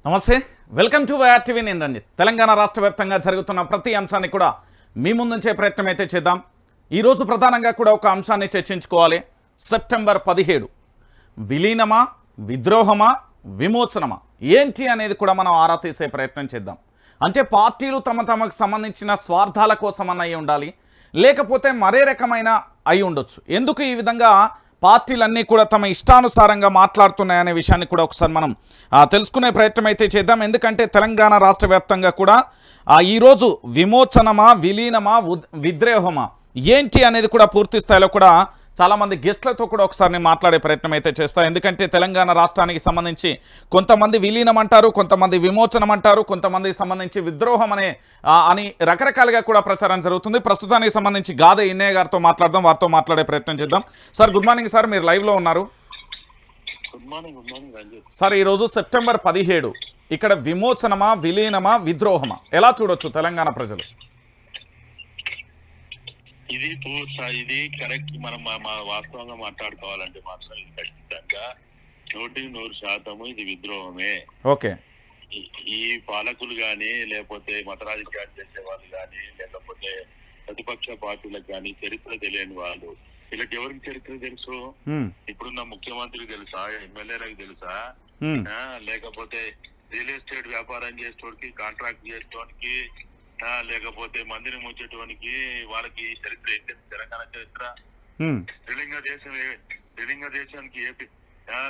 నమస్తే welcome to YR TV నేను రంజిత్ తెలంగాణ రాష్ట్ర వ్యాప్తంగా జరుగుతున్న ప్రతి అంశాన్ని కూడా మీ ముందుంచే ప్రయత్నం అయితే చేద్దాం ఈ రోజు ప్రధానంగా కూడా ఒక అంశాన్ని చర్చించుకోవాలి సెప్టెంబర్ 17 విలీనమా విద్రోహమా విమోచనమా ఏంటి అనేది కూడా మనం ఆరా తీసే ప్రయత్నం చేద్దాం అంటే పార్టీలు తమకు సంబంధించిన స్వార్థాల కోసం అయి ఉండాలి లేకపోతే మరే రకమైన అయి ఉండొచ్చు ఎందుకు ఈ విధంగా పార్టీలన్నీ కూడా తమ ఇష్టానుసారంగా మాట్లాడుతున్నాయనే విషయాన్ని కూడా ఒకసారి మనం తెలుసుకునే ప్రయత్నం అయితే చేద్దాం ఎందుకంటే తెలంగాణ రాష్ట్ర వ్యాప్తంగా కూడా ఈరోజు విమోచనమా విలీనమా విద్రోహమా ఏంటి అనేది కూడా పూర్తి స్థాయిలో కూడా చాలామంది గెస్ట్లతో కూడా ఒకసారి నేను మాట్లాడే ప్రయత్నం అయితే చేస్తాను ఎందుకంటే తెలంగాణ రాష్ట్రానికి సంబంధించి కొంతమంది విలీనం అంటారు కొంతమంది విమోచనం అంటారు కొంతమందికి సంబంధించి విద్రోహం అని రకరకాలుగా కూడా ప్రచారం జరుగుతుంది ప్రస్తుతానికి సంబంధించి గాదే ఇన్నయ్య గారితో మాట్లాడదాం వారితో మాట్లాడే ప్రయత్నం చేద్దాం సార్ గుడ్ మార్నింగ్ సార్ మీరు లైవ్లో ఉన్నారు సార్ ఈరోజు సెప్టెంబర్ 17 ఇక్కడ విమోచనమా విలీనమా విద్రోహమా ఎలా చూడొచ్చు తెలంగాణ ప్రజలు ఇది కరెక్ట్ మనం వాస్తవంగా మాట్లాడుకోవాలంటే మాత్రం ఇది ఖచ్చితంగా 100% ఇది విద్రోహమే. ఓకే ఈ పాలకులు గాని లేకపోతే మత రాజకీయాలు చేసే వాళ్ళు గాని లేకపోతే ప్రతిపక్ష పార్టీలకు గాని చరిత్ర తెలియని వాళ్ళు వీళ్ళకి ఎవరికి చరిత్ర తెలుసు? ఇప్పుడున్న ముఖ్యమంత్రికి తెలుసా, ఎమ్మెల్యేలకు తెలుసా, లేకపోతే రియల్ ఎస్టేట్ వ్యాపారం చేసేటోడికి కాంట్రాక్ట్ చేసేటోడికి లేకపోతే మందిని ముంచేటోనికి వాళ్ళకి చరిత్ర ఏంటి? తెలంగాణ చరిత్ర త్రిలింగ దేశానికి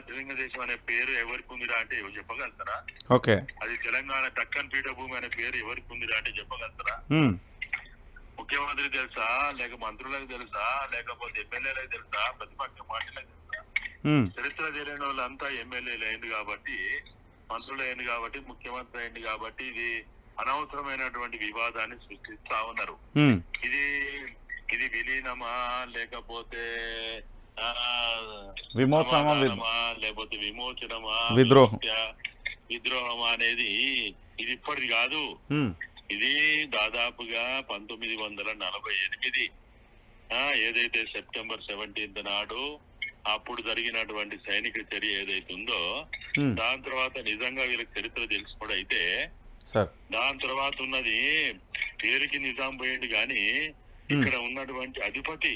త్రిలింగ దేశం అనే పేరు ఎవరికి ఉందిరా అంటే చెప్పగలుగుతారా? ఓకే అది తెలంగాణ దక్కన్ పీఠభూమి అనే పేరు ఎవరికి ఉందిరా అంటే చెప్పగలుగుతారా? ముఖ్యమంత్రి తెలుసా, లేక మంత్రులకు తెలుసా, లేకపోతే ఎమ్మెల్యేలకు తెలుసా, ప్రతిపక్ష పార్టీలకు తెలుసా? చరిత్ర తెలియని వాళ్ళంతా ఎమ్మెల్యేలు అయింది కాబట్టి, మంత్రులు అయింది కాబట్టి, ముఖ్యమంత్రి అయింది కాబట్టి ఇది అనవసరమైనటువంటి వివాదాన్ని సృష్టిస్తా ఉన్నారు. ఇది విలీనమా లేకపోతే విమోచనమా లేకపోతే విమోచనమా విద్రోహమా అనేది ఇది ఇప్పటిది కాదు. ఇది దాదాపుగా 1948 ఏదైతే సెప్టెంబర్ 17 నాడు అప్పుడు జరిగినటువంటి సైనిక చర్య ఏదైతే ఉందో దాని తర్వాత నిజంగా వీళ్ళకి చరిత్ర తెలుసుకోవడైతే దాని తర్వాత ఉన్నది పేరుకి నిజాం పోయింది కానీ ఇక్కడ ఉన్నటువంటి అధిపతి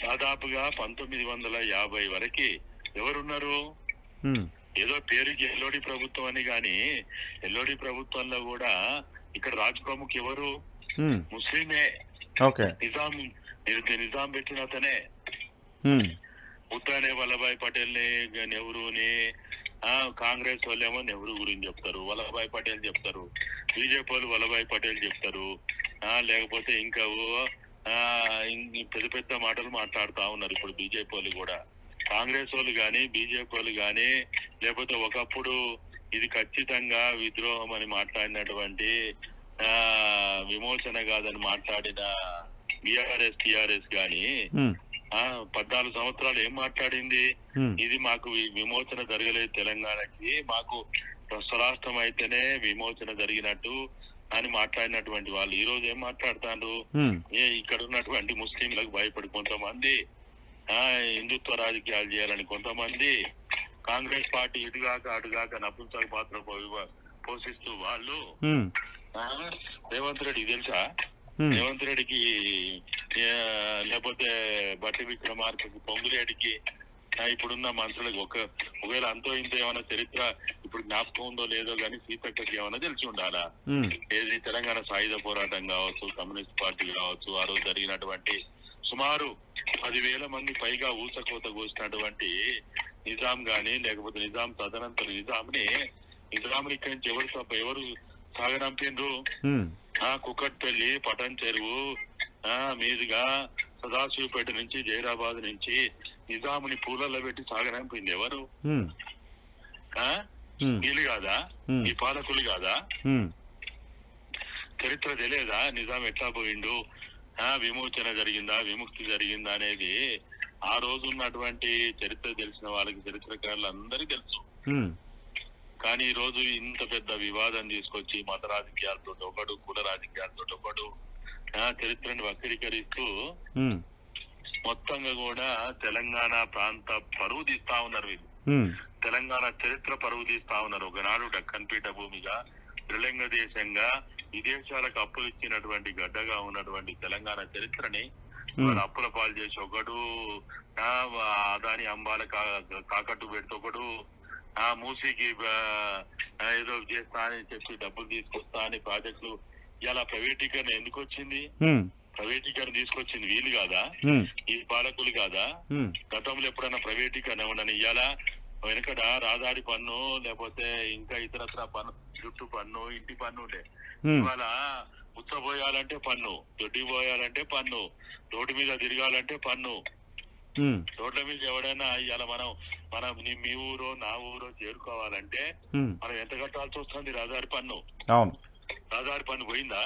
దాదాపుగా 1950 వరకు ఎవరున్నారు? ఏదో పేరుకి ఎల్లోడి ప్రభుత్వం అని గాని ఎల్లోడి ప్రభుత్వంలో కూడా ఇక్కడ రాజ్ ప్రముఖ్ ఎవరు? ముస్లిమే. నిజాం పెట్టిన అతనే. ఉత్తరానే వల్లభాయ్ పటేల్ ని నెహ్రూని కాంగ్రెస్ వాళ్ళేమో నెహ్రూ గురించి చెప్తారు, వల్లభాయ్ పటేల్ చెప్తారు, బీజేపీ వాళ్ళు వల్లభాయ్ పటేల్ చెప్తారు, లేకపోతే ఇంకా పెద్ద పెద్ద మాటలు మాట్లాడుతా ఉన్నారు ఇప్పుడు బీజేపీ వాళ్ళు కూడా. కాంగ్రెస్ వాళ్ళు గాని బీజేపీ వాళ్ళు గాని లేకపోతే ఒకప్పుడు ఇది ఖచ్చితంగా విద్రోహం అని మాట్లాడినటువంటి విమోచన కాదని మాట్లాడిన బీఆర్ఎస్ టీఆర్ఎస్ గాని 14 సంవత్సరాలు ఏం మాట్లాడింది? ఇది మాకు విమోచన జరగలేదు తెలంగాణకి, మాకు స్వరాష్ట్రం అయితేనే విమోచన జరిగినట్టు అని మాట్లాడినటువంటి వాళ్ళు ఈ రోజు ఏం మాట్లాడుతారు? ఇక్కడ ఉన్నటువంటి ముస్లింలకు భయపడి కొంతమంది హిందుత్వ రాజకీయాలు చేయాలని కొంతమంది, కాంగ్రెస్ పార్టీ ఇటుగాక అటుగాక నపుంసక పాత్ర పోషిస్తూ వాళ్ళు. రేవంత్ రెడ్డి తెలుసా? రేవంత్ రెడ్డికి లేకపోతే బట్టి విక్రమార్కకి పొంగులేడికి ఇప్పుడున్న మంత్రులకు ఒకవేళ అంతో ఇంతో ఏమైనా చరిత్ర ఇప్పుడు జ్ఞాపకం ఉందో లేదో కానీ సీతక్కకి ఏమైనా తెలిసి ఉండాలా? ఏది తెలంగాణ సాయుధ పోరాటం కావచ్చు, కమ్యూనిస్ట్ పార్టీ కావచ్చు, ఆ రోజు జరిగినటువంటి సుమారు 10,000 మంది పైగా ఊసకోత కోసినటువంటి నిజాం గాని లేకపోతే నిజాం తదనంతర నిజాంని ఇక్కడి నుంచి ఎవరు సాగనంపిండ్రు? కుక్కట్పల్లి, పటన్ చెరువు మీదుగా సదాశివపేట నుంచి జైరాబాద్ నుంచి నిజాముని పూలల్లో పెట్టి సాగనంపింది ఎవరు? వీళ్ళు కాదా? ఈ పాలకులు కాదా? చరిత్ర తెలియదా? నిజాం ఎట్లా పోయిండు, విమోచన జరిగిందా, విముక్తి జరిగిందా అనేది ఆ రోజు ఉన్నటువంటి చరిత్ర తెలిసిన వాళ్ళకి, చరిత్రకారులు అందరికీ తెలుసు. కానీ ఈ రోజు ఇంత పెద్ద వివాదం తీసుకొచ్చి మత రాజకీయాలతో ఒకడు, కుల రాజకీయాలతో ఒకడు చరిత్రను వక్రీకరిస్తూ మొత్తంగా కూడా తెలంగాణ ప్రాంత పరువు తీస్తా ఉన్నారు వీళ్ళు. తెలంగాణ చరిత్ర పరువు తీస్తా ఉన్నారు. ఒకనాడు డక్కన్ పీఠ భూమిగా త్రిలింగ దేశంగా విదేశాలకు అప్పులు ఇచ్చినటువంటి గడ్డగా ఉన్నటువంటి తెలంగాణ చరిత్రని అప్పుల పాలు చేసి ఒకడు అదాని అంబాల కాకట్టు పెడితే ఒకడు మూసీకి ఏదో చేస్తా అని చెప్పి డబ్బులు తీసుకొస్తా అని ప్రాజెక్టులు ఇలా ప్రైవేటీకరణ ఎందుకు వచ్చింది? ప్రైవేటీకరణ తీసుకొచ్చింది వీలు కాదా? ఈ పాలకులు కాదా? గతంలో ఎప్పుడైనా ప్రైవేటీకరణ ఉండని ఇవాళ వెనకడ రాదాడి పన్ను లేకపోతే ఇంకా ఇతరత్ర పన్ను, జుట్టు పన్ను, ఇంటి పన్ను ఉండే. ఇవాళ ఉచ్చబోయాలంటే పన్ను, దొడ్డికి పోయాలంటే పన్ను, రోడ్డు మీద తిరగాలంటే పన్ను. రోడ్ల మీద ఎవడైనా ఇవాళ మనం మీ ఊరో నా ఊరో చేరుకోవాలంటే మనం ఎంత కట్టాల్సి వస్తుంది? రహదారి పన్ను. రహదారి పన్ను పోయిందా?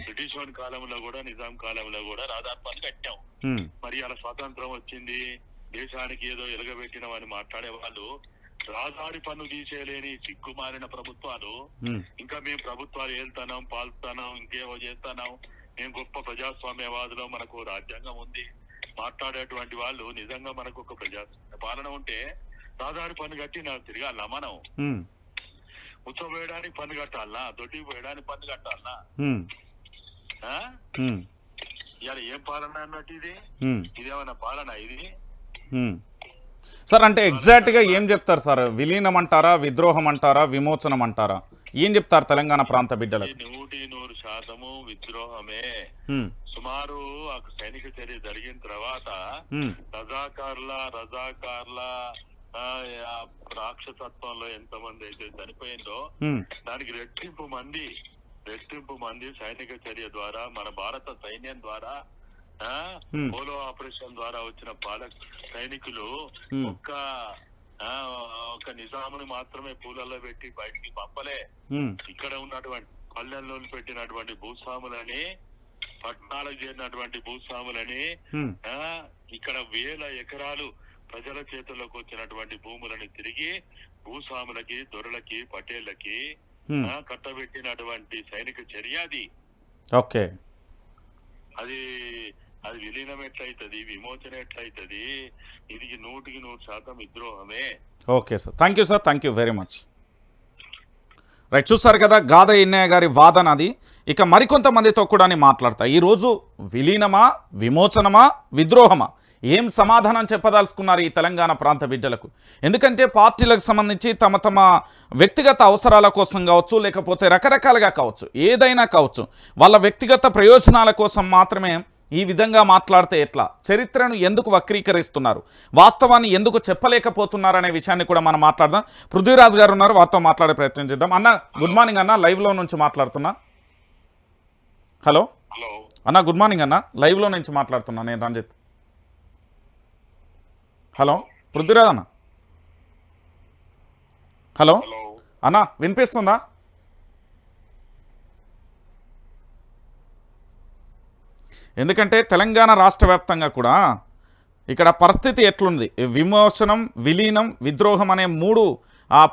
బ్రిటిష్ వారి కాలంలో కూడా నిజాం కాలంలో కూడా రహదారి పన్ను కట్టాం. మరి అలా స్వాతంత్రం వచ్చింది, దేశానికి ఏదో ఎలగబెట్టినవని మాట్లాడే వాళ్ళు రహదారి పన్ను తీసేయలేని సిగ్గుమారిన ప్రభుత్వాలు ఇంకా మేము ప్రభుత్వాలు ఏళ్తున్నాం, పాల్తున్నాం, ఇంకేమో చేస్తున్నాం, మేము గొప్ప ప్రజాస్వామ్యవాదులో మనకు రాజ్యాంగం ఉంది మాట్లాడేటువంటి వాళ్ళు నిజంగా మనకు ఒక ప్రజాస్వామ్య పాలన ఉంటే రహదారి పన్ను కట్టి నాకు తిరగాలనా? మనం ఉత్సవం వేయడానికి పన్ను కట్టాలనా? దొడ్డికి పోయడానికి పన్ను కట్టాలనా? ఇవాళ ఏం పాలన అన్నట్టు ఇది? ఇదేమన్నా పాలన ఇది? సార్ అంటే ఎగ్జాక్ట్ గా ఏం చెప్తారు సార్? విలీనం అంటారా, విద్రోహం అంటారా, విమోచనం అంటారా? ఏం చెప్తారు తెలంగాణ ప్రాంత బిడ్డలకు? 100% విద్రోహమే. సుమారు సైనిక చర్య జరిగిన తర్వాత రజాకార్ల రాక్షసత్వంలో ఎంతమంది అయితే చనిపోయిందో దానికి రెట్టింపు మంది సైనిక చర్య ద్వారా మన భారత సైన్యం ద్వారా పోలో ఆపరేషన్ ద్వారా వచ్చిన సైనికులు ఒక నిజాముని మాత్రమే పూలల్లో పెట్టి బయటికి పంపలే. ఇక్కడ ఉన్నటువంటి పల్లెల్లో పెట్టినటువంటి భూస్వాములని, పట్టణాలకు చేరినటువంటి భూస్వాములని, ఇక్కడ వేల ఎకరాలు ప్రజల చేతుల్లోకి వచ్చినటువంటి భూములని తిరిగి భూస్వాములకి, దొరలకి, పటేళ్లకి కట్టబెట్టినటువంటి సైనిక చర్య అది. ఓకే, అది విలీనం ఎట్లయితది, విమోచన ఎట్లయితది? ఇది 100% విద్రోహమే. Okay sir, thank you sir, thank you very much. Right, చూసారు కదా గాద ఎన్నయ్య గారి వాదన అది. ఇక మరికొంతమందితో కూడా మాట్లాడతా. ఈరోజు విలీనమా, విమోచనమా, విద్రోహమా, ఏం సమాధానం చెప్పదలుచుకున్నారు ఈ తెలంగాణ ప్రాంత బిడ్డలకు? ఎందుకంటే పార్టీలకు సంబంధించి తమ వ్యక్తిగత అవసరాల కోసం కావచ్చు, లేకపోతే రకరకాలుగా కావచ్చు, ఏదైనా కావచ్చు, వాళ్ళ వ్యక్తిగత ప్రయోజనాల కోసం మాత్రమే ఈ విధంగా మాట్లాడితే ఎట్లా? చరిత్రను ఎందుకు వక్రీకరిస్తున్నారు, వాస్తవాన్ని ఎందుకు చెప్పలేకపోతున్నారు అనే విషయాన్ని కూడా మనం మాట్లాడదాం. పృథ్వీరాజ్ గారు ఉన్నారు, వారితో మాట్లాడే ప్రయత్నం చేద్దాం. అన్న గుడ్ మార్నింగ్ అన్న, లైవ్లో నుంచి మాట్లాడుతున్నా. హలో అన్న, గుడ్ మార్నింగ్ అన్న, లైవ్లో నుంచి మాట్లాడుతున్నా నేను రంజిత్. హలో పృథ్వీరాజ్ అన్న. హలో అన్న, వినిపిస్తుందా? ఎందుకంటే తెలంగాణ రాష్ట్ర వ్యాప్తంగా కూడా ఇక్కడ పరిస్థితి ఎట్లుంది? విమోచనం, విలీనం, విద్రోహం అనే 3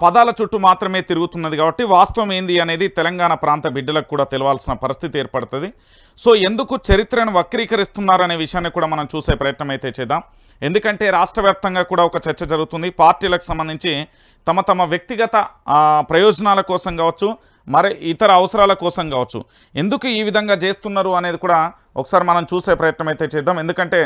పదాల చుట్టూ మాత్రమే తిరుగుతున్నది. కాబట్టి వాస్తవం ఏంది అనేది తెలంగాణ ప్రాంత బిడ్డలకు కూడా తెలవాల్సిన పరిస్థితి ఏర్పడుతుంది. సో ఎందుకు చరిత్రను వక్రీకరిస్తున్నారనే విషయాన్ని కూడా మనం చూసే ప్రయత్నం అయితే చేద్దాం. ఎందుకంటే రాష్ట్ర వ్యాప్తంగా కూడా ఒక చర్చ జరుగుతుంది. పార్టీలకు సంబంధించి తమ వ్యక్తిగత ప్రయోజనాల కోసం కావచ్చు, మరి ఇతర అవసరాల కోసం కావచ్చు, ఎందుకు ఈ విధంగా చేస్తున్నారు అనేది కూడా ఒకసారి మనం చూసే ప్రయత్నం అయితే చేద్దాం. ఎందుకంటే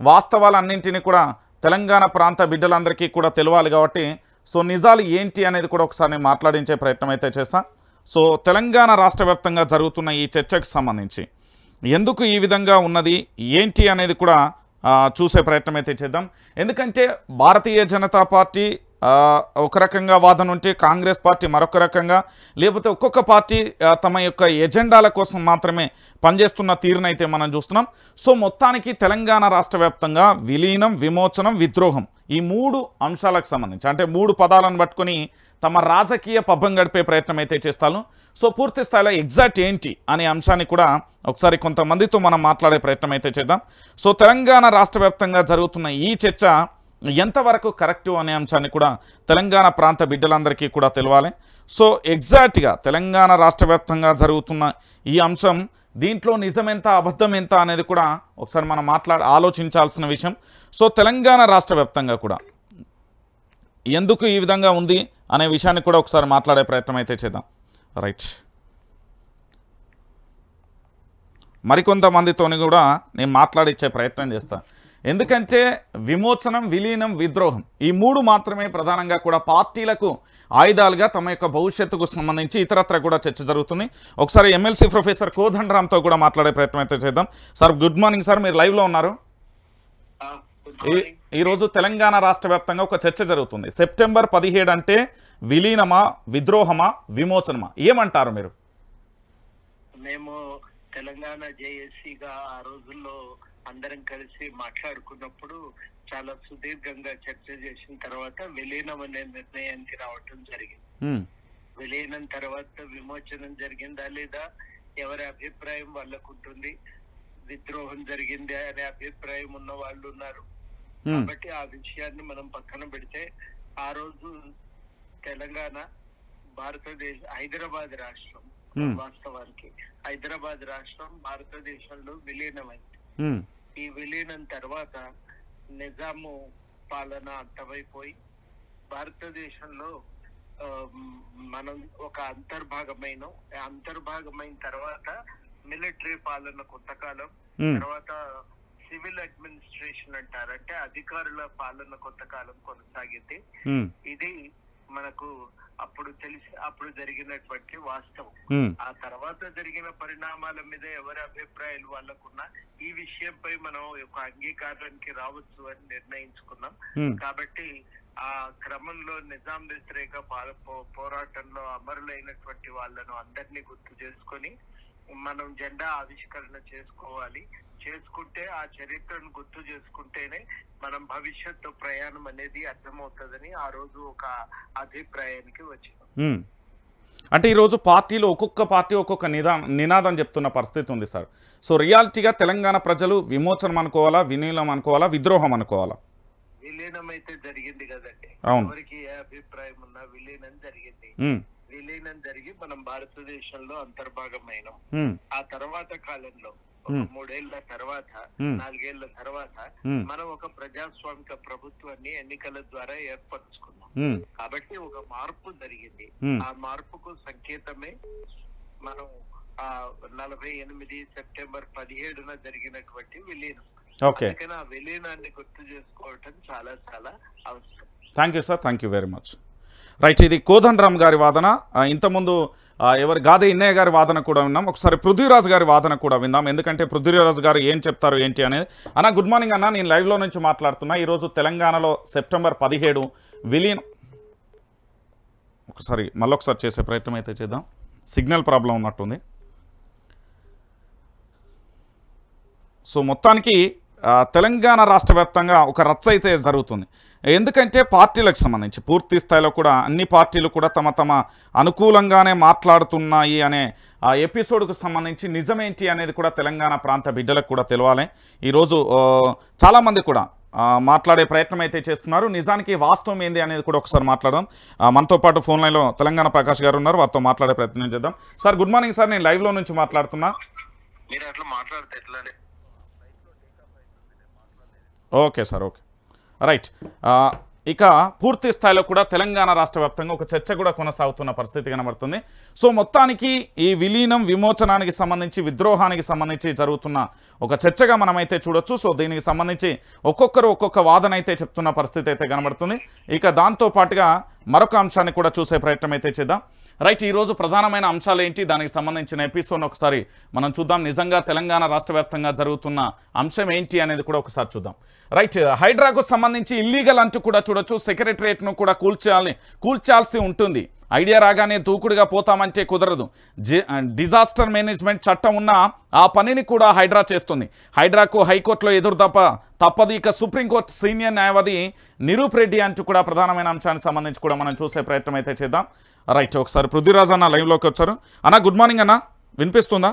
వాస్తవాలన్నింటినీ కూడా తెలంగాణ ప్రాంత బిడ్డలందరికీ కూడా తెలవాలి. కాబట్టి సో నిజాలు ఏంటి అనేది కూడా ఒకసారి నేను మాట్లాడించే ప్రయత్నం అయితే చేస్తాను. సో తెలంగాణ రాష్ట్ర వ్యాప్తంగా జరుగుతున్న ఈ చర్చకు సంబంధించి ఎందుకు ఈ విధంగా ఉన్నది ఏంటి అనేది కూడా చూసే ప్రయత్నం అయితే చేద్దాం. ఎందుకంటే భారతీయ జనతా పార్టీ ఒక రకంగా వాదన ఉంటే, కాంగ్రెస్ పార్టీ మరొక రకంగా, లేకపోతే ఒక్కొక్క పార్టీ తమ యొక్క ఎజెండాల కోసం మాత్రమే పనిచేస్తున్న తీరునైతే మనం చూస్తున్నాం. సో మొత్తానికి తెలంగాణ రాష్ట్ర వ్యాప్తంగా విలీనం, విమోచనం, విద్రోహం ఈ 3 అంశాలకు సంబంధించి అంటే 3 పదాలను పట్టుకొని తమ రాజకీయ పబ్బం గడిపే ప్రయత్నం అయితే చేస్తాను. సో పూర్తి స్థాయిలో ఎగ్జాక్ట్ ఏంటి అనే అంశాన్ని కూడా ఒకసారి కొంతమందితో మనం మాట్లాడే ప్రయత్నం అయితే చేద్దాం. సో తెలంగాణ రాష్ట్ర వ్యాప్తంగా జరుగుతున్న ఈ చర్చ ఎంతవరకు కరెక్టు అనే అంశాన్ని కూడా తెలంగాణ ప్రాంత బిడ్డలందరికీ కూడా తెలవాలి. సో ఎగ్జాక్ట్గా తెలంగాణ రాష్ట్ర వ్యాప్తంగా జరుగుతున్న ఈ అంశం, దీంట్లో నిజమెంత అబద్ధం ఎంత అనేది కూడా ఒకసారి మనం ఆలోచించాల్సిన విషయం. సో తెలంగాణ రాష్ట్ర వ్యాప్తంగా కూడా ఎందుకు ఈ విధంగా ఉంది అనే విషయాన్ని కూడా ఒకసారి మాట్లాడే ప్రయత్నం అయితే చేద్దాం. రైట్, మరికొంతమందితోని కూడా నేను మాట్లాడిచ్చే ప్రయత్నం చేస్తాను. ఎందుకంటే విమోచనం, విలీనం, విద్రోహం ఈ మూడు మాత్రమే ప్రధానంగా కూడా పార్టీలకు ఆయుధాలుగా తమ యొక్క భవిష్యత్తుకు సంబంధించి ఇతరత్ర కూడా చర్చ జరుగుతుంది. ఒకసారి ఎమ్మెల్సీ ప్రొఫెసర్ కోదండరామ్తో కూడా మాట్లాడే ప్రయత్నం అయితే చేద్దాం. సార్ గుడ్ మార్నింగ్ సార్, మీరు లైవ్లో ఉన్నారు. ఈరోజు తెలంగాణ రాష్ట్ర వ్యాప్తంగా ఒక చర్చ జరుగుతుంది. సెప్టెంబర్ 17 అంటే విలీనమా, విద్రోహమా, విమోచనమా, ఏమంటారు మీరు? మేము తెలంగాణ జేఏసీగా ఆ రోజుల్లో అందరం కలిసి మాట్లాడుకున్నప్పుడు చాలా సుదీర్ఘంగా చర్చ చేసిన తర్వాత విలీనం అనే నిర్ణయానికి రావటం జరిగింది. విలీనం తర్వాత విమోచనం జరిగిందా లేదా, ఎవరి అభిప్రాయం వాళ్ళకు ఉంటుంది. విద్రోహం జరిగింది అనే అభిప్రాయం ఉన్న వాళ్ళు ఉన్నారు. కాబట్టి ఆ విషయాన్ని మనం పక్కన పెడితే, ఆ రోజు తెలంగాణ భారతదేశ హైదరాబాద్ రాష్ట్రం, వాస్తవానికి హైదరాబాద్ రాష్ట్రం భారతదేశంలో విలీనమైంది. ఈ విలీనం తర్వాత నిజాము పాలన అంతమైపోయి భారతదేశంలో మనం ఒక అంతర్భాగమైన తర్వాత మిలిటరీ పాలన కొంతకాలం, తర్వాత సివిల్ అడ్మినిస్ట్రేషన్ అంటారంటే అధికారుల పాలన కొంతకాలం కొనసాగింది. ఇది మనకు అప్పుడు జరిగినటువంటి వాస్తవం. ఆ తర్వాత జరిగిన పరిణామాల మీద ఎవరి అభిప్రాయాలు వాళ్ళకున్నా ఈ విషయంపై మనం ఒక అంగీకారానికి రావచ్చు అని నిర్ణయించుకున్నాం. కాబట్టి ఆ క్రమంలో నిజాం వ్యతిరేక పోరాటంలో అమరులైనటువంటి వాళ్ళను అందరినీ గుర్తు చేసుకొని మనం జెండా ఆవిష్కరణ చేసుకుంటే ఆ చరిత్రను గుర్తు చేసుకుంటేనే మనం భవిష్యత్తు ప్రయాణం అనేది అర్థమవుతుందని ఆ రోజు ఒక అభిప్రాయానికి వచ్చినాం. అంటే ఈరోజు పార్టీలో ఒక్కొక్క పార్టీ ఒక్కొక్క నినాదం చెప్తున్న పరిస్థితి ఉంది సార్. సో రియాలిటీగా తెలంగాణ ప్రజలు విమోచనం అనుకోవాలా, విలీనం అనుకోవాలా, విద్రోహం అనుకోవాలా? విలీనం అయితే జరిగింది కదండి. ఎవరికి ఏ అభిప్రాయం ఉన్నా విలీనం జరిగింది. విలీనం జరిగి మనం భారతదేశంలో అంతర్భాగమైనాం. ఆ తర్వాత కాలంలో ఒక 3 ఏళ్ల తర్వాత, 4 ఏళ్ల తర్వాత మనం ఒక ప్రజాస్వామిక ప్రభుత్వాన్ని ఎన్నికల ద్వారా ఏర్పరచుకున్నాం. కాబట్టి ఒక మార్పు జరిగింది. ఆ మార్పుకు సంకేతమే మనం 48 సెప్టెంబర్ 17న జరిగినటువంటి విలీనం. అందుకని ఆ విలీనాన్ని గుర్తు చేసుకోవటం చాలా చాలా అవసరం. Thank you sir, thank you very much. Right, ఇది కోదండరామ్ గారి వాదన. ఇంతకుముందు గాదే ఇన్నయ్య గారి వాదన కూడా విన్నాం. ఒకసారి పృథ్వీరాజ్ గారి వాదన కూడా విందాం, ఎందుకంటే పృథ్వీరాజ్ గారు ఏం చెప్తారు ఏంటి అనేది. అన్న గుడ్ మార్నింగ్ అన్న, నేను లైవ్లో నుంచి మాట్లాడుతున్నా. ఈరోజు తెలంగాణలో సెప్టెంబర్ 17 విలీనం. ఒకసారి మళ్ళొకసారి చేసే ప్రయత్నం అయితే చేద్దాం. సిగ్నల్ ప్రాబ్లం ఉన్నట్టుంది. సో మొత్తానికి తెలంగాణ రాష్ట్ర వ్యాప్తంగా ఒక రచ్చ అయితే జరుగుతుంది. ఎందుకంటే పార్టీలకు సంబంధించి పూర్తి స్థాయిలో కూడా అన్ని పార్టీలు కూడా తమ అనుకూలంగానే మాట్లాడుతున్నాయి అనే ఆ ఎపిసోడ్కు సంబంధించి నిజమేంటి అనేది కూడా తెలంగాణ ప్రాంత బిడ్డలకు కూడా తెలవాలి. ఈరోజు చాలామంది కూడా మాట్లాడే ప్రయత్నం అయితే చేస్తున్నారు. నిజానికి వాస్తవం ఏంది అనేది కూడా ఒకసారి మాట్లాడదాం. మనతో పాటు ఫోన్ లైన్లో తెలంగాణ ప్రకాష్ గారు ఉన్నారు, వారితో మాట్లాడే ప్రయత్నం చేద్దాం. సార్ గుడ్ మార్నింగ్ సార్, నేను లైవ్లో నుంచి మాట్లాడుతున్నా. Okay sir, okay right. ఇక పూర్తి స్థాయిలో కూడా తెలంగాణ రాష్ట్ర వ్యాప్తంగా ఒక చర్చ కూడా కొనసాగుతున్న పరిస్థితి కనబడుతుంది. సో మొత్తానికి ఈ విలీనం, విమోచనానికి సంబంధించి, విద్రోహానికి సంబంధించి జరుగుతున్న ఒక చర్చగా మనమైతే చూడొచ్చు. సో దీనికి సంబంధించి ఒక్కొక్కరు ఒక్కొక్క వాదన అయితే చెప్తున్న పరిస్థితి అయితే కనబడుతుంది. ఇక దాంతో పాటుగా మరొక అంశాన్ని కూడా చూసే ప్రయత్నం అయితే చేద్దాం. రైట్, ఈరోజు ప్రధానమైన అంశాలు ఏంటి, దానికి సంబంధించిన ఎపిసోడ్ని ఒకసారి మనం చూద్దాం. నిజంగా తెలంగాణ రాష్ట్ర వ్యాప్తంగా జరుగుతున్న అంశం ఏంటి అనేది కూడా ఒకసారి చూద్దాం. రైట్, హైడ్రాకు సంబంధించి ఇల్లీగల్ అంటూ కూడా చూడొచ్చు. సెక్రటరియట్ను కూడా కూల్చాల్సి ఉంటుంది. ఐడియా రాగానే దూకుడుగా పోతామంటే కుదరదు. డిజాస్టర్ మేనేజ్మెంట్ చట్టం ఉన్న ఆ పనిని కూడా హైడ్రా చేస్తుంది. హైడ్రాకు హైకోర్టులో ఎదురు తప్పదు. ఇక సుప్రీంకోర్టు సీనియర్ న్యాయవాది నిరూప్ రెడ్డి అంటూ కూడా ప్రధానమైన అంశానికి సంబంధించి కూడా మనం చూసే ప్రయత్నం అయితే చేద్దాం. రైట్, ఒకసారి పృథ్వీరాజ్ అన్న లైవ్లోకి వచ్చారు. అన్న గుడ్ మార్నింగ్ అన్న, వినిపిస్తుందా?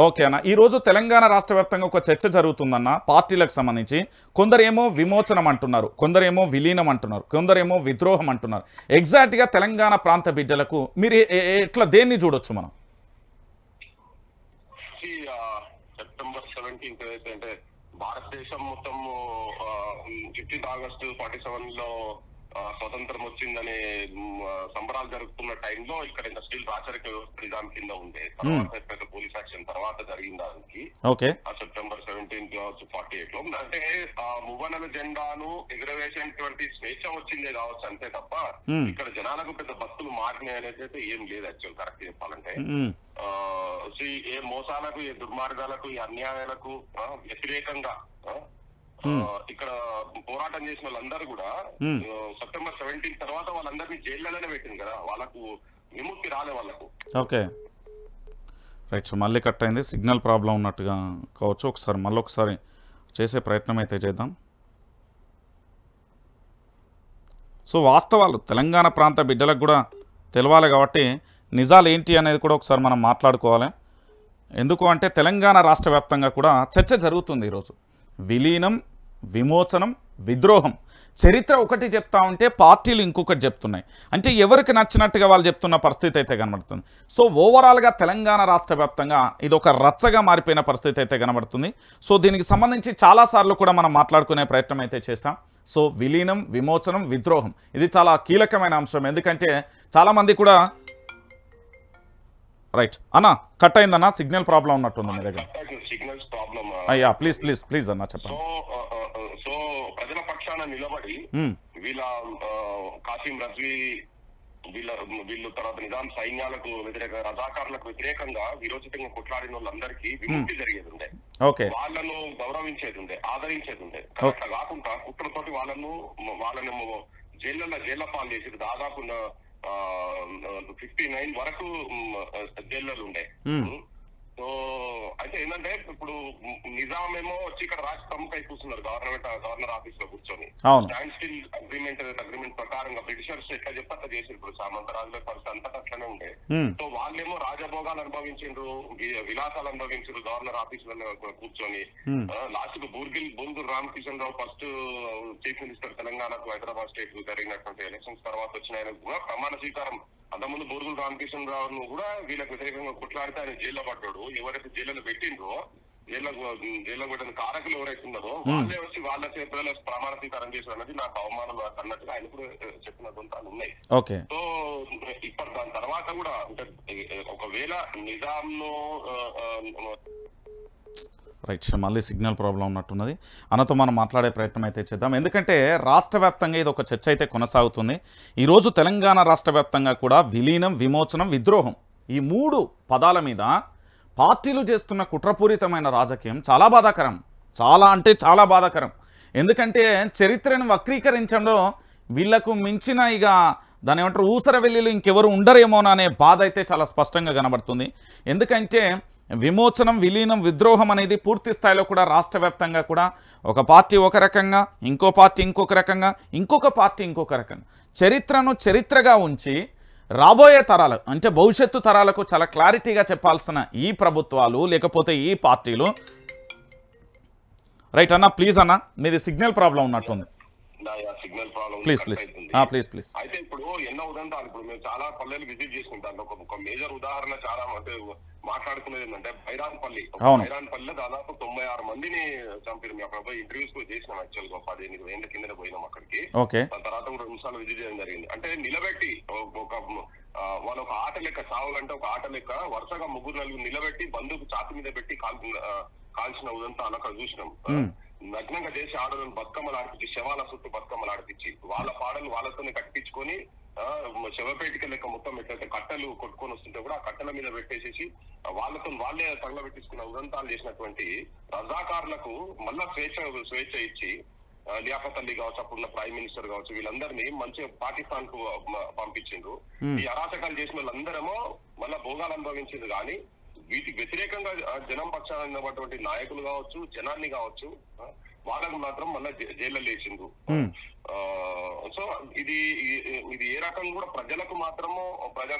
ఓకే అన్న, ఈరోజు తెలంగాణ రాష్ట్ర వ్యాప్తంగా ఒక చర్చ జరుగుతుందన్న పార్టీలకు సంబంధించి. కొందరేమో విమోచనం అంటున్నారు, కొందరేమో విలీనం అంటున్నారు, కొందరేమో విద్రోహం అంటున్నారు. ఎగ్జాక్ట్గా తెలంగాణ ప్రాంత బిడ్డలకు మీరు ఎట్లా దేన్ని చూడొచ్చు మనం? సెప్టెంబర్ 17 అంటే భారతదేశం మొత్తం 15 ఆగస్టు 47 లో స్వతంత్రం వచ్చిందని సంబరాలు జరుగుతున్న టైంలో ఇక్కడ స్టిల్ రాచరిక వ్యవస్థ నిజాం కింద ఉండే. తర్వాత పోలీస్ యాక్షన్ తర్వాత జరిగిన దానికి సెప్టెంబర్ 17 కావచ్చు 48 లో అంటే మువ్వనెల జెండాను ఎగురవేసేటువంటి స్వేచ్ఛ వచ్చిందే కావచ్చు అంతే తప్ప ఇక్కడ జనాలకు పెద్ద బస్సులు మారినాయి అనేది అయితే ఏం లేదు యాక్చువల్ కరెక్ట్ చెప్పాలంటే. ఏ మోసాలకు ఏ దుర్మార్గాలకు ఈ అన్యాయాలకు వ్యతిరేకంగా ఇక్కడ పోరాటం చేసిన వాళ్ళందరూ కూడా సెప్టెంబర్ 17 తర్వాత వాళ్ళందరినీ జైల్లోనే పెట్టింది కదా, వాళ్ళకు విముక్తి రాలే వాళ్ళకు. Okay right. సో మళ్ళీ కట్ అయింది, సిగ్నల్ ప్రాబ్లం ఉన్నట్టుగా కావచ్చు. ఒకసారి మళ్ళొకసారి చేసే ప్రయత్నం అయితే చేద్దాం. సో వాస్తవాలు తెలంగాణ ప్రాంత బిడ్డలకు కూడా తెలవాలి కాబట్టి నిజాలు ఏంటి అనేది కూడా ఒకసారి మనం మాట్లాడుకోవాలి. ఎందుకు అంటే తెలంగాణ రాష్ట్ర వ్యాప్తంగా కూడా చర్చ జరుగుతుంది ఈరోజు. విలీనం, విమోచనం, విద్రోహం చరిత్ర ఒకటి చెప్తా ఉంటే పార్టీలు ఇంకొకటి చెప్తున్నాయి. అంటే ఎవరికి నచ్చినట్టుగా వాళ్ళు చెప్తున్న పరిస్థితి అయితే కనబడుతుంది. సో ఓవరాల్గా తెలంగాణ రాష్ట్ర వ్యాప్తంగా ఇది ఒక రచ్చగా మారిపోయిన పరిస్థితి అయితే కనబడుతుంది. సో దీనికి సంబంధించి చాలాసార్లు కూడా మనం మాట్లాడుకునే ప్రయత్నం అయితే చేశాం. సో విలీనం, విమోచనం, విద్రోహం ఇది చాలా కీలకమైన అంశం. ఎందుకంటే చాలామంది కూడా రైట్ అన్న కట్ అయిందన్న, సిగ్నల్ ప్రాబ్లం ఉన్నట్టుంది మీ దగ్గర. సిగ్నల్స్ ప్రాబ్లమ్ అయ్యా ప్లీజ్ ప్లీజ్ ప్లీజ్ అన్న చెప్పండి. సో ప్రజల పక్షాన నిలబడి వీళ్ళ కాసిం రజ్వీ వీళ్ళు తర్వాత నిజాం సైన్యాలకు వ్యతిరేక రజాకారులకు వ్యతిరేకంగా విరోచితంగా కొట్లాడిన వాళ్ళందరికీ విముక్తి జరిగేది ఉండే, వాళ్ళను గౌరవించేది ఉండే, ఆదరించేది ఉండే. అట్లా కాకుండా కుట్రతోటి వాళ్ళను జైళ్ళ పాలు చేసేది. దాదాపు 59 వరకు జైళ్ళలు ఉండే. సో అయితే ఏంటంటే ఇప్పుడు నిజాం ఏమో వచ్చి ఇక్కడ రాష్ట్ర ప్రముఖ కూర్చున్నారు గవర్నర్ ఆఫీస్ లో కూర్చొని. స్టాండ్ స్టిల్ అగ్రిమెంట్ ప్రకారంగా బ్రిటిషర్స్ ఎట్లా చెప్తే అట్లా చేసిండ్రు. ఇప్పుడు సామంతరాజుల పరిస్థితి అంతా అట్లనే ఉండే. సో వాళ్ళేమో రాజభోగాలు అనుభవించిండ్రు, విలాసాలు అనుభవించారు గవర్నర్ ఆఫీస్ లో కూర్చొని. లాస్ట్ కు బూర్గుల్ రామకిషన్ రావు ఫస్ట్ చీఫ్ మినిస్టర్ తెలంగాణకు హైదరాబాద్ స్టేట్ కు జరిగినటువంటి ఎలక్షన్స్ తర్వాత వచ్చిన ఆయన కూడా ప్రమాణ స్వీకారం. అంతకుముందు బూర్గుల్ రామకిషన్ రావును కూడా వీళ్ళకి వ్యతిరేకంగా కొట్లాడితే ఆయన జైల్లో పడ్డాడు. ఎవరైతే జైల్లో పెట్టిండ్రో జైల్లో పెట్టిన కారకులు ఎవరైతే ఉన్నారో వాళ్ళే వచ్చి వాళ్ళ చేతుల్లో ప్రమాణ స్వీకారం చేశారు అన్నది నాకు అవమానం అన్నట్టుగా ఆయన కూడా చెప్పిన గుంతాలు ఉన్నాయి. సో ఇప్పుడు దాని తర్వాత కూడా అంటే ఒకవేళ నిజాంను రైట్ మళ్ళీ సిగ్నల్ ప్రాబ్లం ఉన్నట్టున్నది. అన్నతో మనం మాట్లాడే ప్రయత్నం అయితే చేద్దాం. ఎందుకంటే రాష్ట్ర వ్యాప్తంగా ఇది ఒక చర్చ అయితే కొనసాగుతుంది. ఈరోజు తెలంగాణ రాష్ట్ర వ్యాప్తంగా కూడా విలీనం, విమోచనం, విద్రోహం ఈ 3 పదాల మీద పార్టీలు చేస్తున్న కుట్రపూరితమైన రాజకీయం చాలా బాధాకరం. చాలా అంటే చాలా బాధాకరం. ఎందుకంటే చరిత్రను వక్రీకరించడంలో వీళ్లకు మించిన ఇక దాని ఏమంటారు ఊసర వెల్లిలు ఇంకెవరు ఉండరేమోననే బాధ అయితే చాలా స్పష్టంగా కనబడుతుంది. ఎందుకంటే విమోచనం, విలీనం, విద్రోహం అనేది పూర్తి స్థాయిలో కూడా రాష్ట్ర వ్యాప్తంగా కూడా ఒక పార్టీ ఒక రకంగా, ఇంకో పార్టీ ఇంకొక రకంగా, ఇంకొక పార్టీ ఇంకొక రకంగా చరిత్రను చరిత్రగా ఉంచి రాబోయే తరాలు అంటే భవిష్యత్తు తరాలకు చాలా క్లారిటీగా చెప్పాల్సిన ఈ ప్రభుత్వాలు లేకపోతే ఈ పార్టీలు. రైట్ అన్న ప్లీజ్ అన్న, మీది సిగ్నల్ ప్రాబ్లం ఉన్నట్టుంది. Signal problem please. అయితే ఇప్పుడు ఎన్నో ఉదాహరణలు ఇప్పుడు మేము చాలా పల్లెలు విజిట్ చేసుకుంటాం. ఒక మేజర్ ఉదాహరణ చాలా అంటే మాట్లాడుకునేది ఏంటంటే బైరాన్పల్లిలో దాదాపు 96 మందిని చంపారు. మేము అక్కడ పోయి ఇంటర్వ్యూస్ కూడా చేసినాం. యాక్చువల్ గా 15 ఏళ్ళ కింద పోయినాం అక్కడికి. దాని తర్వాత కూడా 2 సార్లు విజిట్ చేయడం జరిగింది. అంటే నిలబెట్టి వాళ్ళ ఒక ఆట లెక్క సావులంటే ఒక ఆట లెక్క వరుసగా 3-4 నిలబెట్టి బంధుకు ఛాతి మీద పెట్టి కాల్చిన ఉదంతా అలా చూసినాం. నగ్నంగా చేసి ఆడలను బతుకమ్మలు ఆడిపించి శవాల చుట్టూ బతుకమ్మలు ఆడిపించి వాళ్ళ పాడలు వాళ్ళతోనే కట్టించుకొని శవపేటిక లెక్క మొత్తం ఎట్లయితే కట్టెలు కొట్టుకొని వస్తుంటే కూడా ఆ కట్టెల మీద పెట్టేసేసి వాళ్ళే తగలబెట్టించుకున్న ఉదంతాలు చేసినటువంటి రజాకారులకు మళ్ళా స్వేచ్ఛ ఇచ్చి లియాఖత్ అలీ కావచ్చు, అప్పుడున్న ప్రైమ్ మినిస్టర్ కావచ్చు, వీళ్ళందరినీ మంచిగా పాకిస్తాన్ కు పంపించిండ్రు. ఈ అరాచకాలు చేసిన వాళ్ళందరేమో మళ్ళా భోగాలు అనుభవించింది. కానీ వీటికి వ్యతిరేకంగా జనం పక్షాన ఉన్నటువంటి నాయకులు కావచ్చు, జనాన్ని కావచ్చు, వాళ్ళకు మాత్రం మళ్ళీ జైల్లో లేచిండ్రు. సో ఇది ఏ రకంగా కూడా ప్రజలకు మాత్రము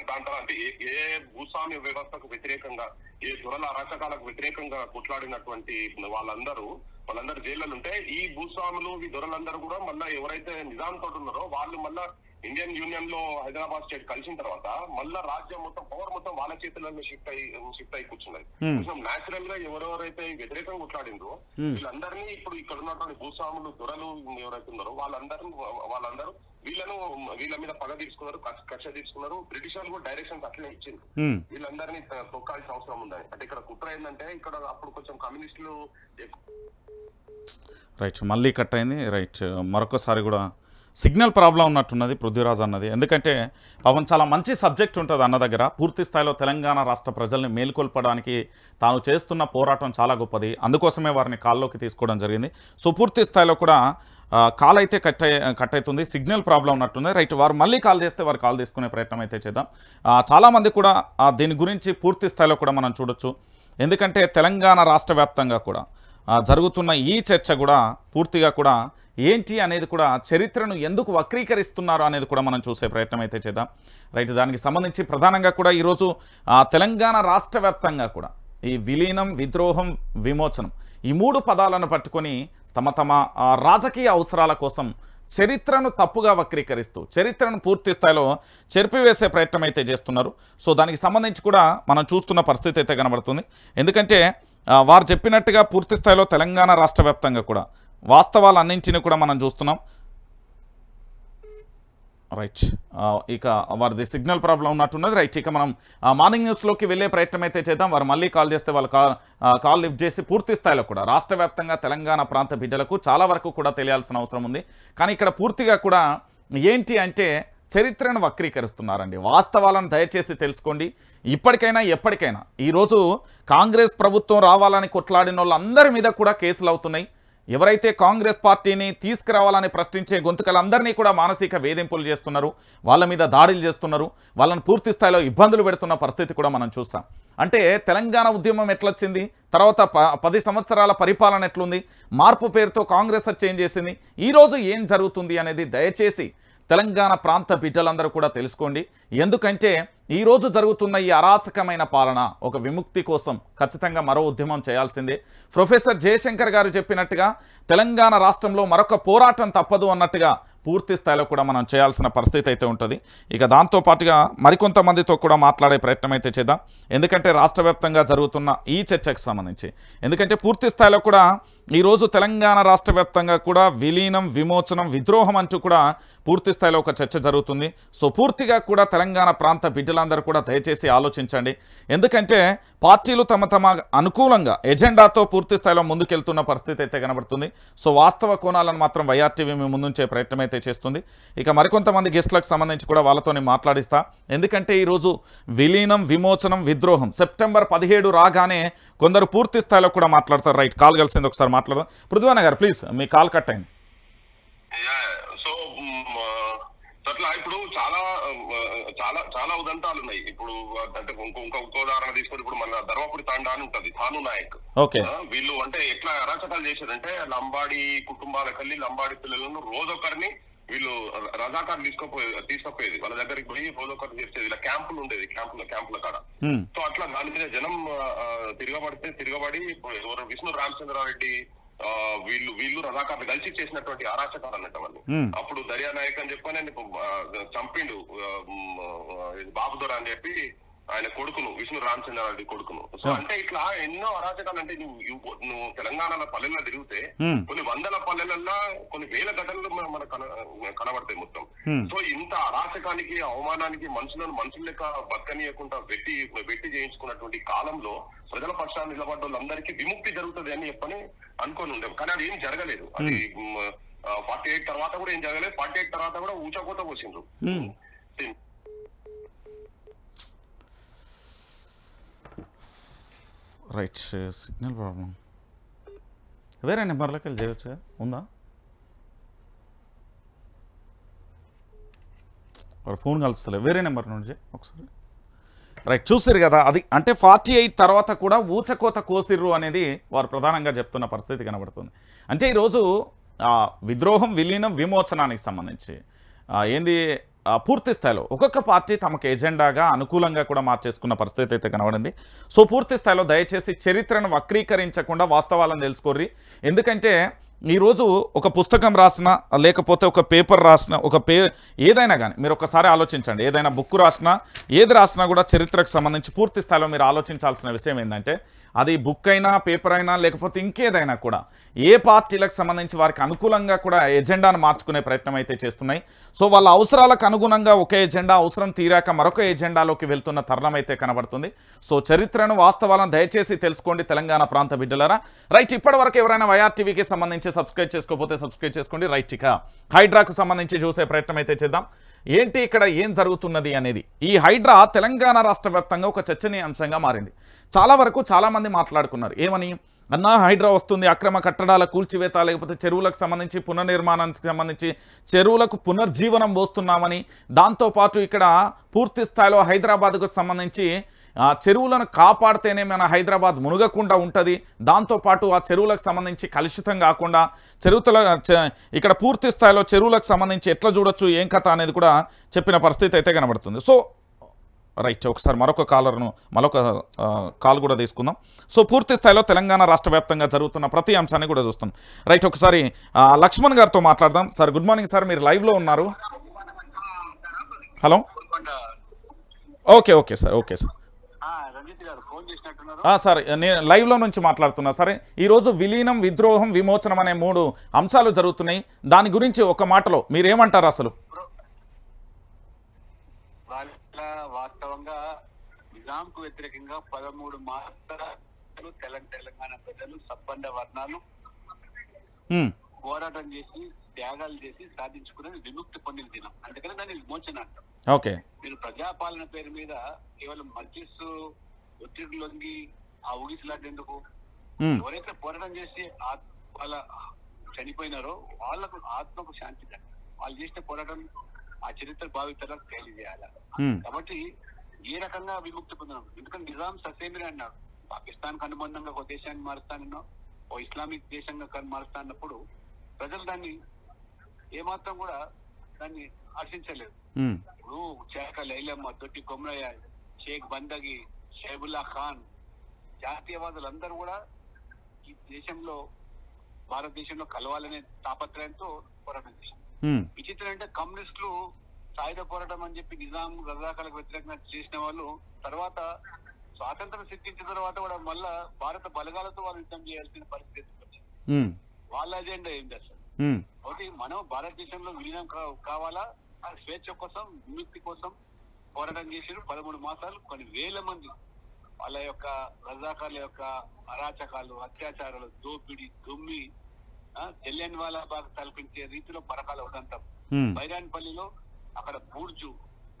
దాంట్లో అంటే ఏ భూస్వామ్య వ్యవస్థకు వ్యతిరేకంగా ఏ దొరల అరాచకాలకు వ్యతిరేకంగా కొట్లాడినటువంటి వాళ్ళందరూ జైళ్ళలో ఉంటే ఈ భూస్వాములు ఈ దొరలందరూ కూడా మళ్ళీ ఎవరైతే నిజాం తోటి ఉన్నారో వాళ్ళు మళ్ళా ఇండియన్ యూనియన్ లో హైదరాబాద్ స్టేట్ కలిసిన తర్వాత మళ్ళా రాజ్యం మొత్తం పవర్ మొత్తం వాళ్ళ చేతుల్లో షిఫ్ట్ అయి కూర్చున్నాయి. నేచురల్ గా ఎవరెవరైతే వ్యతిరేకంగా కొట్లాడిండ్రో వీళ్ళందరినీ ఇప్పుడు ఇక్కడ ఉన్నటువంటి భూస్వాములు దొరలు ఎవరైతే ఉన్నారో వాళ్ళందరూ వీళ్ళ మీద పగ తీసుకున్నారు, కక్ష తీసుకున్నారు. బ్రిటిష్ వాళ్ళు కూడా డైరెక్షన్స్ అట్లే ఇచ్చింది. వీళ్ళందరినీ తొక్కాల్సిన అవసరం ఉందని. అంటే ఇక్కడ కుట్ర ఏంటంటే ఇక్కడ అప్పుడు కొంచెం కమ్యూనిస్టులు రైట్ మళ్ళీ కట్ అయింది. రైట్ మరొకసారి కూడా సిగ్నల్ ప్రాబ్లం ఉన్నట్టున్నది పృథ్వీరాజ్ అన్నది. ఎందుకంటే పాపం చాలా మంచి సబ్జెక్ట్ ఉంటుంది అన్న దగ్గర. పూర్తి స్థాయిలో తెలంగాణ రాష్ట్ర ప్రజల్ని మేల్కొల్పడానికి తాను చేస్తున్న పోరాటం చాలా గొప్పది. అందుకోసమే వారిని కాల్లోకి తీసుకోవడం జరిగింది. సో పూర్తి స్థాయిలో కూడా కాల్ అయితే కట్ అవుతుంది, సిగ్నల్ ప్రాబ్లం ఉన్నట్టుంది. రైట్ వారు మళ్ళీ కాల్ చేస్తే వారు కాల్ తీసుకునే ప్రయత్నం అయితే చేద్దాం. చాలామంది కూడా దీని గురించి పూర్తి స్థాయిలో కూడా మనం చూడొచ్చు. ఎందుకంటే తెలంగాణ రాష్ట్ర వ్యాప్తంగా కూడా జరుగుతున్న ఈ చర్చ కూడా పూర్తిగా కూడా ఏంటి అనేది కూడా చరిత్రను ఎందుకు వక్రీకరిస్తున్నారు అనేది కూడా మనం చూసే ప్రయత్నం అయితే చేద్దాం. రైట్ దానికి సంబంధించి ప్రధానంగా కూడా ఈరోజు తెలంగాణ రాష్ట్ర వ్యాప్తంగా కూడా ఈ విలీనం, విద్రోహం, విమోచనం ఈ 3 పదాలను పట్టుకొని తమ రాజకీయ అవసరాల కోసం చరిత్రను తప్పుగా వక్రీకరిస్తూ చరిత్రను పూర్తి స్థాయిలో చెరిపివేసే ప్రయత్నం అయితే చేస్తున్నారు. సో దానికి సంబంధించి కూడా మనం చూస్తున్న పరిస్థితి అయితే కనబడుతుంది. ఎందుకంటే వారు చెప్పినట్టుగా పూర్తి స్థాయిలో తెలంగాణ రాష్ట్ర వ్యాప్తంగా కూడా వాస్తవాలన్నింటినీ కూడా మనం చూస్తున్నాం. రైట్ ఇక వారిది సిగ్నల్ ప్రాబ్లం ఉన్నట్టున్నది. రైట్ ఇక మనం మార్నింగ్ న్యూస్లోకి వెళ్ళే ప్రయత్నం అయితే చేద్దాం. వారు మళ్ళీ కాల్ చేస్తే వాళ్ళు కాల్ లిఫ్ట్ చేసి పూర్తి స్థాయిలో కూడా రాష్ట్ర వ్యాప్తంగా తెలంగాణ ప్రాంత బిడ్డలకు చాలా వరకు కూడా తెలియాల్సిన అవసరం ఉంది. కానీ ఇక్కడ పూర్తిగా కూడా ఏంటి అంటే చరిత్రను వక్రీకరిస్తున్నారండి. వాస్తవాలను దయచేసి తెలుసుకోండి. ఇప్పటికైనా ఎప్పటికైనా ఈరోజు కాంగ్రెస్ ప్రభుత్వం రావాలని కొట్లాడిన వాళ్ళందరి మీద కూడా కేసులు అవుతున్నాయి. ఎవరైతే కాంగ్రెస్ పార్టీని తీసుకురావాలని ప్రశ్నించే గొంతుకలందరినీ కూడా మానసిక వేధింపులు చేస్తున్నారు, వాళ్ళ మీద దాడులు చేస్తున్నారు, వాళ్ళని పూర్తి స్థాయిలో ఇబ్బందులు పెడుతున్న పరిస్థితి కూడా మనం చూసాం. అంటే తెలంగాణ ఉద్యమం ఎట్లొచ్చింది, తర్వాత 10 సంవత్సరాల పరిపాలన ఎట్లుంది, మార్పు పేరుతో కాంగ్రెస్ చేంజ్ చేసింది, ఈరోజు ఏం జరుగుతుంది అనేది దయచేసి తెలంగాణ ప్రాంత బిడ్డలందరూ కూడా తెలుసుకోండి. ఎందుకంటే ఈరోజు జరుగుతున్న ఈ అరాచకమైన పాలన ఒక విముక్తి కోసం ఖచ్చితంగా మరో ఉద్యమం చేయాల్సిందే. ప్రొఫెసర్ జయశంకర్ గారు చెప్పినట్టుగా తెలంగాణ రాష్ట్రంలో మరొక పోరాటం తప్పదు అన్నట్టుగా పూర్తి స్థాయిలో కూడా మనం చేయాల్సిన పరిస్థితి అయితే ఉంటుంది. ఇక దాంతోపాటుగా మరికొంతమందితో కూడా మాట్లాడే ప్రయత్నం అయితే చేద్దాం. ఎందుకంటే రాష్ట్ర వ్యాప్తంగా జరుగుతున్న ఈ చర్చకు సంబంధించి ఎందుకంటే పూర్తి స్థాయిలో కూడా ఈరోజు తెలంగాణ రాష్ట్ర వ్యాప్తంగా కూడా విలీనం, విమోచనం, విద్రోహం అంటూ కూడా పూర్తి స్థాయిలో ఒక చర్చ జరుగుతుంది. సో పూర్తిగా కూడా తెలంగాణ ప్రాంత బిడ్డలందరూ కూడా దయచేసి ఆలోచించండి. ఎందుకంటే పార్టీలు తమ అనుకూలంగా ఎజెండాతో పూర్తి స్థాయిలో ముందుకెళ్తున్న పరిస్థితి అయితే కనబడుతుంది. సో వాస్తవ కోణాలను మాత్రం వైఆర్టీవీ మీ ముందుంచే ప్రయత్నం అయితే చేస్తుంది. ఇక మరికొంతమంది గెస్టులకు సంబంధించి కూడా వాళ్ళతో మాట్లాడిస్తా. ఎందుకంటే ఈరోజు విలీనం, విమోచనం, విద్రోహం సెప్టెంబర్ 17 రాగానే కొందరు పూర్తి స్థాయిలో కూడా మాట్లాడతారు. రైట్ కాల్ కలిసింది, ఒకసారి మాట్లాడదాం. పృథ్వన్న గారు ప్లీజ్, మీ కాల్ కట్ అయింది. సో అట్లా ఇప్పుడు చాలా చాలా చాలా ఉదంతాలు ఉన్నాయి. ఇప్పుడు అంటే ఇంకో ఉదాహరణ తీసుకొని ఇప్పుడు మన ధర్మపురి తాండా అని ఉంటది, థాను నాయక్. వీళ్ళు అంటే ఎట్లా అరాచకాలు చేశారంటే లంబాడి కుటుంబాలకు వెళ్ళి లంబాడి పిల్లలను రోజొకరిని వీళ్ళు రజాకారు తీసుకుపోయేది వాళ్ళ దగ్గరికి పోయి రోజొకరు చేసేది. ఇలా క్యాంపులు ఉండేది, క్యాంపుల కాడ. సో అట్లా దాని మీద జనం తిరగబడి ఎవరు విష్ణు రామచంద్రారెడ్డి వీళ్ళు రజాకారులు కలిసి చేసినటువంటి అరాచకాలు అన్నట్టు వాళ్ళు. అప్పుడు దర్యా నాయక్ అని చెప్పని చంపిండు బాబుదొర అని చెప్పి ఆయన కొడుకును, విష్ణు రామచంద్రారెడ్డి కొడుకును. సో అంటే ఇట్లా ఎన్నో అరాచకాలు. అంటే నువ్వు తెలంగాణలో పల్లెల్లో తిరిగితే కొన్ని వందల పల్లెలల్లో కొన్ని వేల ఘటనలు మనకు కనబడతాయి మొత్తం. సో ఇంత అరాచకానికి, అవమానానికి మనుషుల లెక్క బతకనీయకుండా వెట్టి చేయించుకున్నటువంటి కాలంలో ప్రజల పక్షాన్ని నిలబడ్డ వాళ్ళందరికీ విముక్తి జరుగుతుంది అని చెప్పని అనుకొని ఉండేవి. కానీ అది ఏం జరగలేదు. అది 48 తర్వాత కూడా ఏం జరగలేదు. 48 తర్వాత కూడా ఊచకోత పోసిండ్రు. Right signal problem. వేరే నెంబర్లోకి వెళ్ళి చేయొచ్చు ఉందా? వారు ఫోన్ కలుస్తలే, వేరే నెంబర్ నుంచి ఒకసారి. రైట్ చూసిరు కదా, అది అంటే 48 తర్వాత కూడా ఊచకోత కోసిర్రు అనేది వారు ప్రధానంగా చెప్తున్న పరిస్థితి కనబడుతుంది. అంటే ఈరోజు విద్రోహం, విలీనం, విమోచనానికి సంబంధించి ఏంది పూర్తి స్థాయిలో ఒక్కొక్క పార్టీ తమకు ఎజెండాగా అనుకూలంగా కూడా మార్చేసుకున్న పరిస్థితి అయితే కనబడింది. సో పూర్తి స్థాయిలో దయచేసి చరిత్రను వక్రీకరించకుండా వాస్తవాలను తెలుసుకోర్రి. ఎందుకంటే ఈరోజు ఒక పుస్తకం రాసినా లేకపోతే ఒక పేపర్ రాసినా ఏదైనా కానీ మీరు ఒకసారి ఆలోచించండి. ఏదైనా బుక్ రాసినా ఏది రాసినా కూడా చరిత్రకు సంబంధించి పూర్తి స్థాయిలో మీరు ఆలోచించాల్సిన విషయం ఏంటంటే అది బుక్ అయినా పేపర్ అయినా లేకపోతే ఇంకేదైనా కూడా ఏ పార్టీలకు సంబంధించి వారికి అనుకూలంగా కూడా ఎజెండాను మార్చుకునే ప్రయత్నం అయితే చేస్తున్నాయి. సో వాళ్ళ అవసరాలకు అనుగుణంగా ఒక ఎజెండా అవసరం తీరాక మరొక ఎజెండాలోకి వెళ్తున్న తరుణం అయితే కనబడుతుంది. సో చరిత్రను వాస్తవాలను దయచేసి తెలుసుకోండి తెలంగాణ ప్రాంత బిడ్డలారా. రైట్, ఇప్పటివరకు ఎవరైనా వైఆర్టీవీకి సంబంధించి సబ్స్క్రైబ్ చేసుకోకపోతే సబ్స్క్రైబ్ చేసుకోండి. రైట్, ఇక హైడ్రాకు సంబంధించి చూసే ప్రయత్నం అయితే చేద్దాం. ఏంటి ఇక్కడ ఏం జరుగుతున్నది అనేది. ఈ హైడ్రా తెలంగాణ రాష్ట్ర వ్యాప్తంగా ఒక చర్చనీయాంశంగా మారింది. చాలా వరకు చాలామంది మాట్లాడుకున్నారు ఏమని, అన్నా హైడ్రా వస్తుంది, అక్రమ కట్టడాల కూల్చివేత లేకపోతే చెరువులకు సంబంధించి పునర్నిర్మాణానికి సంబంధించి చెరువులకు పునర్జీవనం పోస్తున్నామని, దాంతోపాటు ఇక్కడ పూర్తి స్థాయిలో హైదరాబాద్కు సంబంధించి చెరువులను కాపాడితేనే మన హైదరాబాద్ మునగకుండా ఉంటుంది, దాంతోపాటు ఆ చెరువులకు సంబంధించి కలుషితం కాకుండా ఇక్కడ పూర్తి స్థాయిలో చెరువులకు సంబంధించి ఎట్లా చూడొచ్చు ఏం కథ అనేది కూడా చెప్పిన పరిస్థితి అయితే కనబడుతుంది. సో రైట్, ఒకసారి మరొక కాల్ కూడా తీసుకుందాం. సో పూర్తి స్థాయిలో తెలంగాణ రాష్ట్ర వ్యాప్తంగా జరుగుతున్న ప్రతి అంశాన్ని కూడా చూస్తాం. రైట్, ఒకసారి లక్ష్మణ్ గారితో మాట్లాడదాం. సార్ గుడ్ మార్నింగ్ సార్, మీరు లైవ్లో ఉన్నారు. Hello, okay sir. సార్ నేను లైవ్లో నుంచి మాట్లాడుతున్నా. సరే, ఈరోజు విలీనం, విద్రోహం, విమోచనం అనే 3 అంశాలు జరుగుతున్నాయి. దాని గురించి ఒక మాటలో మీరేమంటారు అసలు? వాస్తవంగా నిజాంకు వ్యతిరేకంగా 13 మాసాలు తెలంగాణ ప్రజలు సబ్బండ వర్ణాలు పోరాటం చేసి త్యాగాలు చేసి సాధించుకునేది విముక్తి పొందిన దినం. అందుకని దాన్ని విమోచన అంటాం. ఓకే, మీరు ప్రజాపాలన పేరు మీద కేవలం మజ్లిస్ ఒత్తిడి లొంగి ఆ ఊగిసలాడేందుకు ఎవరైతే పోరాటం చేసి వాళ్ళ చనిపోయినారో వాళ్ళకు ఆత్మకు శాంతి కండి. వాళ్ళు చేసిన పోరాటం ఆ చరిత్ర భావితరాలకు తెలియజేయాలి. కాబట్టి ఏ రకంగా విముక్తి పొందడం, ఎందుకంటే నిజాం ససేమిరి అన్నాడు, పాకిస్తాన్ కు అనుబంధంగా ఒక దేశాన్ని మారుస్తానన్నా ఓ ఇస్లామిక్ దేశంగా మారుస్తానప్పుడు ప్రజలు దాన్ని ఏమాత్రం కూడా దాన్ని హర్షించలేదు. ఇప్పుడు చేక లైలమ్మ, దొడ్డి కొమరయ్య, షేక్ బందగి, షేబుల్లా ఖాన్ జాతీయవాదులందరూ కూడా ఈ దేశంలో భారతదేశంలో కలవాలనే తాపత్రయంతో పోరాటం చేశారు. విచిత్రం అంటే కమ్యూనిస్టులు సాయుధ పోరాటం అని చెప్పి నిజాం రజాకాలకు వ్యతిరేకంగా చేసిన వాళ్ళు తర్వాత స్వాతంత్రం సిద్ధించిన తర్వాత కూడా మళ్ళా భారత బలగాలతో వాళ్ళు యుద్ధం చేయాల్సిన పరిస్థితి వచ్చింది. వాళ్ళ అజెండా ఏంటి అసలు? ఒకటి, మనం భారతదేశంలో విలీనం కావాలా, స్వేచ్ఛ కోసం విముక్తి కోసం పోరాటం చేసిన 13 మాసాలు కొన్ని వేల మంది వాళ్ళ యొక్క రజాకాల యొక్క అరాచకాలు, అత్యాచారాలు, దోపిడీ, దొమ్మి, జలియన్ వాలా బాగ్ తలపించే రీతిలో పరకాల ఉదంతం. బైరాన్పల్లిలో అక్కడ బూర్జు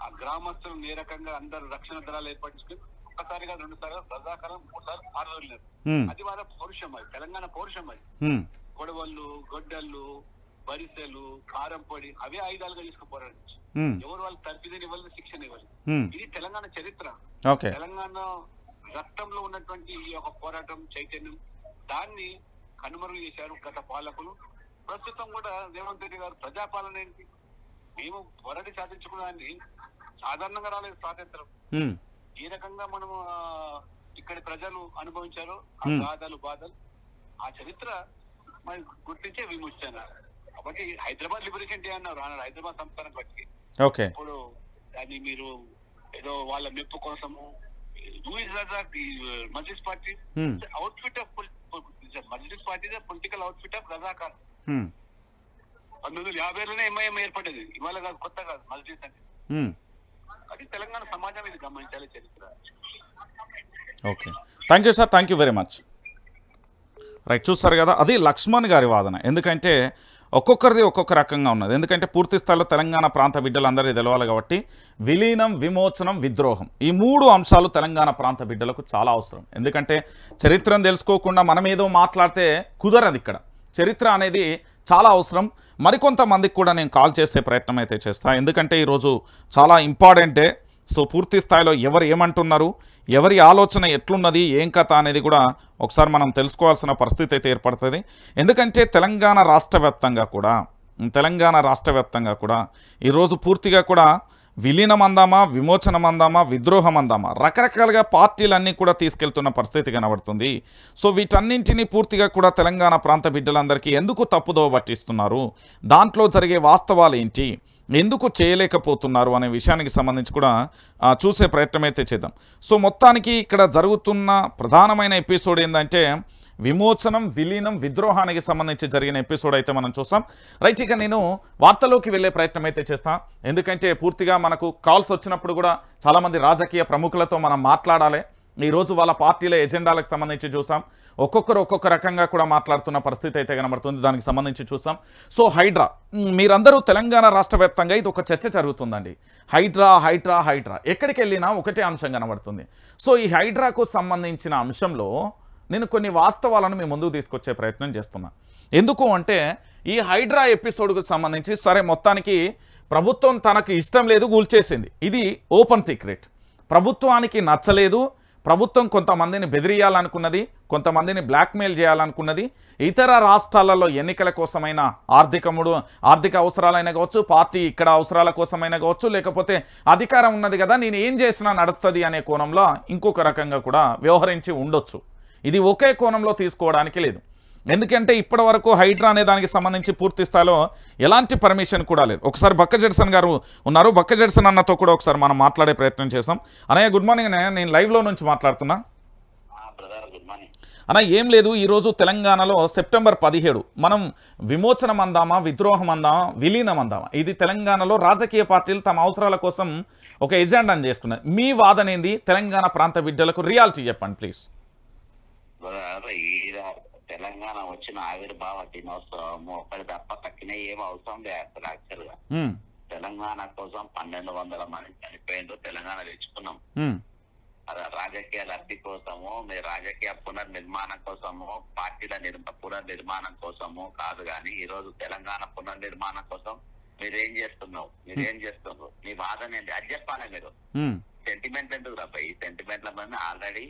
ఆ గ్రామస్తులు ఏ రకంగా అందరు రక్షణ దళాలు ఏర్పరచుకుని ఒక్కసారిగా 2 సార్లు రజాకాలం 3 సార్లు పాల్గొనలేదు. అది వాళ్ళ పౌరుషం, అది తెలంగాణ పౌరుషం. అది గొడవళ్ళు, గొడ్డళ్ళు, బరిసెలు, కారం పొడి అవే ఆయుధాలుగా తీసుకుపోరాడు. ఎవరు వాళ్ళు తప్పిదని ఇవ్వాలి, శిక్షణ ఇవ్వాలి. ఇది తెలంగాణ చరిత్ర. తెలంగాణ రక్తంలో ఉన్నటువంటి ఈ యొక్క పోరాటం చైతన్యం దాన్ని కనుమరుగు చేశారు గత పాలకులు. ప్రస్తుతం కూడా రేవంత్ రెడ్డి గారు ప్రజాపాలన ఏంటి, మేము పోరాటి సాధించుకున్నాన్ని సాధారణంగా రాలేదు స్వాతంత్రం. ఏ రకంగా మనము ఇక్కడి ప్రజలు అనుభవించారో ఆ బాధలు ఆ చరిత్ర మరి గుర్తించే విమోచన. కాబట్టి హైదరాబాద్ లిబరేషన్ డే అన్నారు హైదరాబాద్ సంస్థానం బట్టి. ఇప్పుడు దాన్ని మీరు ఏదో వాళ్ళ మెప్పు కోసము Majlis party outfit of Majlis party political outfit of Razakar. 1950లోనే ఎంఐఎం ఏర్పడ్డది, ఇవాళ కాదు, కొత్త కాదు మజ్లిస్ అంటే. అది తెలంగాణ సమాజం ఇది గమనించాలి చరిత్ర. Okay, thank you sir, thank you very much. Right, చూస్తారు కదా, అది లక్ష్మణ్ గారి వాదన. ఎందుకంటే ఒక్కొక్కరిది ఒక్కొక్క రకంగా ఉన్నది. ఎందుకంటే పూర్తి స్థాయిలో తెలంగాణ ప్రాంత బిడ్డలందరికీ తెలవాలి కాబట్టి విలీనం, విమోచనం, విద్రోహం ఈ 3 అంశాలు తెలంగాణ ప్రాంత బిడ్డలకు చాలా అవసరం. ఎందుకంటే చరిత్రను తెలుసుకోకుండా మనం ఏదో మాట్లాడితే కుదరదు. ఇక్కడ చరిత్ర అనేది చాలా అవసరం. మరికొంతమందికి కూడా నేను కాల్ చేసే ప్రయత్నం అయితే చేస్తాను. ఎందుకంటే ఈరోజు చాలా ఇంపార్టెంట్ డే. సో పూర్తి స్థాయిలో ఎవరు ఏమంటున్నారు, ఎవరి ఆలోచన ఎట్లున్నది, ఏం కథ అనేది కూడా ఒకసారి మనం తెలుసుకోవాల్సిన పరిస్థితి అయితే ఏర్పడుతుంది. ఎందుకంటే తెలంగాణ రాష్ట్ర వ్యాప్తంగా కూడా ఈరోజు పూర్తిగా కూడా విలీనం అందామా, విమోచనం అందామా, విద్రోహం అందామా, రకరకాలుగా పార్టీలన్నీ కూడా తీసుకెళ్తున్న పరిస్థితి కనబడుతుంది. సో వీటన్నింటినీ పూర్తిగా కూడా తెలంగాణ ప్రాంత బిడ్డలందరికీ ఎందుకు తప్పుదోవ పట్టిస్తున్నారు, దాంట్లో జరిగే వాస్తవాలు ఏంటి, ఎందుకు చేయలేకపోతున్నారు అనే విషయానికి సంబంధించి కూడా చూసే ప్రయత్నం అయితే చేద్దాం. సో మొత్తానికి ఇక్కడ జరుగుతున్న ప్రధానమైన ఎపిసోడ్ ఏంటంటే విమోచనం, విలీనం, విద్రోహానికి సంబంధించి జరిగిన ఎపిసోడ్ అయితే మనం చూస్తాం. రైట్, ఇక నేను వార్తలోకి వెళ్ళే ప్రయత్నం అయితే చేస్తాను. ఎందుకంటే పూర్తిగా మనకు కాల్స్ వచ్చినప్పుడు కూడా చాలామంది రాజకీయ ప్రముఖులతో మనం మాట్లాడాలి. ఈరోజు వాళ్ళ పార్టీల ఎజెండాలకు సంబంధించి చూసాం. ఒక్కొక్కరు ఒక్కొక్క రకంగా కూడా మాట్లాడుతున్న పరిస్థితి అయితే కనబడుతుంది. దానికి సంబంధించి చూసాం. సో హైడ్రా, మీరందరూ తెలంగాణ రాష్ట్ర వ్యాప్తంగా ఇది ఒక చర్చ జరుగుతుందండి. హైడ్రా హైడ్రా హైడ్రా, ఎక్కడికి వెళ్ళినా ఒకటే అంశం కనబడుతుంది. సో ఈ హైడ్రాకు సంబంధించిన అంశంలో నేను కొన్ని వాస్తవాలను మీ ముందుకు తీసుకొచ్చే ప్రయత్నం చేస్తున్నా. ఎందుకు అంటే ఈ హైడ్రా ఎపిసోడ్కు సంబంధించి సరే మొత్తానికి ప్రభుత్వం తనకు ఇష్టం లేదు, కూల్చేసింది. ఇది ఓపెన్ సీక్రెట్. ప్రభుత్వానికి నచ్చలేదు, ప్రభుత్వం కొంతమందిని బెదిరియాలనుకున్నది, కొంతమందిని బ్లాక్మెయిల్ చేయాలనుకున్నది. ఇతర రాష్ట్రాలలో ఎన్నికల కోసమైనా, ఆర్థిక అవసరాలైనా కావచ్చు, పార్టీ ఇక్కడ అవసరాల కోసమైనా కావచ్చు, లేకపోతే అధికారం ఉన్నది కదా నేను ఏం చేసినా నడుస్తుంది అనే కోణంలో ఇంకొక రకంగా కూడా వ్యవహరించి ఉండొచ్చు. ఇది ఒకే కోణంలో తీసుకోవడానికి లేదు. ఎందుకంటే ఇప్పటి వరకు హైడ్రా అనే దానికి సంబంధించి పూర్తి స్థాయిలో ఎలాంటి పర్మిషన్ కూడా లేదు. ఒకసారి బక్క జడ్సన్ గారు ఉన్నారు, బక్క జడ్సన్ అన్నతో కూడా ఒకసారి మనం మాట్లాడే ప్రయత్నం చేస్తాం. అన్నయ్య గుడ్ మార్నింగ్. నేను లైవ్లో నుంచి మాట్లాడుతున్నా. అన్న ఏం లేదు, ఈరోజు తెలంగాణలో సెప్టెంబర్ 17 మనం విమోచనం అందామా, విద్రోహం అందామా, విలీనం అందామా, ఇది తెలంగాణలో రాజకీయ పార్టీలు తమ అవసరాల కోసం ఒక ఎజెండాను చేస్తున్నాయి. మీ వాదన ఏంది? తెలంగాణ ప్రాంత బిడ్డలకు రియాలిటీ చెప్పండి ప్లీజ్. తెలంగాణ వచ్చిన ఆవిర్భావ దినోత్సవం ఒకటి తప్ప తక్కిన ఏం అవసరం లేదు. యాక్చువల్ గా తెలంగాణ కోసం 1200 మంది చనిపోయిందో తెలంగాణ తెచ్చుకున్నాం. రాజకీయ లబ్ధి కోసము, మీ రాజకీయ పునర్నిర్మాణం కోసము, పార్టీల పునర్నిర్మాణం కోసము కాదు. కానీ ఈ రోజు తెలంగాణ పునర్నిర్మాణం కోసం మీరేం చేస్తున్నారు? మీ వాదన ఏంటి? అది చెప్పాలి. మీరు సెంటిమెంట్ ఎందుకు రాబా? ఈ సెంటిమెంట్ల మంది ఆల్రెడీ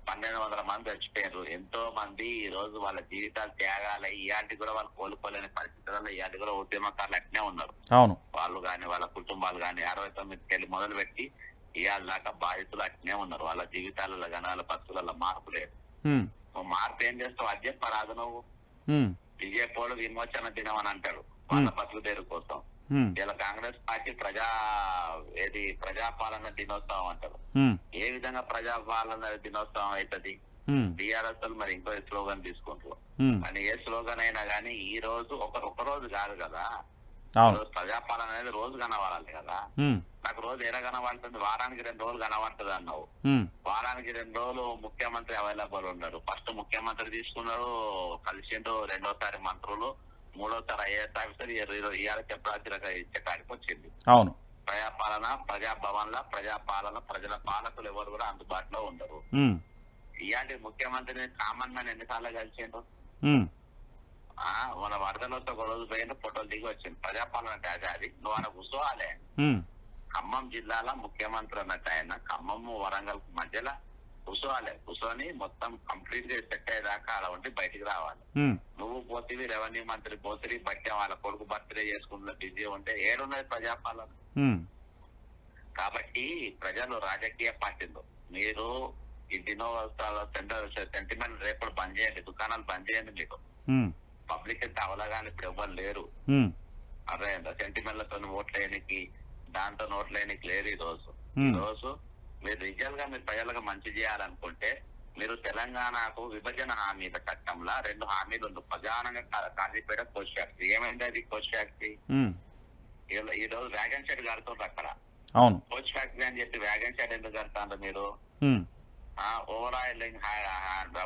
1200 మంది చచ్చిపోయారు. ఎంతో మంది ఈ రోజు వాళ్ళ జీవితాలు త్యాగాలు ఇలాంటి కూడా వాళ్ళు కోలుకోలేని పరిస్థితుల్లో ఇలాంటి కూడా ఉద్యమకారులు అట్నే ఉన్నారు. అవును, వాళ్ళు కానీ వాళ్ళ కుటుంబాలు కానీ 69కి వెళ్ళి మొదలు పెట్టి ఇవాళ దాకా బాధితులు అట్నే ఉన్నారు. వాళ్ళ జీవితాలలో కానీ వాళ్ళ పరిస్థితులలో మార్పు లేదు. నువ్వు మార్పు ఏం చేస్తావు? అది చెప్పరాదు. నువ్వు బీజేపీ వాళ్ళు విమోచన దినం అని అంటారు వాళ్ళ బతుకుదేరు కోసం. ఇలా కాంగ్రెస్ పార్టీ ప్రజాపాలన దినోత్సవం అంటారు. ఏ విధంగా ప్రజాపాలన దినోత్సవం అవుతుంది? టీఆర్ఎస్ మరి ఇంకో స్లోగన్ తీసుకుంటారు. కానీ ఏ స్లోగన్ అయినా కానీ ఈ రోజు ఒక రోజు కాదు కదా. ప్రజాపాలన అనేది రోజు కనబడాలి కదా. నాకు రోజు ఎలా కనబడుతుంది? వారానికి 2 రోజులు కనబడుతుంది అన్నావు. వారానికి 2 రోజులు ముఖ్యమంత్రి అవైలబుల్ ఉన్నారు. ఫస్ట్ ముఖ్యమంత్రి తీసుకున్నారు, కలిసిండు. రెండోసారి మంత్రులు, మూడోసారి ఐఏఎస్ ఆఫీసర్ ఇవాళ చెప్పడానికి ఇచ్చే కాడికి వచ్చింది. అవును, ప్రజాపాలన, ప్రజాభవన్ల ప్రజాపాలన, ప్రజల పాలకులు ఎవరు కూడా అందుబాటులో ఉండరు. ఇలాంటి ముఖ్యమంత్రిని కామన్ మ్యాన్ ఎన్నిసార్లు కలిసిండు? మన వరదలతో ఒక రోజు పోయిన ఫోటోలు దిగి వచ్చింది. ప్రజాపాలన అంటే అది నువ్వు ఆయన కూర్చోవాలి. ఖమ్మం జిల్లాలో ముఖ్యమంత్రి అన్నట్టు ఆయన ఖమ్మం వరంగల్ మధ్యలో కూర్చొని మొత్తం కంప్లీట్ గా సెట్ అయ్యేదాకా అలా ఉండి బయటికి రావాలి. నువ్వు పోతివి, రెవెన్యూ మంత్రి పోతివి, బట్టి వాళ్ళ కొడుకు బర్త్డే చేసుకుంటున్న బిజీ ఉంటే ఏడున్నది ప్రజాపాలన? కాబట్టి ప్రజలు, రాజకీయ పార్టీలు మీరు ఈ దినోత్సవాల సెంటిమెంట్ రేపు బంద్ చేయండి, దుకాణాలు బంద్ చేయండి. మీకు పబ్లిక్ అయితే అవలగాని ఇప్పుడు ఎవ్వరు లేరు. అదే సెంటిమెంట్లతో ఓట్లేనికి, దాంతో నోట్లేనికి లేరు. ఈ రోజు మీరు రిజల్ గా మీరు ప్రజలకు మంచి చేయాలనుకుంటే మీరు తెలంగాణకు విభజన హామీల చట్టంలో 2 హామీలు ఉంది. ప్రధానంగా కాజీపేట కోచ్ ఫ్యాక్టరీ. ఏమైంది అది కోచ్ ఫ్యాక్టరీ? ఈ రోజు వ్యాగన్ షెడ్ కడుతుండ్రు అక్కడ. కోచ్ ఫ్యాక్టరీ అని చెప్పి వ్యాగన్ షెడ్ ఎందుకు కడతాండ్రు మీరు? ఓవరాల్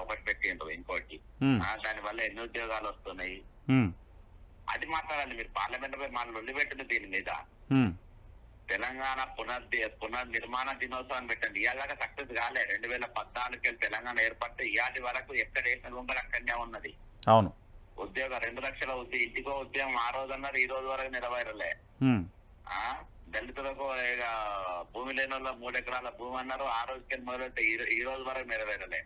ఒకటి పెట్టిండ్రు, ఇంకోటి. దానివల్ల ఎన్ని ఉద్యోగాలు వస్తున్నాయి? అది మాట్లాడాలి మీరు. పార్లమెంట్ పై మన లొల్లి పెట్టింది దీని మీద. తెలంగాణ పునర్నిర్మాణ దినోత్సవాన్ని పెట్టండి. ఇవాళ సక్సెస్ కాలే. 2014 తెలంగాణ ఏర్పడితే ఇవాటి వరకు ఎక్కడ వేసిన రూపాయలు అక్కడనే ఉన్నది. అవును, ఉద్యోగం 2 లక్షల ఇంటికో ఉద్యోగం ఆ రోజు అన్నారు, ఈ రోజు వరకు నెరవేరలే. దళితులకు భూమి లేని వాళ్ళ 3 ఎకరాల భూమి అన్నారు, ఆ రోజుకెళ్ళి మొదలైతే ఈ రోజు వరకు నెరవేరలే.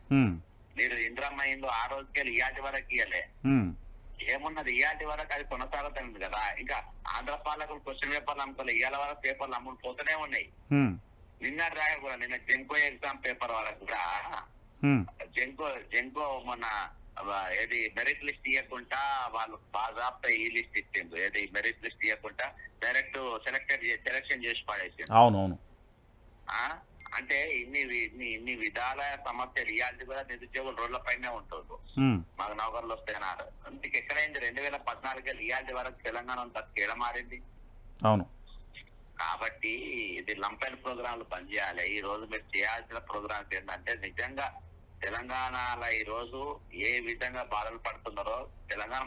మీరు ఇంద్రమ్మ ఇందు ఆ రోజుకెళ్ళి ఇవాటి వరకు ఇయ్యలే. ఏమున్నది ఇయాటి వరకు అది కొనసాగుతుంది కదా. ఇంకా ఆంధ్ర పాలకులు క్వశ్చన్ పేపర్లు అమ్ముకోలేదు, ఇవాళ వరకు పేపర్లు అమ్ముడు పోతూనే ఉన్నాయి. నిన్న రాయ కూడా నిన్న జెంకో ఎగ్జామ్ పేపర్ వరకు కూడా జెంకో మన ఏది మెరిట్ లిస్ట్ ఇవ్వకుండా వాళ్ళు బాజాబ్తా ఈ లిస్ట్ ఇచ్చిండు, ఏది మెరిట్ లిస్ట్ ఇవ్వకుండా డైరెక్ట్ సెలెక్షన్ చేసి పడేసిండు. అవునవును. అంటే ఇన్ని విధాల సమస్యలు ఇయాల్సి కూడా నిరుద్యోగులు రోడ్ల పైనే ఉంటుండ్రు. మాకు నౌకర్లు వస్తాయన్నారు. అందుకే ఎక్కడైంది 2014 ఇయాల్సి వరకు తెలంగాణ అంతా తేడా మారింది. అవును. కాబట్టి ఇది లంపెన్ ప్రోగ్రాంలు పనిచేయాలి. ఈ రోజు మీరు చేయాల్సిన ప్రోగ్రామ్స్ ఏంటంటే నిజంగా తెలంగాణలో ఈ రోజు ఏ విధంగా బాధలు పడుతున్నారో తెలంగాణ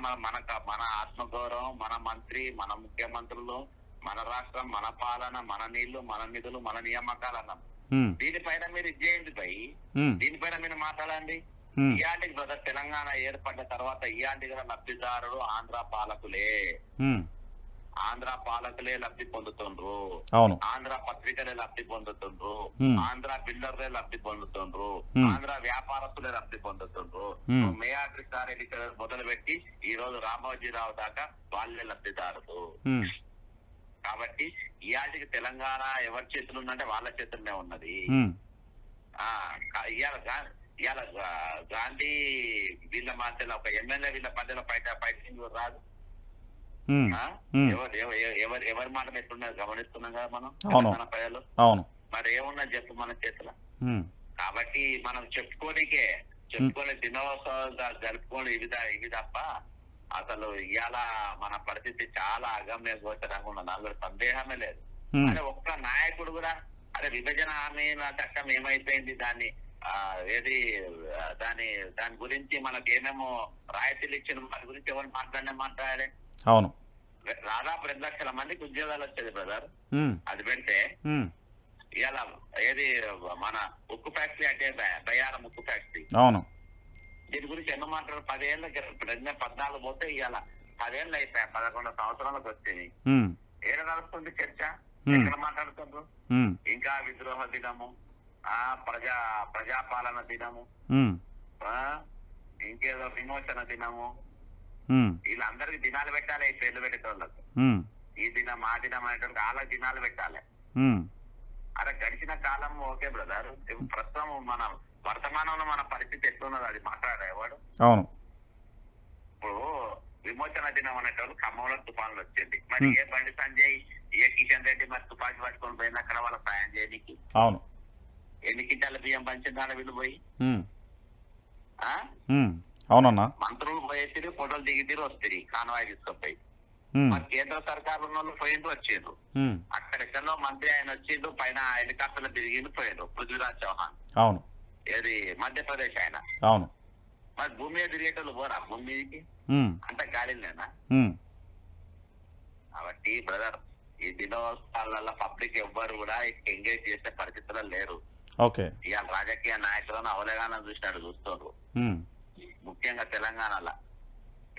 మన ఆత్మగౌరవం, మన మంత్రి, మన ముఖ్యమంత్రులు, మన రాష్ట్రం, మన పాలన, మన నీళ్లు, మన నిధులు, మన నియామకాలు అన్నాం. దీనిపైన మీరు ఇది చేయండి భయ్, దీనిపైన మీరు మాట్లాడండి. ఇయాటికి బ్రదర్ తెలంగాణ ఏర్పడ్డ తర్వాత ఇయాటి కూడా లబ్ధిదారుడు ఆంధ్ర పాలకులే, ఆంధ్ర పాలకులే లబ్ధి పొందుతుండ్రు, ఆంధ్ర పత్రికలే లబ్ధి పొందుతుండ్రు, ఆంధ్ర బిల్డర్లే లబ్ధి పొందుతుండ్రు, ఆంధ్ర వ్యాపారస్తులే లబ్ధి పొందుతుండ్రు. మేయాద్రి సారెడ్డి మొదలు పెట్టి ఈ రోజు రామోజీరావు దాకా వాళ్ళే లబ్ధిదారులు. కాబట్టి ఇయాటికి తెలంగాణ ఎవరి చేతులు ఉందంటే వాళ్ళ చేతుల్లోనే ఉన్నది. ఇవాళ గాంధీ వీళ్ళ మధ్యలో ఒక ఎమ్మెల్యే వీళ్ళ మధ్యలో ఫైటింగ్ రాదు. ఎవరి మాట ఎట్లున్నది గమనిస్తున్నాం కదా మనం తెలంగాణ ప్రజలు. మరి ఏమున్నా చెప్పు మన చేతుల. కాబట్టి మనం చెప్పుకొని దినోత్సవాలు జరుపుకొని ఇవి తప్ప అసలు ఇవాళ మన పరిస్థితి చాలా అగమ్య గోచరంగా ఉన్నది, అందులో సందేహమే లేదు. అదే ఒక్క నాయకుడు కూడా అదే విభజన హామీ చట్టం ఏమైపోయింది, దాని గురించి మనకి ఏమేమో రాయితీలు ఇచ్చిన వాటి గురించి ఎవరు మాట్లాడాలి. అవును. దాదాపు 2 లక్షల మందికి ఉద్యోగాలు వచ్చేది బ్రదర్. అది పెడితే ఇవాళ ఏది మన ఉక్కు ఫ్యాక్టరీ అంటే బయ్యారం ఉక్కు ఫ్యాక్టరీ. అవును. దీని గురించి ఎన్నో మాట్లాడు 10 ఏళ్ళ 2014 పోతే ఇవాళ 10 ఏళ్ళు అయిపోయాయి, 11 సంవత్సరాలకు వచ్చింది. ఏడ నడుస్తుంది చర్చ, ఎక్కడ మాట్లాడుతుండ్రు? ఇంకా విద్రోహ దినము, ప్రజాపాలన దినము, ఇంకేదో విమోచన దినము, వీళ్ళందరికి దినాలు పెట్టాలి. ఈ పేర్లు పెట్టేటోళ్ళకు ఈ దినం ఆ దినం అనేటువంటి వాళ్ళకి దినాలు పెట్టాలి. అరే గడిచిన కాలం ఓకే బ్రదర్, ప్రస్తుతం మన వర్తమానంలో మన పరిస్థితి ఎట్లున్నది అది మాట్లాడేవాడు. అవును. ఇప్పుడు విమోచన దినం అనేటోళ్ళు ఖమ్మంలో తుఫాన్లు వచ్చింది. మరి ఏ బండి సంజయ్, ఏ కిషన్ రెడ్డి మరి తుపాకి పట్టుకొని పోయింది అక్కడ వాళ్ళ సాయం చేయడానికి. అవును. ఎన్ని కింటాల బియ్యం పంచిందాల వీళ్ళు పోయి. అవునన్నా. మంత్రులు పోయేసి ఫోటోలు దిగితీరు వస్తుంది కాన్వాయ్ తీసుకుపోయి. మరి కేంద్ర సర్కారు ఉన్న వాళ్ళు పోయిండ్రు వచ్చిండ్రు. అక్కడెక్కడో మంత్రి ఆయన వచ్చిండ్రు, పైన హెలికాప్టర్లు తిరిగిండు పోయిండ్రు. పృథ్వీరాజ్ చౌహాన్. అవును. ఏది మధ్యప్రదేశ్ ఆయన. అవును. మరి భూమి మీద తిరిగేటోళ్ళు పోరా భూమి మీదకి, అంత గాలిలేనా? కాబట్టి బ్రదర్ ఈ దినోత్సవాల పబ్లిక్ ఎవ్వరు కూడా ఎంగేజ్ చేసే పరిస్థితుల్లో లేరు. ఇవాళ రాజకీయ నాయకులను అవగాహన చూస్తున్నారు. ముఖ్యంగా తెలంగాణలో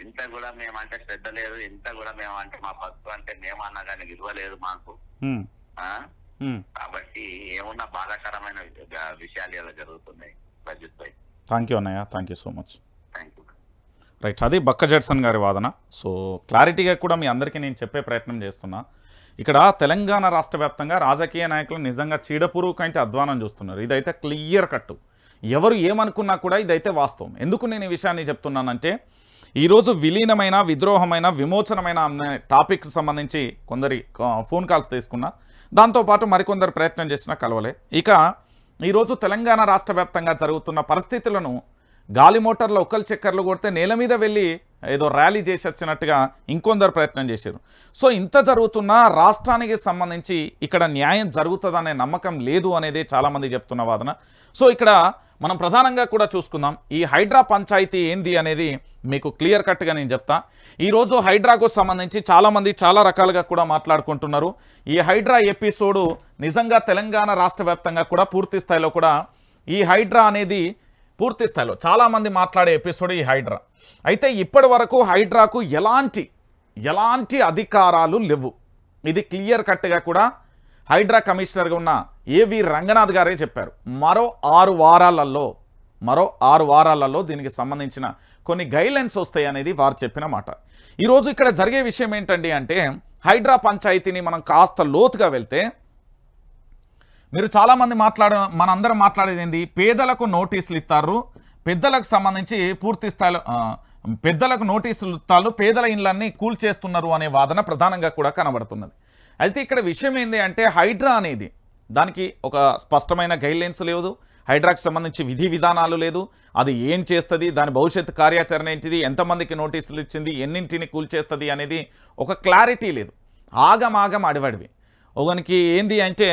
ఇంత కూడా మేమంటే శ్రద్ధ లేదు, ఇంత కూడా మేమంటే మా పసుపు అంటే మేమన్నా కానీ విలువ లేదు మాకు. కాబట్టి ఏమున్నా బాధాకరమైన విషయాలు ఇలా జరుగుతున్నాయి. రజిత్ భాయ్, థ్యాంక్ యూ అన్నయ్య, thank you so much. Thank you. Right, అది బక్క జడ్సన్ గారి వాదన. సో క్లారిటీగా కూడా మీ అందరికీ నేను చెప్పే ప్రయత్నం చేస్తున్నా. ఇక్కడ తెలంగాణ రాష్ట్ర వ్యాప్తంగా రాజకీయ నాయకులు నిజంగా చీడపురుగుకంటే అధ్వానం చూస్తున్నారు. ఇదైతే క్లియర్ కట్టు, ఎవరు ఏమనుకున్నా కూడా ఇదైతే వాస్తవం. ఎందుకు నేను ఈ విషయాన్ని చెప్తున్నానంటే ఈరోజు విలీనమైన, విద్రోహమైన, విమోచనమైన అనే టాపిక్కి సంబంధించి కొందరి ఫోన్ కాల్స్ తీసుకున్నా, దాంతోపాటు మరికొందరు ప్రయత్నం చేసినా కలవలే. ఇక ఈరోజు తెలంగాణ రాష్ట్ర వ్యాప్తంగా జరుగుతున్న పరిస్థితులను గాలి మోటార్లో ఒక్కలు చక్కర్లు కొడితే నేల మీద వెళ్ళి ఏదో ర్యాలీ చేసి వచ్చినట్టుగా ఇంకొందరు ప్రయత్నం చేశారు. సో ఇంత జరుగుతున్న రాష్ట్రానికి సంబంధించి ఇక్కడ న్యాయం జరుగుతుందనే నమ్మకం లేదు అనేది చాలామంది చెప్తున్న వాదన. సో ఇక్కడ మనం ప్రధానంగా కూడా చూసుకుందాం, ఈ హైడ్రా పంచాయతీ ఏంది అనేది మీకు క్లియర్ కట్గా నేను చెప్తా. ఈరోజు హైడ్రాకు సంబంధించి చాలామంది చాలా రకాలుగా కూడా మాట్లాడుకుంటున్నారు. ఈ హైడ్రా ఎపిసోడు నిజంగా తెలంగాణ రాష్ట్ర వ్యాప్తంగా కూడా పూర్తి స్థాయిలో కూడా ఈ హైడ్రా అనేది పూర్తి స్థాయిలో చాలామంది మాట్లాడే ఎపిసోడ్ ఈ హైడ్రా. అయితే ఇప్పటి వరకు హైడ్రాకు ఎలాంటి అధికారాలు లేవు. ఇది క్లియర్ కట్గా కూడా హైడ్రా కమిషనర్గా ఉన్న ఏవి రంగనాథ్ గారే చెప్పారు. మరో 6 వారాలలో దీనికి సంబంధించిన కొన్ని గైడ్లైన్స్ వస్తాయి అనేది వారు చెప్పిన మాట. ఈరోజు ఇక్కడ జరిగే విషయం ఏంటండి అంటే హైడ్రా పంచాయతీని మనం కాస్త లోతుగా వెళ్తే మీరు చాలామంది మనందరం మాట్లాడేది ఏంది, పేదలకు నోటీసులు ఇస్తారు, పెద్దలకు సంబంధించి పూర్తి స్థాయిలో పెద్దలకు నోటీసులు ఇస్తారు, పేదల ఇళ్ళన్నీ కూల్చేస్తున్నారు అనే వాదన ప్రధానంగా కూడా కనబడుతున్నది. అయితే ఇక్కడ విషయం ఏంది అంటే హైడ్రా అనేది దానికి ఒక స్పష్టమైన గైడ్లైన్స్ లేదు, హైడ్రాకి సంబంధించి విధి విధానాలు లేదు, అది ఏం చేస్తుంది, దాని భవిష్యత్తు కార్యాచరణ ఏంటిది, ఎంతమందికి నోటీసులు ఇచ్చింది, ఎన్నింటిని కూల్చేస్తుంది అనేది ఒక క్లారిటీ లేదు. ఆగమాగం అడివడివి. ఒకనికి ఏంది అంటే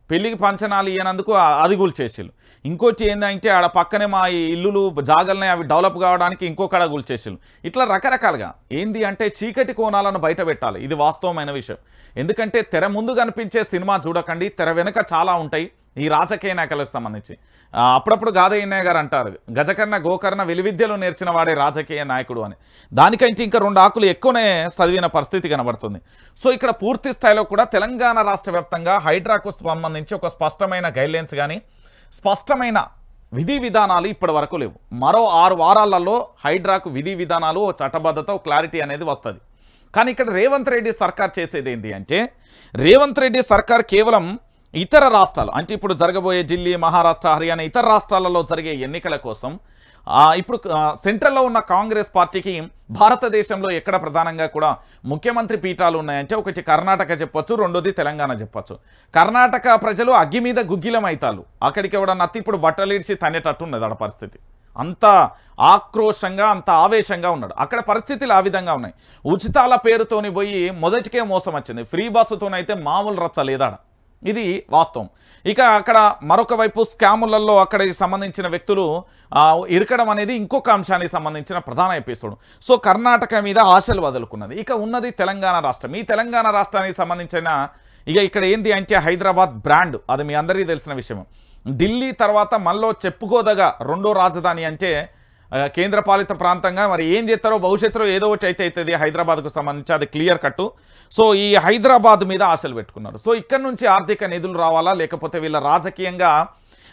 పెళ్ళికి పంచనాలు ఇయ్యనందుకు అది కూల్చేసిళ్ళు, ఇంకోటి ఏంటంటే ఆడ పక్కనే మా ఇల్లులు జాగల్ని అవి డెవలప్ కావడానికి ఇంకొకడ కూల్చేసిళ్ళు. ఇట్లా రకరకాలుగా ఏంది అంటే చీకటి కోణాలను బయట పెట్టాలి. ఇది వాస్తవమైన విషయం. ఎందుకంటే తెర ముందు కనిపించే సినిమా చూడకండి, తెర వెనుక చాలా ఉంటాయి ఈ రాజకీయ నాయకులకు సంబంధించి. అప్పుడప్పుడు గాదయ్యన్నయ్య గారు అంటారు, గజకర్ణ గోకర్ణ విలువిద్యలు నేర్చిన వాడే రాజకీయ నాయకుడు అని. దానికంటే ఇంకా 2 ఆకులు ఎక్కువనే చదివిన పరిస్థితి కనబడుతుంది. సో ఇక్కడ పూర్తి స్థాయిలో కూడా తెలంగాణ రాష్ట్ర వ్యాప్తంగా హైడ్రాకు సంబంధించి ఒక స్పష్టమైన గైడ్లైన్స్ కానీ స్పష్టమైన విధి విధానాలు ఇప్పటి వరకు లేవు. మరో 6 వారాలలో హైడ్రాకు విధి విధానాలు, చట్టబద్ధత, క్లారిటీ అనేది వస్తుంది. కానీ ఇక్కడ రేవంత్ రెడ్డి సర్కార్ చేసేది ఏంటి అంటే రేవంత్ రెడ్డి సర్కార్ కేవలం ఇతర రాష్ట్రాలు అంటే ఇప్పుడు జరగబోయే ఢిల్లీ, మహారాష్ట్ర, హర్యానా ఇతర రాష్ట్రాలలో జరిగే ఎన్నికల కోసం ఇప్పుడు సెంట్రల్లో ఉన్న కాంగ్రెస్ పార్టీకి భారతదేశంలో ఎక్కడ ప్రధానంగా కూడా ముఖ్యమంత్రి పీఠాలు ఉన్నాయంటే ఒకటి కర్ణాటక చెప్పొచ్చు, రెండోది తెలంగాణ చెప్పొచ్చు. కర్ణాటక ప్రజలు అగ్గి మీద గుగ్గిలం అవుతారు, అక్కడికి ఎవడన్నా నత్తి ఇప్పుడు బట్టలీడ్చి తనేటట్టు ఉన్నది ఆడ పరిస్థితి. అంత ఆక్రోశంగా అంత ఆవేశంగా ఉన్నాడు. అక్కడ పరిస్థితులు ఆ విధంగా ఉన్నాయి. ఉచితాల పేరుతోని పోయి మొదటికే మోసం వచ్చింది, ఫ్రీ బస్సుతోనైతే మామూలు రచ్చ లేదాడ. ఇది వాస్తవం. ఇక అక్కడ మరొక వైపు స్కాములలో అక్కడికి సంబంధించిన వ్యక్తులు ఇరకడం అనేది ఇంకొక అంశానికి సంబంధించిన ప్రధాన ఎపిసోడ్. సో కర్ణాటక మీద ఆశలు వదులుకున్నది. ఇక ఉన్నది తెలంగాణ రాష్ట్రం. ఈ తెలంగాణ రాష్ట్రానికి సంబంధించిన ఇక్కడ ఏంది అంటే హైదరాబాద్ బ్రాండ్, అది మీ అందరికీ తెలిసిన విషయం. ఢిల్లీ తర్వాత మళ్ళీ చెప్పుకోదగా రెండో రాజధాని అంటే కేంద్రపాలిత ప్రాంతంగా మరి ఏం చేస్తారో భవిష్యత్తులో ఏదో ఒకటి అయితే అవుతుంది హైదరాబాద్కు సంబంధించి, అది క్లియర్ కట్టు. సో ఈ హైదరాబాద్ మీద ఆశలు పెట్టుకున్నారు. సో ఇక్కడ నుంచి ఆర్థిక నిధులు రావాలా, లేకపోతే వీళ్ళ రాజకీయంగా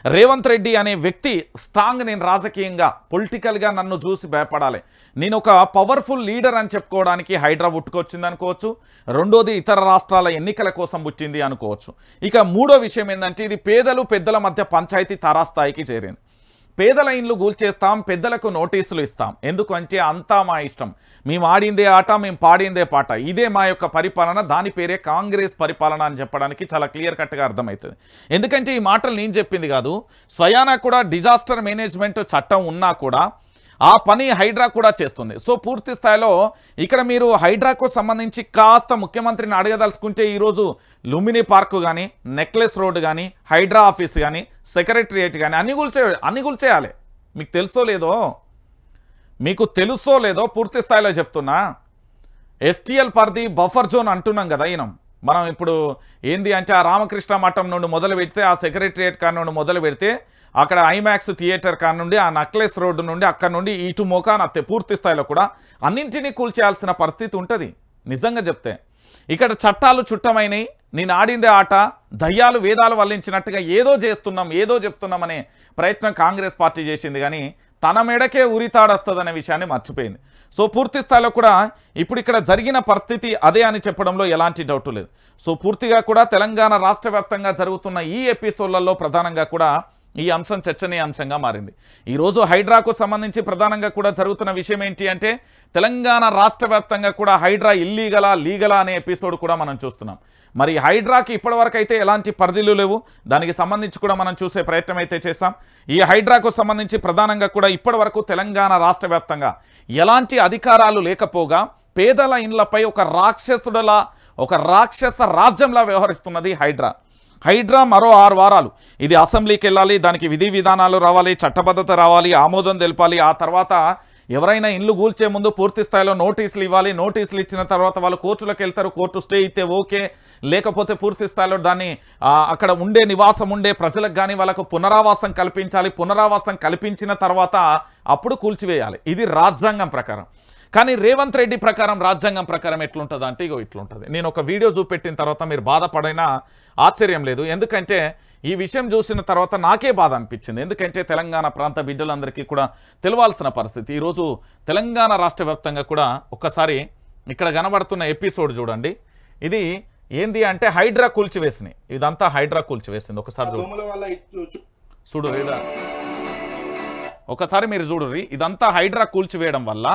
రేవంత్ రెడ్డి అనే వ్యక్తి స్ట్రాంగ్, నేను రాజకీయంగా పొలిటికల్గా నన్ను చూసి భయపడాలి, నేను ఒక పవర్ఫుల్ లీడర్ అని చెప్పుకోవడానికి హైడ్రా పుట్టుకొచ్చింది అనుకోవచ్చు. రెండోది ఇతర రాష్ట్రాల ఎన్నికల కోసం పుట్టింది అనుకోవచ్చు. ఇక మూడో విషయం ఏంటంటే ఇది పేదలు పెద్దల మధ్య పంచాయతీ తారాస్థాయికి చేరింది. పేదల ఇండ్లు కూల్చేస్తాం, పెద్దలకు నోటీసులు ఇస్తాం, ఎందుకంటే అంతా మా ఇష్టం, మేము ఆడిందే ఆట, మేము పాడిందే పాట, ఇదే మా యొక్క పరిపాలన, దాని పేరే కాంగ్రెస్ పరిపాలన అని చెప్పడానికి చాలా క్లియర్ కట్గా అర్థమవుతుంది. ఎందుకంటే ఈ మాటలు నేను చెప్పింది కాదు, స్వయానా కూడా డిజాస్టర్ మేనేజ్మెంట్ చట్టం ఉన్నా కూడా ఆ పని హైడ్రా కూడా చేస్తుంది. సో పూర్తి స్థాయిలో ఇక్కడ మీరు హైడ్రాకు సంబంధించి కాస్త ముఖ్యమంత్రిని అడగదలుచుకుంటే ఈరోజు లుంబిని పార్కు కానీ, నెక్లెస్ రోడ్ కానీ, హైడ్రా ఆఫీస్ కానీ, సెక్రటరియేట్ కానీ అన్ని కూల్చేయాలి. మీకు తెలుసో లేదో పూర్తి స్థాయిలో చెప్తున్నా. ఎఫ్టీఎల్ పరిధి బఫర్ జోన్ అంటున్నాం కదా ఈయన. మనం ఇప్పుడు ఏంది అంటే ఆ రామకృష్ణ మఠం నుండి మొదలు పెడితే, ఆ సెక్రటరియేట్ కాడ నుండి మొదలు పెడితే, అక్కడ ఐమాక్స్ థియేటర్ కాడ నుండి, ఆ నెక్లెస్ రోడ్డు నుండి, అక్కడ నుండి ఇటు మోకాన్ అత్తే పూర్తి స్థాయిలో కూడా అన్నింటినీ కూల్చేయాల్సిన పరిస్థితి ఉంటుంది. నిజంగా చెప్తే ఇక్కడ చట్టాలు చుట్టమైనవి, నేను ఆడిందే ఆట, దయ్యాలు వేదాలు వల్లించినట్టుగా ఏదో చెప్తున్నాం అనే ప్రయత్నం కాంగ్రెస్ పార్టీ చేసింది. కానీ తన మెడకే ఉరితాడొస్తుందనే విషయాన్ని మర్చిపోయింది. సో పూర్తి స్థాయిలో కూడా ఇప్పుడు ఇక్కడ జరిగిన పరిస్థితి అదే అని చెప్పడంలో ఎలాంటి డౌట్ లేదు. సో పూర్తిగా కూడా తెలంగాణ రాష్ట్ర వ్యాప్తంగా జరుగుతున్న ఈ ఎపిసోడ్లలో ప్రధానంగా కూడా ఈ అంశం చర్చనీయాంశంగా మారింది. ఈరోజు హైడ్రాకు సంబంధించి ప్రధానంగా కూడా జరుగుతున్న విషయం ఏంటి అంటే తెలంగాణ రాష్ట్ర వ్యాప్తంగా కూడా హైడ్రా ఇల్లీగలా లీగలా అనే ఎపిసోడ్ కూడా మనం చూస్తున్నాం. మరి హైడ్రాకి ఇప్పటివరకు అయితే ఎలాంటి పరిధులు లేవు, దానికి సంబంధించి కూడా మనం చూసే ప్రయత్నం అయితే చేస్తాం. ఈ హైడ్రాకు సంబంధించి ప్రధానంగా కూడా ఇప్పటివరకు తెలంగాణ రాష్ట్ర వ్యాప్తంగా ఎలాంటి అధికారాలు లేకపోగా పేదల ఇండ్లపై ఒక రాక్షస రాజ్యంలా వ్యవహరిస్తున్నది హైడ్రా. మరో 6 వారాలు ఇది అసెంబ్లీకి వెళ్ళాలి, దానికి విధి విధానాలు రావాలి, చట్టబద్ధత రావాలి, ఆమోదం తెలపాలి. ఆ తర్వాత ఎవరైనా ఇండ్లు కూల్చే ముందు పూర్తి స్థాయిలో నోటీసులు ఇవ్వాలి. నోటీసులు ఇచ్చిన తర్వాత వాళ్ళు కోర్టులకు వెళ్తారు, కోర్టు స్టే ఇస్తే ఓకే, లేకపోతే పూర్తి స్థాయిలో దాన్ని అక్కడ నివాసం ఉండే ప్రజలకు కానీ వాళ్ళకు పునరావాసం కల్పించాలి. పునరావాసం కల్పించిన తర్వాత అప్పుడు కూల్చివేయాలి. ఇది రాజ్యాంగం ప్రకారం. కానీ రేవంత్ రెడ్డి ప్రకారం రాజ్యాంగం ప్రకారం ఎట్లుంటుంది అంటే ఇగో ఇట్లుంటుంది. నేను ఒక వీడియో చూపెట్టిన తర్వాత మీరు బాధపడినా ఆశ్చర్యం లేదు. ఎందుకంటే ఈ విషయం చూసిన తర్వాత నాకే బాధ అనిపించింది. ఎందుకంటే తెలంగాణ ప్రాంత బిడ్డలందరికీ కూడా తెలవాల్సిన పరిస్థితి. ఈరోజు తెలంగాణ రాష్ట్ర వ్యాప్తంగా కూడా ఒక్కసారి ఇక్కడ కనబడుతున్న ఎపిసోడ్ చూడండి. ఇది ఏంది అంటే హైడ్రా కూల్చివేసినాయి. ఇదంతా హైడ్రా కూల్చివేసింది. ఒకసారి చూడు లేదా ఒకసారి మీరు చూడుర్రి. ఇదంతా హైడ్రా కూల్చివేయడం వల్ల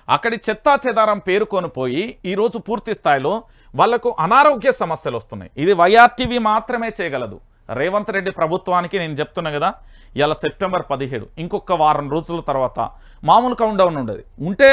అక్కడి చెత్తా చెదారం పేరుకొని పోయి ఈరోజు పూర్తి స్థాయిలో వాళ్లకు అనారోగ్య సమస్యలు వస్తున్నాయి. ఇది వైఆర్టీవీ మాత్రమే చేయగలదు. రేవంత్ రెడ్డి ప్రభుత్వానికి నేను చెప్తున్నా కదా, ఇలా సెప్టెంబర్ 17 ఇంకొక వారం రోజుల తర్వాత మామూలు కౌంట్డౌన్ ఉండదు. ఉంటే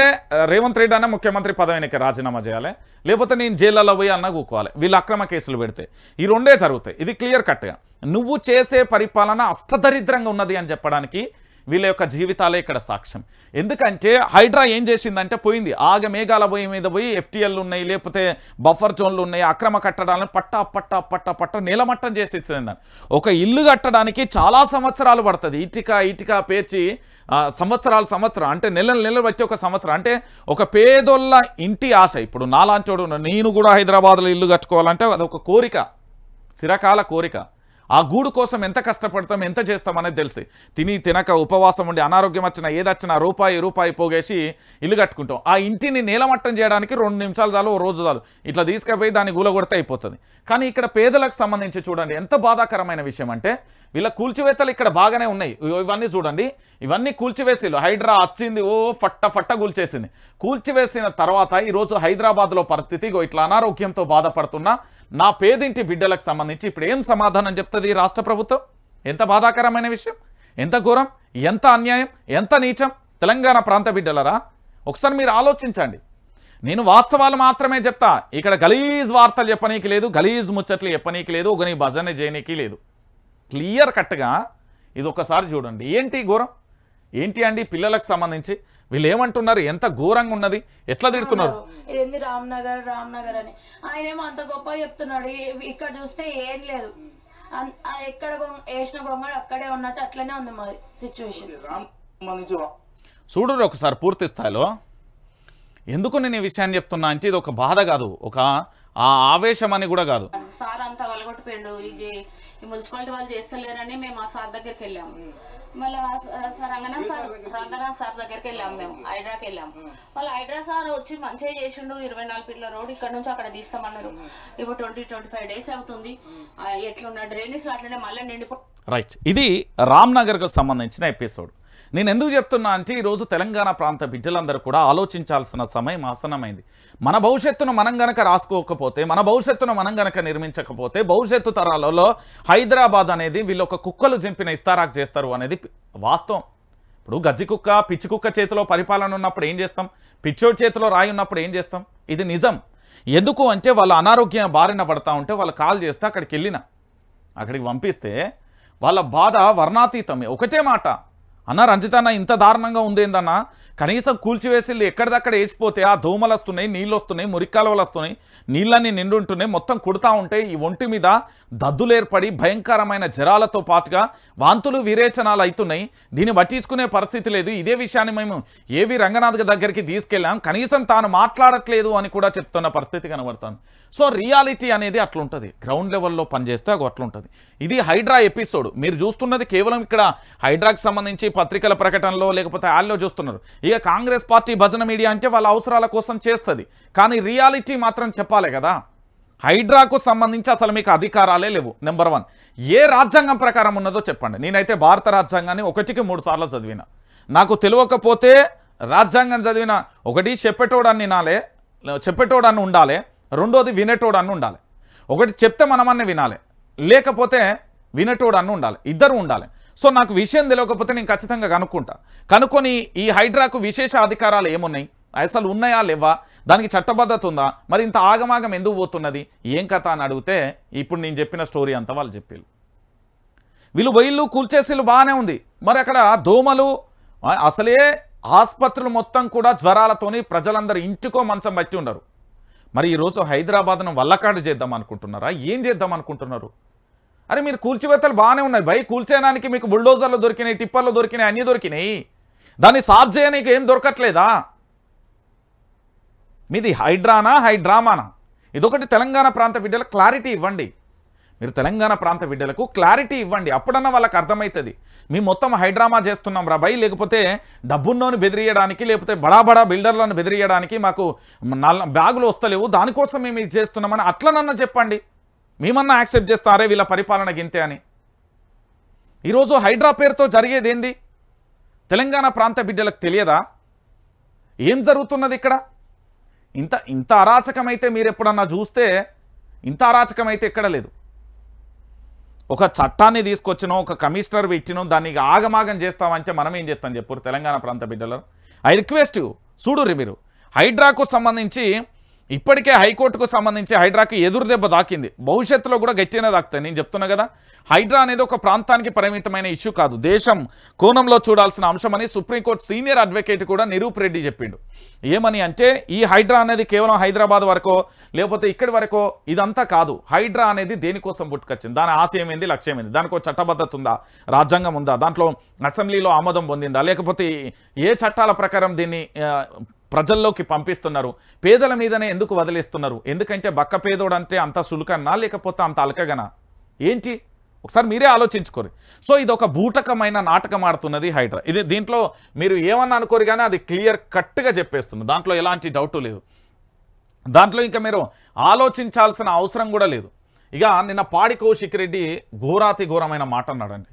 రేవంత్ రెడ్డి అన్న ముఖ్యమంత్రి పదవికి రాజీనామా చేయాలి, లేకపోతే నేను జైల్లో పోయి అన్న కూకోవాలి. వీళ్ళు అక్రమ కేసులు పెడితే ఈ రెండే జరుగుతాయి. ఇది క్లియర్ కట్గా నువ్వు చేసే పరిపాలన అష్టదరిద్రంగా ఉన్నది అని చెప్పడానికి వీళ్ళ యొక్క జీవితాలే ఇక్కడ సాక్ష్యం. ఎందుకంటే హైడ్రా ఏం చేసిందంటే పోయింది మేఘాల మీద పోయి FTLలు ఉన్నాయి, లేకపోతే బఫర్ జోన్లు ఉన్నాయి, అక్రమ కట్టడాలను పట్ట నీలమట్టం చేసి ఇచ్చింది. ఒక ఇల్లు కట్టడానికి చాలా సంవత్సరాలు పడుతుంది. ఇటుక పేర్చి సంవత్సరం అంటే నెలలు వచ్చి ఒక సంవత్సరం అంటే ఒక పేదోళ్ళ ఇంటి ఆశ. ఇప్పుడు నాలాంటోడు నేను కూడా హైదరాబాద్లో ఇల్లు కట్టుకోవాలంటే అదొక కోరిక, చిరకాల కోరిక. ఆ గూడు కోసం ఎంత కష్టపడతాం, ఎంత చేస్తామనేది తెలిసి తినక ఉపవాసం ఉండి అనారోగ్యం వచ్చినా ఏదొచ్చినా రూపాయి పోగేసి ఇల్లు కట్టుకుంటాం. ఆ ఇంటిని నీలమట్టం చేయడానికి 2 నిమిషాలు చాలు, ఓ రోజు చాలు. ఇట్లా తీసుకుపోయి దాన్ని గూలగొడితే అయిపోతుంది. కానీ ఇక్కడ పేదలకు సంబంధించి చూడండి ఎంత బాధాకరమైన విషయం అంటే వీళ్ళ కూల్చివేతలు ఇక్కడ బాగానే ఉన్నాయి. ఇవన్నీ చూడండి, ఇవన్నీ కూల్చివేసిలు. హైడ్రా వచ్చింది, ఫట్ట కూల్చేసింది. కూల్చివేసిన తర్వాత ఈరోజు హైదరాబాద్లో పరిస్థితి ఇట్లా అనారోగ్యంతో బాధపడుతున్న నా పేదింటి బిడ్డలకు సంబంధించి ఇప్పుడు ఏం సమాధానం చెప్తుంది రాష్ట్ర ప్రభుత్వం? ఎంత బాధాకరమైన విషయం, ఎంత ఘోరం, ఎంత అన్యాయం, ఎంత నీచం. తెలంగాణ ప్రాంత బిడ్డలరా ఒకసారి మీరు ఆలోచించండి. నేను వాస్తవాలు మాత్రమే చెప్తా. ఇక్కడ గలీజ్ వార్తలు చెప్పనీకి లేదు, గలీజ్ ముచ్చట్లు చెప్పనీకి లేదు, ఒకని భజన చేయనీకి లేదు. క్లియర్ కట్గా ఇది ఒకసారి చూడండి. ఏంటి ఘోరం, ఏంటి అండి పిల్లలకు సంబంధించి వీళ్ళు ఏమంటున్నారు, ఎంత ఘోరంగా ఉన్నది, ఎట్లా తిడుతున్నారు. ఇదేంది రామ్నగర్ అని ఆయనేమో అంత గొప్ప చెప్తున్నాడు. ఇక్కడ చూస్తే ఏం లేదు, ఎక్కడ వేసిన గొంగడు అక్కడే ఉన్నట్టు అట్లనే ఉంది మా సిచ్యువేషన్. చూడరు ఒకసారి పూర్తి స్థాయిలో. ఎందుకు నేను ఈ విషయాన్ని చెప్తున్నా అంటే ఇది ఒక బాధ కాదు, ఒక ఆవేశం అని కూడా కాదు. సార్ అంతా వలగొట్టిపోయిండు, ఈ మున్సిపాలిటీ వాళ్ళు చేస్తలేరని మేము ఆ సార్ దగ్గరికి వెళ్ళాము. మళ్ళీ రంగనాథ్ సార్ దగ్గరికి వెళ్ళాము, మేము హైడ్రాకి వెళ్ళాము. వాళ్ళు హైడ్రా సార్ వచ్చి మంచిగా చేసిండు, 24 ఫీట్ల రోడ్ ఇక్కడ నుంచి అక్కడ తీస్తామన్నారు. ఇప్పుడు 20-25 డేస్ అవుతుంది. ఎట్లున్న డ్రైనేజ్ అట్లనే మళ్ళీ నిండిపో. రైట్, ఇది రామ్నగర్కు సంబంధించిన ఎపిసోడ్. నేను ఎందుకు చెప్తున్నా అంటే ఈరోజు తెలంగాణ ప్రాంత బిడ్డలందరూ కూడా ఆలోచించాల్సిన సమయం ఆసన్నమైంది. మన భవిష్యత్తును మనం గనక రాసుకోకపోతే, మన భవిష్యత్తును మనం గనక నిర్మించకపోతే భవిష్యత్తు తరాలలో హైదరాబాద్ అనేది వీళ్ళు ఒక కుక్కలు చింపిన ఇస్తారాకు చేస్తారు అనేది వాస్తవం. ఇప్పుడు గజ్జి కుక్క, పిచ్చి కుక్క చేతిలో పరిపాలన ఉన్నప్పుడు ఏం చేస్తాం, పిచ్చోడి చేతిలో రాయి ఉన్నప్పుడు ఏం చేస్తాం, ఇది నిజం. ఎందుకు అంటే వాళ్ళ అనారోగ్యం బారిన పడతా ఉంటే వాళ్ళు కాల్ చేస్తే అక్కడికి పంపిస్తే వాళ్ళ బాధ వర్ణాతీతమే. ఒకటే మాట అన్న, రంజితన్న ఇంత దారుణంగా ఉందేందన్నా, కనీసం కూల్చివేసి ఎక్కడిదక్కడ వేసిపోతే ఆ దోమలు వస్తున్నాయి, నీళ్ళు వస్తున్నాయి, మురికాలువలు వస్తున్నాయి, నీళ్ళన్నీ నిండుంటున్నాయి, మొత్తం కుడతా ఉంటే ఈ ఒంటి మీద దద్దులు ఏర్పడి భయంకరమైన జ్వరాలతో పాటుగా వాంతులు విరేచనాలు అవుతున్నాయి. దీన్ని పట్టించుకునే పరిస్థితి లేదు. ఇదే విషయాన్ని మేము ఏవి రంగనాథ్ దగ్గరికి తీసుకెళ్ళాం, కనీసం తాను మాట్లాడట్లేదు అని కూడా చెప్తున్న పరిస్థితి కనబడుతుంది. సో రియాలిటీ అనేది అట్లుంటుంది, గ్రౌండ్ లెవెల్లో పనిచేస్తే అట్లుంటుంది. ఇది హైడ్రా ఎపిసోడ్. మీరు చూస్తున్నది కేవలం ఇక్కడ హైడ్రాకి సంబంధించి పత్రికల ప్రకటనలో లేకపోతే యాడ్లో చూస్తున్నారు. ఇక కాంగ్రెస్ పార్టీ భజన మీడియా అంటే వాళ్ళ అవసరాల కోసం చేస్తుంది, కానీ రియాలిటీ మాత్రం చెప్పాలి కదా. హైడ్రాకు సంబంధించి అసలు మీకు అధికారాలే లేవు. నెంబర్ 1, ఏ రాజ్యాంగం ప్రకారం ఉన్నదో చెప్పండి. నేనైతే భారత రాజ్యాంగాన్ని 1కి 3 సార్లు చదివిన. నాకు తెలియకపోతే రాజ్యాంగం చదివిన ఒకటి చెప్పేటోడాన్ని వినాలి, చెప్పేటోడాన్ని ఉండాలి, రెండోది వినేటోడాన్ని ఉండాలి. ఒకటి చెప్తే మనమన్నీ వినాలి, లేకపోతే వినేటోడాన్ని ఉండాలి, ఇద్దరు ఉండాలి. సో నాకు విషయం తెలియకపోతే నేను ఖచ్చితంగా కనుక్కొని ఈ హైడ్రాకు విశేష అధికారాలు ఏమున్నాయి, అసలు ఉన్నాయా లేవా, దానికి చట్టబద్ధత ఉందా, మరి ఇంత ఆగమాగం ఎందుకు పోతున్నది, ఏం కథ అని అడిగితే ఇప్పుడు నేను చెప్పిన స్టోరీ అంతా వాళ్ళు చెప్పారు. వీళ్ళు బయళ్ళు కూల్చేసిళ్ళు బాగానే ఉంది, మరి అక్కడ దోమలు, అసలే ఆసుపత్రులు మొత్తం కూడా జ్వరాలతోని ప్రజలందరూ ఇంటికో మంచం బట్టి ఉండరు. మరి ఈరోజు హైదరాబాద్ను వల్లకాడు చేద్దాం అనుకుంటున్నారా, ఏం చేద్దాం అనుకుంటున్నారు? అరే మీరు కూల్చివేతలు బాగానే ఉన్నాయి భయ్, కూల్చేయడానికి మీకు బుల్డోజర్లు దొరికినాయి, టిప్పర్లు దొరికినాయి, అన్నీ దొరికినాయి, దాన్ని సాఫ్ చేయడానికి ఏం దొరకట్లేదా? మీది హైడ్రానా హైడ్రామానా? ఇదొకటి తెలంగాణ ప్రాంత బిడ్డలకు క్లారిటీ ఇవ్వండి. మీరు తెలంగాణ ప్రాంత బిడ్డలకు క్లారిటీ ఇవ్వండి, అప్పుడన్నా వాళ్ళకి అర్థమవుతుంది. మేము మొత్తం హైడ్రామా చేస్తున్నాం రాబాయ్, లేకపోతే డబ్బున్నోని బెదిరియడానికి, లేకపోతే బడా బడా బిల్డర్లను బెదిరియడానికి మాకు బ్యాగులు వస్తలేవు, దానికోసం మేము ఇది చేస్తున్నామని అట్లనన్నా చెప్పండి. మేమన్నా యాక్సెప్ట్ చేస్తారే వీళ్ళ పరిపాలన గింతే అని. ఈరోజు హైడ్రా పేరుతో జరిగేది ఏంది? తెలంగాణ ప్రాంత బిడ్డలకు తెలియదా ఏం జరుగుతున్నది ఇక్కడ? ఇంత అరాచకమైతే మీరు ఎప్పుడన్నా చూస్తే, ఇంత అరాచకమైతే ఎక్కడ లేదు. ఒక చట్టాన్ని తీసుకొచ్చినో, ఒక కమిషనర్ ఇచ్చినో దాన్ని ఆగమాగం చేస్తామంటే మనం ఏం చేస్తాం చెప్పు తెలంగాణ ప్రాంత బిడ్డలు? ఐ రిక్వెస్ట్ యూ, చూడుర్రి మీరు హైడ్రాకు సంబంధించి ఇప్పటికే హైకోర్టుకు సంబంధించి హైడ్రాకి ఎదురు దెబ్బ దాకింది, భవిష్యత్తులో కూడా గట్టినే దాకుతాయి. నేను చెప్తున్నా కదా, హైడ్రా అనేది ఒక ప్రాంతానికి పరిమితమైన ఇష్యూ కాదు, దేశం కోణంలో చూడాల్సిన అంశమని సుప్రీంకోర్టు సీనియర్ అడ్వకేట్ కూడా నిరూప్ రెడ్డి చెప్పిండు. ఏమని అంటే, ఈ హైడ్రా అనేది కేవలం హైదరాబాద్ వరకో లేకపోతే ఇక్కడి వరకో ఇదంతా కాదు. హైడ్రా అనేది దేనికోసం పుట్టుకొచ్చింది, దాని ఆశయం ఏంది, లక్ష్యం ఏంది, దానికి చట్టబద్ధత ఉందా, రాజ్యాంగం ఉందా, దాంట్లో అసెంబ్లీలో ఆమోదం పొందిందా, లేకపోతే ఏ చట్టాల ప్రకారం దీన్ని ప్రజల్లోకి పంపిస్తున్నారు, పేదల మీదనే ఎందుకు వదిలేస్తున్నారు, ఎందుకంటే బక్క పేదోడంటే అంత సులుకన్నా లేకపోతే అంత అలకగనా ఏంటి? ఒకసారి మీరే ఆలోచించుకోరు. సో ఇది ఒక బూటకమైన నాటకం ఆడుతున్నది హైడ్రా. ఇది దీంట్లో మీరు ఏమన్నా అనుకోరు కానీ అది క్లియర్ కట్గా చెప్పేస్తుంది, దాంట్లో ఎలాంటి డౌటు లేదు. దాంట్లో ఇంకా మీరు ఆలోచించాల్సిన అవసరం కూడా లేదు. ఇక నిన్న పాడి కౌశిక్ రెడ్డి ఘోరాతి ఘోరమైన మాట అన్నాడండి.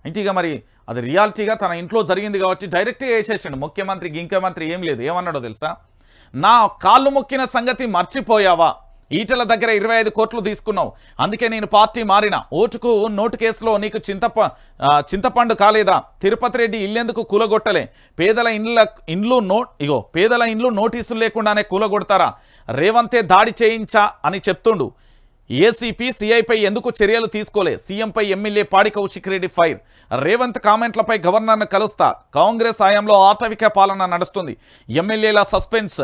అంటే ఇక మరి అది రియాలిటీగా తన ఇంట్లో జరిగింది కావచ్చు, డైరెక్ట్గా వేసేసాడు. ముఖ్యమంత్రికి ఇంకెమంత్రి ఏం లేదు. ఏమన్నాడో తెలుసా? నా కాళ్ళు మొక్కిన సంగతి మర్చిపోయావా? ఈటల దగ్గర 25 కోట్లు తీసుకున్నావు, అందుకే నేను పార్టీ మారిన. ఓటుకు నోటు కేసులో నీకు చింతపండు కాలేదా? తిరుపతి రెడ్డి ఇల్లెందుకు కూలగొట్టలే? పేదల ఇండ్లు నోటీసులు లేకుండానే కూలగొడతారా? రేవంతే దాడి చేయించా అని చెప్తుండు. ఏసీపీ సీఐపై ఎందుకు చర్యలు తీసుకోలే? సీఎంపై ఎమ్మెల్యే పాడి కౌశిక్ రెడ్డి ఫైర్. రేవంత్ కామెంట్లపై గవర్నర్ను కలుస్తా. కాంగ్రెస్ హయాంలో ఆటవిక పాలన నడుస్తుంది. ఎమ్మెల్యేల సస్పెన్స్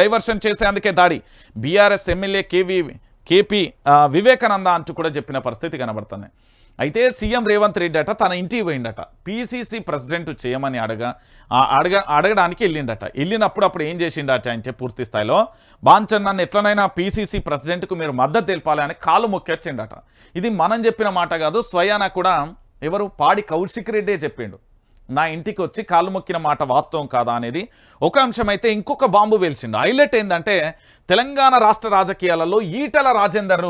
డైవర్షన్ చేసేందుకే దాడి. బీఆర్ఎస్ ఎమ్మెల్యే కేపీ వివేకానంద అంటూ కూడా చెప్పిన పరిస్థితి కనబడుతుంది. అయితే సీఎం రేవంత్ రెడ్డి అట తన ఇంటికి పోయిండట, పీసీసీ ప్రెసిడెంట్ చేయమని అడగడానికి వెళ్ళిండట. వెళ్ళినప్పుడు అప్పుడు ఏం చేసిండట అంటే, పూర్తి స్థాయిలో బాంచన్నను ఎట్లనైనా పీసీసీ ప్రెసిడెంట్కు మీరు మద్దతు తెలపాలి అని కాలు మొక్కొచ్చిండట. ఇది మనం చెప్పిన మాట కాదు, స్వయాన కూడా ఎవరు పాడి కౌశిక్ రెడ్డే చెప్పిండు. నా ఇంటికి వచ్చి కాలు మొక్కిన మాట వాస్తవం కాదా అనేది ఒక అంశం. అయితే ఇంకొక బాంబు పేల్చిండు. హైలైట్ ఏంటంటే, తెలంగాణ రాష్ట్ర రాజకీయాలలో ఈటల రాజేందర్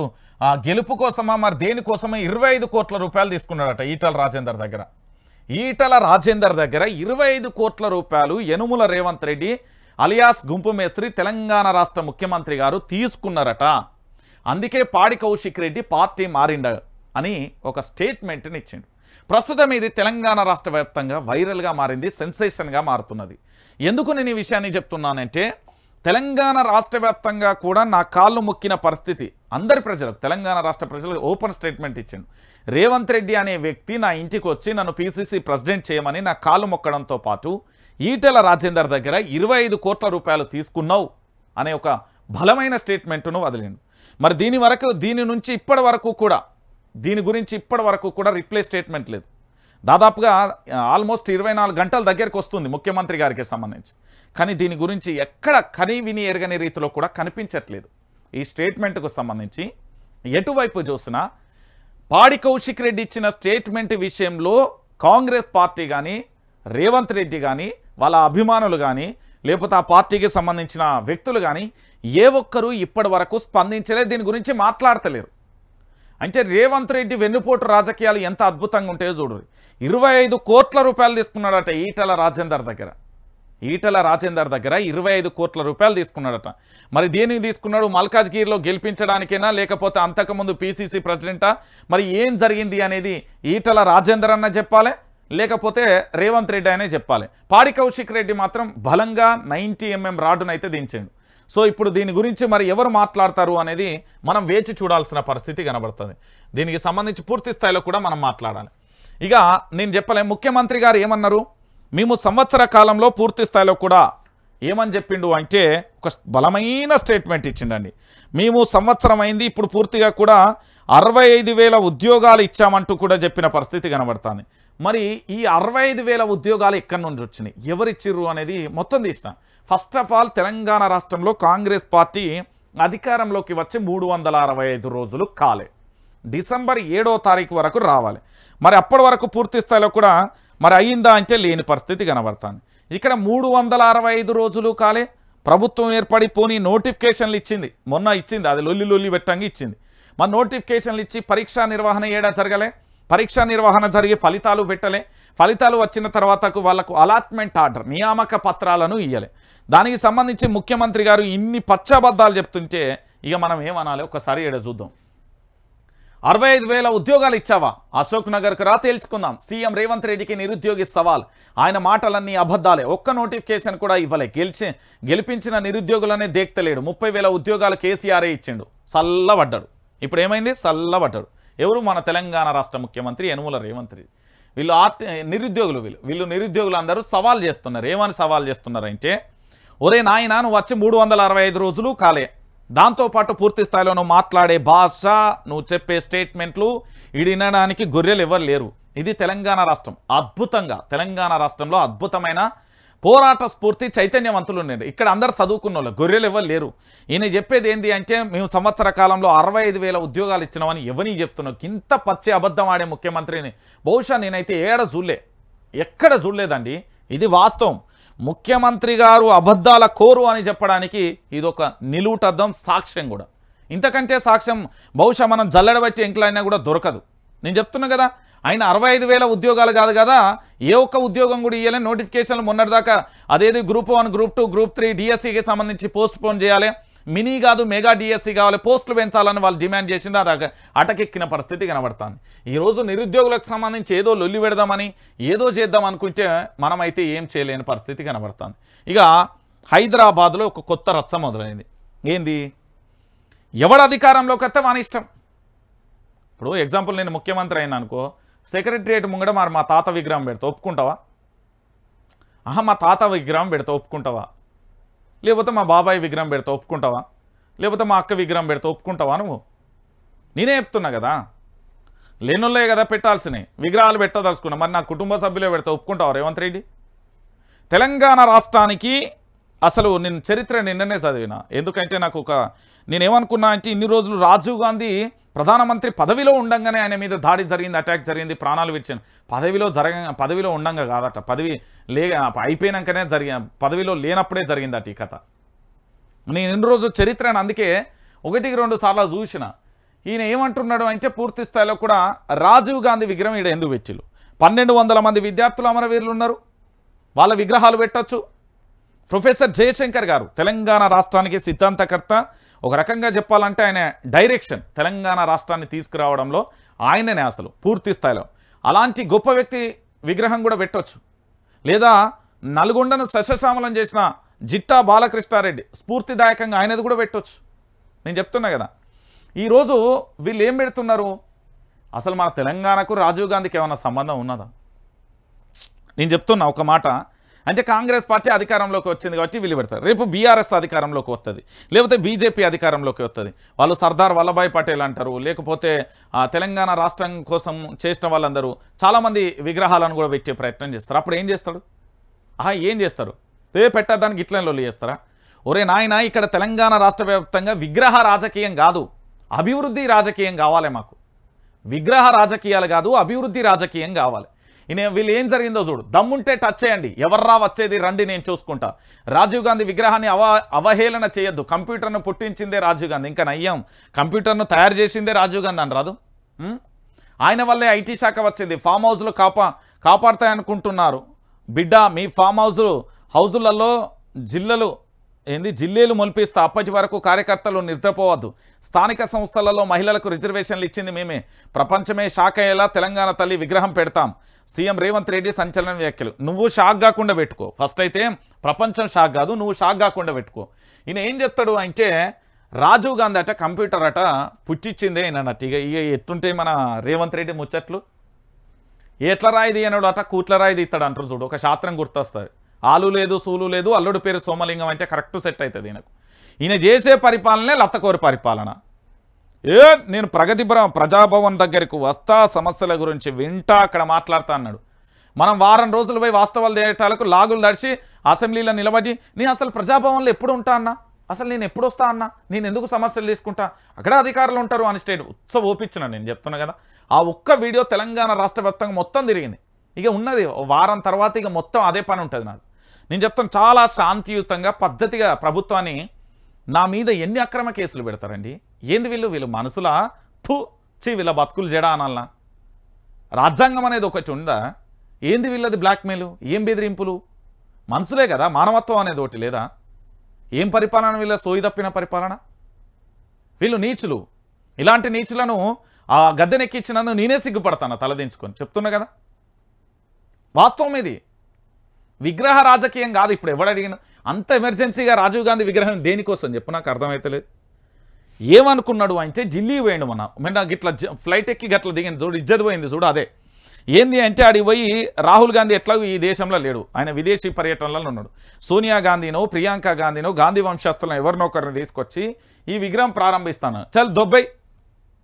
గెలుపు కోసమా మరి దేనికోసమా 25 కోట్ల రూపాయలు తీసుకున్నాడట ఈటల రాజేందర్ దగ్గర. 25 కోట్ల రూపాయలు యనుమల రేవంత్ రెడ్డి అలియాస్ గుంపు మేస్త్రి తెలంగాణ రాష్ట్ర ముఖ్యమంత్రి గారు తీసుకున్నారట. అందుకే పాడి కౌశిక్ రెడ్డి పార్టీ మారిండ అని ఒక స్టేట్మెంట్ని ఇచ్చిండు. ప్రస్తుతం ఇది తెలంగాణ రాష్ట్ర వ్యాప్తంగా వైరల్గా మారింది, సెన్సేషన్గా మారుతున్నది. ఎందుకు నేను ఈ విషయాన్ని చెప్తున్నానంటే, తెలంగాణ రాష్ట్ర వ్యాప్తంగా కూడా నా కాళ్ళు మొక్కిన పరిస్థితి అందరి ప్రజలకు, తెలంగాణ రాష్ట్ర ప్రజలకు ఓపెన్ స్టేట్మెంట్ ఇచ్చిండు. రేవంత్ రెడ్డి అనే వ్యక్తి నా ఇంటికి వచ్చి నన్ను పీసీసీ ప్రెసిడెంట్ చేయమని నా కాళ్ళు మొక్కడంతో పాటు ఈటెల రాజేందర్ దగ్గర 25 కోట్ల రూపాయలు తీసుకున్నావు అనే ఒక బలమైన స్టేట్మెంట్ను వదిలిండు. మరి దీని నుంచి ఇప్పటి వరకు కూడా రిప్లై స్టేట్మెంట్ లేదు. దాదాపుగా ఆల్మోస్ట్ 24 గంటల దగ్గరికి వస్తుంది ముఖ్యమంత్రి గారికి సంబంధించి, కానీ దీని గురించి ఎక్కడ కని విని ఎరగని రీతిలో కూడా కనిపించట్లేదు. ఈ స్టేట్మెంట్కు సంబంధించి ఎటువైపు చూసినా పాడి కౌశిక్ రెడ్డి ఇచ్చిన స్టేట్మెంట్ విషయంలో కాంగ్రెస్ పార్టీ కానీ, రేవంత్ రెడ్డి కానీ, వాళ్ళ అభిమానులు కానీ, లేకపోతే ఆ పార్టీకి సంబంధించిన వ్యక్తులు కానీ ఏ ఒక్కరూ ఇప్పటి వరకు స్పందించలేదు, దీని గురించి మాట్లాడతలేరు. అంటే రేవంత్ రెడ్డి వెన్నుపోటు రాజకీయాలు ఎంత అద్భుతంగా ఉంటాయో చూడరు. 25 కోట్ల రూపాయలు తీసుకున్నాడట ఈటల రాజేందర్ దగ్గర. 25 కోట్ల రూపాయలు తీసుకున్నాడట. మరి దేనికి తీసుకున్నాడు? మల్కాజ్గిరిలో గెలిపించడానికైనా, లేకపోతే అంతకుముందు పీసీసీ ప్రెసిడెంటా? మరి ఏం జరిగింది అనేది ఈటల రాజేందర్ అన్న చెప్పాలి, లేకపోతే రేవంత్ రెడ్డి అనే చెప్పాలి. పాడి కౌశిక్ రెడ్డి మాత్రం బలంగా 90 mm రాడ్డునైతే దించాడు. సో ఇప్పుడు దీని గురించి మరి ఎవరు మాట్లాడతారు అనేది మనం వేచి చూడాల్సిన పరిస్థితి కనబడుతుంది. దీనికి సంబంధించి పూర్తి స్థాయిలో కూడా మనం మాట్లాడాలి. ఇక నేను చెప్పలేం, ముఖ్యమంత్రి గారు ఏమన్నారు? మేము సంవత్సర కాలంలో పూర్తి స్థాయిలో కూడా ఏమని చెప్పిండు అంటే, ఒక బలమైన స్టేట్మెంట్ ఇచ్చిండండి. మేము సంవత్సరం అయింది, ఇప్పుడు పూర్తిగా కూడా 65,000 ఉద్యోగాలు ఇచ్చామంటూ కూడా చెప్పిన పరిస్థితి కనబడుతుంది. మరి ఈ 65,000 ఉద్యోగాలు ఎక్కడి నుంచి వచ్చినాయి, ఎవరిచ్చిర్రు అనేది మొత్తం తీసిన ఫస్ట్ ఆఫ్ ఆల్ తెలంగాణ రాష్ట్రంలో కాంగ్రెస్ పార్టీ అధికారంలోకి వచ్చి 365 రోజులు కాలే. డిసెంబర్ 7వ తారీఖు వరకు రావాలి. మరి అప్పటి వరకు పూర్తి స్థాయిలో కూడా మరి అయ్యిందా అంటే లేని పరిస్థితి కనబడుతుంది. ఇక్కడ 365 రోజులు కాలే. ప్రభుత్వం ఏర్పడి పోనీ నోటిఫికేషన్లు ఇచ్చింది, మొన్న ఇచ్చింది, అది లొల్లి పెట్టంగా ఇచ్చింది. మరి నోటిఫికేషన్లు ఇచ్చి పరీక్షా నిర్వహణ ఏడా జరగలే. పరీక్షా నిర్వహణ జరిగి ఫలితాలు పెట్టలే. ఫలితాలు వచ్చిన తర్వాతకు వాళ్ళకు అలాట్మెంట్ ఆర్డర్ నియామక పత్రాలను ఇయ్యలే. దానికి సంబంధించి ముఖ్యమంత్రి గారు ఇన్ని పచ్చబద్దాలు చెప్తుంటే ఇక మనం ఏమనాలి ఒకసారి ఏడ చూద్దాం. 65,000 ఉద్యోగాలు ఇచ్చావా? అశోక్ నగర్కు రా తేల్చుకుందాం. సీఎం రేవంత్ రెడ్డికి నిరుద్యోగి సవాల్. ఆయన మాటలన్నీ అబద్ధాలే. ఒక్క నోటిఫికేషన్ కూడా ఇవ్వలే. గెలిపించిన నిరుద్యోగులనే దేక్తలేడు. 30,000 ఉద్యోగాలు కేసీఆరే ఇచ్చిండు. చల్లబడ్డాడు. ఇప్పుడు ఏమైంది? చల్లబడ్డాడు. ఎవరు? మన తెలంగాణ రాష్ట్ర ముఖ్యమంత్రి యనుమల రేవంత్ రెడ్డి. వీళ్ళు నిరుద్యోగులు వీళ్ళు నిరుద్యోగులు అందరూ సవాల్ చేస్తున్నారు. ఏమని సవాల్ చేస్తున్నారంటే, ఒరే నాయనా నువ్వు వచ్చి 365 రోజులు కాలే. దాంతోపాటు పూర్తి స్థాయిలో నువ్వు మాట్లాడే భాష, నువ్వు చెప్పే స్టేట్మెంట్లు వినడానికి గొర్రెలు ఎవరు లేరు. ఇది తెలంగాణ రాష్ట్రం. అద్భుతంగా తెలంగాణ రాష్ట్రంలో అద్భుతమైన పోరాట స్ఫూర్తి చైతన్యవంతులు ఉన్నారు. ఇక్కడ అందరు చదువుకున్న వాళ్ళు, గొర్రెలు ఎవరు లేరు. ఈయన చెప్పేది ఏంటి అంటే, మేము సంవత్సర కాలంలో 65,000 ఉద్యోగాలు ఇచ్చినామని ఎవరిని చెప్తున్నావు? ఇంత పచ్చి అబద్ధం ఆడే ముఖ్యమంత్రిని బహుశా నేనైతే ఎక్కడ చూడలేదండి. ఇది వాస్తవం. ముఖ్యమంత్రి గారు అబద్ధాల కోరు అని చెప్పడానికి ఇదొక నిలువుటద్దం, సాక్ష్యం కూడా. ఇంతకంటే సాక్ష్యం బహుశా మనం జల్లెడబట్టి ఎంకలైనా కూడా దొరకదు. నేను చెప్తున్నా కదా, ఆయన 65,000 ఉద్యోగాలు కాదు కదా, ఏ ఒక్క ఉద్యోగం కూడా ఇవ్వలే. నోటిఫికేషన్లు మొన్నటిదాకా అదేది గ్రూప్ 1, గ్రూప్ 2, గ్రూప్ 3 డిఎస్సికి సంబంధించి పోస్ట్ పోన్ చేయాలి. మినీ కాదు మెగా డిఎస్సి కావాలి, పోస్టులు పెంచాలని వాళ్ళు డిమాండ్ చేసింది. అది అటకెక్కిన పరిస్థితి కనబడుతుంది. ఈరోజు నిరుద్యోగులకు సంబంధించి ఏదో లొల్లి పెడదామని ఏదో చేద్దాం అనుకుంటే మనమైతే ఏం చేయలేని పరిస్థితి కనబడుతుంది. ఇక హైదరాబాద్లో ఒక కొత్త రచ్చ మొదలైంది. ఏంది? ఎవడు అధికారంలోకి వస్తే మన ఇష్టం. ఇప్పుడు ఎగ్జాంపుల్ నేను ముఖ్యమంత్రి అయినా అనుకో, సెక్రటరియట్ ముంగడ మరి మా తాత విగ్రహం పెడతా ఒప్పుకుంటావా? మా తాత విగ్రహం పెడతా ఒప్పుకుంటావా? లేకపోతే మా బాబాయ్ విగ్రహం పెడతా ఒప్పుకుంటావా? లేకపోతే మా అక్క విగ్రహం పెడతా ఒప్పుకుంటావా? నువ్వు నేనే చెప్తున్నా కదా, లేనుల్లే కదా పెట్టాల్సినవి విగ్రహాలు పెట్టదలుచుకున్నా. మరి నా కుటుంబ సభ్యులే పెడతా ఒప్పుకుంటావా రేవంత్ రెడ్డి? తెలంగాణ రాష్ట్రానికి అసలు నేను చరిత్ర నిన్ననే చదివిన. ఎందుకంటే నాకు నేనేమనుకున్నా అంటే, ఇన్ని రోజులు రాజీవ్ గాంధీ ప్రధానమంత్రి పదవిలో ఉండంగానే ఆయన మీద దాడి జరిగింది, అటాక్ జరిగింది, ప్రాణాలు విడిచాను. పదవిలో ఉండంగా కాదట, పదవి అయిపోయినాకనే పదవిలో లేనప్పుడే జరిగిందట ఈ కథ. నేను ఇన్ని రోజు చరిత్రను అందుకే 1-2 సార్లు చూసిన. ఈయన ఏమంటున్నాడు అంటే, పూర్తి స్థాయిలో కూడా రాజీవ్ గాంధీ విగ్రహం ఈడ ఎందుకు పెట్టిళ్ళు? 1200 మంది విద్యార్థులు అమరవీరులు ఉన్నారు, వాళ్ళ విగ్రహాలు పెట్టచ్చు. ప్రొఫెసర్ జయశంకర్ గారు తెలంగాణ రాష్ట్రానికి సిద్ధాంతకర్త. ఒక రకంగా చెప్పాలంటే ఆయన డైరెక్షన్ తెలంగాణ రాష్ట్రాన్ని తీసుకురావడంలో ఆయననే అసలు పూర్తి స్థాయిలో. అలాంటి గొప్ప వ్యక్తి విగ్రహం కూడా పెట్టవచ్చు. లేదా నల్గొండను సస్యశ్యామలం చేసిన జిట్టా బాలకృష్ణారెడ్డి స్ఫూర్తిదాయకంగా ఆయనది కూడా పెట్టవచ్చు. నేను చెప్తున్నా కదా, ఈరోజు వీళ్ళు ఏం పెడుతున్నారు? అసలు మన తెలంగాణకు రాజీవ్ గాంధీకి ఏమైనా సంబంధం ఉన్నదా? నేను చెప్తున్నా ఒక మాట, అంటే కాంగ్రెస్ పార్టీ అధికారంలోకి వచ్చింది కాబట్టి వీళ్ళు పెడతారు. రేపు బీఆర్ఎస్ అధికారంలోకి వస్తుంది, లేకపోతే బీజేపీ అధికారంలోకి వస్తుంది. వాళ్ళు సర్దార్ వల్లభాయ్ పటేల్ అంటారు, లేకపోతే తెలంగాణ రాష్ట్రం కోసం చేసిన వాళ్ళందరూ చాలామంది విగ్రహాలను కూడా పెట్టే ప్రయత్నం చేస్తారు. అప్పుడు ఏం చేస్తాడు? ఏం చేస్తారు? పెట్టడానికి ఇట్లా లొల్లి చేస్తారా? ఒరే నాయన, ఇక్కడ తెలంగాణ రాష్ట్ర వ్యాప్తంగా విగ్రహ రాజకీయం కాదు, అభివృద్ధి రాజకీయం కావాలి. మాకు విగ్రహ రాజకీయాలు కాదు, అభివృద్ధి రాజకీయం కావాలి. వీళ్ళు ఏం జరిగిందో చూడు, దమ్ముంటే టచ్ చేయండి, ఎవర్రా వచ్చేది రండి నేను చూసుకుంటా. రాజీవ్ గాంధీ విగ్రహాన్ని అవహేళన చేయొద్దు. కంప్యూటర్ను పుట్టించిందే రాజీవ్ గాంధీ, ఇంకా నయ్యం కంప్యూటర్ను తయారు చేసిందే రాజీవ్ గాంధీ అని రాదు. ఆయన వల్లే ఐటీ శాఖ వచ్చింది. ఫామ్ హౌస్లు కాపాడతాయనుకుంటున్నారు బిడ్డ. మీ ఫామ్ హౌజులలో జిల్లేలు మొలిపిస్తా. అప్పటి వరకు కార్యకర్తలు నిద్రపోవద్దు. స్థానిక సంస్థలలో మహిళలకు రిజర్వేషన్లు ఇచ్చింది మేమే. ప్రపంచమే షాక్ అయ్యేలా తెలంగాణ తల్లి విగ్రహం పెడతాం. సీఎం రేవంత్ రెడ్డి సంచలన వ్యాఖ్యలు. నువ్వు షాక్ కాకుండా పెట్టుకో. ఫస్ట్ అయితే ప్రపంచం షాక్ కాదు, నువ్వు షాక్ కాకుండా పెట్టుకో. ఈయన ఏం చెప్తాడు అంటే, రాజీవ్ గాంధీ అట కంప్యూటర్ అట పుట్టించిందే ఈయనన్నట్టు. ఇక ఎట్టుంటే మన రేవంత్ రెడ్డి ముచ్చట్లు. ఎట్ల రాయిది అన్నాడు అట, కూట్ల రాయిది ఇస్తాడు అంటారు చూడు. ఒక శాస్త్రం గుర్తొస్తుంది. ఆలు లేదు సూలు లేదు, అల్లుడు పేరు సోమలింగం అంటే కరెక్ట్ సెట్ అవుతుంది ఈయనకు. ఈయన చేసే పరిపాలనే లత్తకోరి పరిపాలన. నేను ప్రజాభవన్ దగ్గరకు వస్తా, సమస్యల గురించి వింటా, అక్కడ మాట్లాడుతా అన్నాడు. మనం వారం రోజులు పోయి వాస్తవాలు తేటాలకు లాగులు దడిచి అసెంబ్లీలో నిలబడి నేను అసలు ప్రజాభవన్లో ఎప్పుడు ఉంటా అన్నా, అసలు నేను ఎప్పుడు వస్తా అన్నా, నేను ఎందుకు సమస్యలు తీసుకుంటా, అక్కడ అధికారులు ఉంటారు అని స్టేట్ ఉత్సవ ఓపించిన నేను చెప్తున్నా కదా. ఆ ఒక్క వీడియో తెలంగాణ రాష్ట్ర వ్యాప్తంగా మొత్తం తిరిగింది. ఇక ఉన్నది వారం తర్వాత ఇక మొత్తం అదే పని ఉంటుంది నాకు. నేను చెప్తాను చాలా శాంతియుతంగా పద్ధతిగా ప్రభుత్వాన్ని నా మీద ఎన్ని అక్రమ కేసులు పెడతారండి. ఏంది వీళ్ళు మనసులా వీళ్ళ బతుకులు జడా అనాలనా? రాజ్యాంగం అనేది ఒకటి ఉందా? ఏంది వీళ్ళది బ్లాక్మెయిల్, ఏం బెదిరింపులు? మనసులే కదా, మానవత్వం అనేది ఒకటి లేదా? ఏం పరిపాలన వీళ్ళ సోయి తప్పిన పరిపాలన? వీళ్ళు నీచులు. ఇలాంటి నీచులను ఆ గద్దెనెక్కించినందుకు నేనే సిగ్గుపడతాను తలదించుకొని చెప్తున్నా కదా. వాస్తవం ఇది. విగ్రహ రాజకీయం కాదు. ఇప్పుడు ఎవడు అడిగిన అంత ఎమర్జెన్సీగా రాజీవ్ గాంధీ విగ్రహం దేనికోసం చెప్పు, నాకు అర్థమవుతలేదు. ఏమనుకున్నాడు అంటే ఢిల్లీ పోయిండు మొన్న గిట్లా ఫ్లైట్ ఎక్కి గట్ల దిగింది చూడు, ఇజ్జత్ పోయింది చూడు. అదే ఏంది అంటే ఆడికి పోయి రాహుల్ గాంధీ ఎట్లాగో ఈ దేశంలో లేడు, ఆయన విదేశీ పర్యటనలో ఉన్నాడు. సోనియా గాంధీనో ప్రియాంక గాంధీనో గాంధీ వంశస్థులను ఎవరినో ఒకరిని తీసుకొచ్చి ఈ విగ్రహం ప్రారంభిస్తాను, చల్ దొబ్బై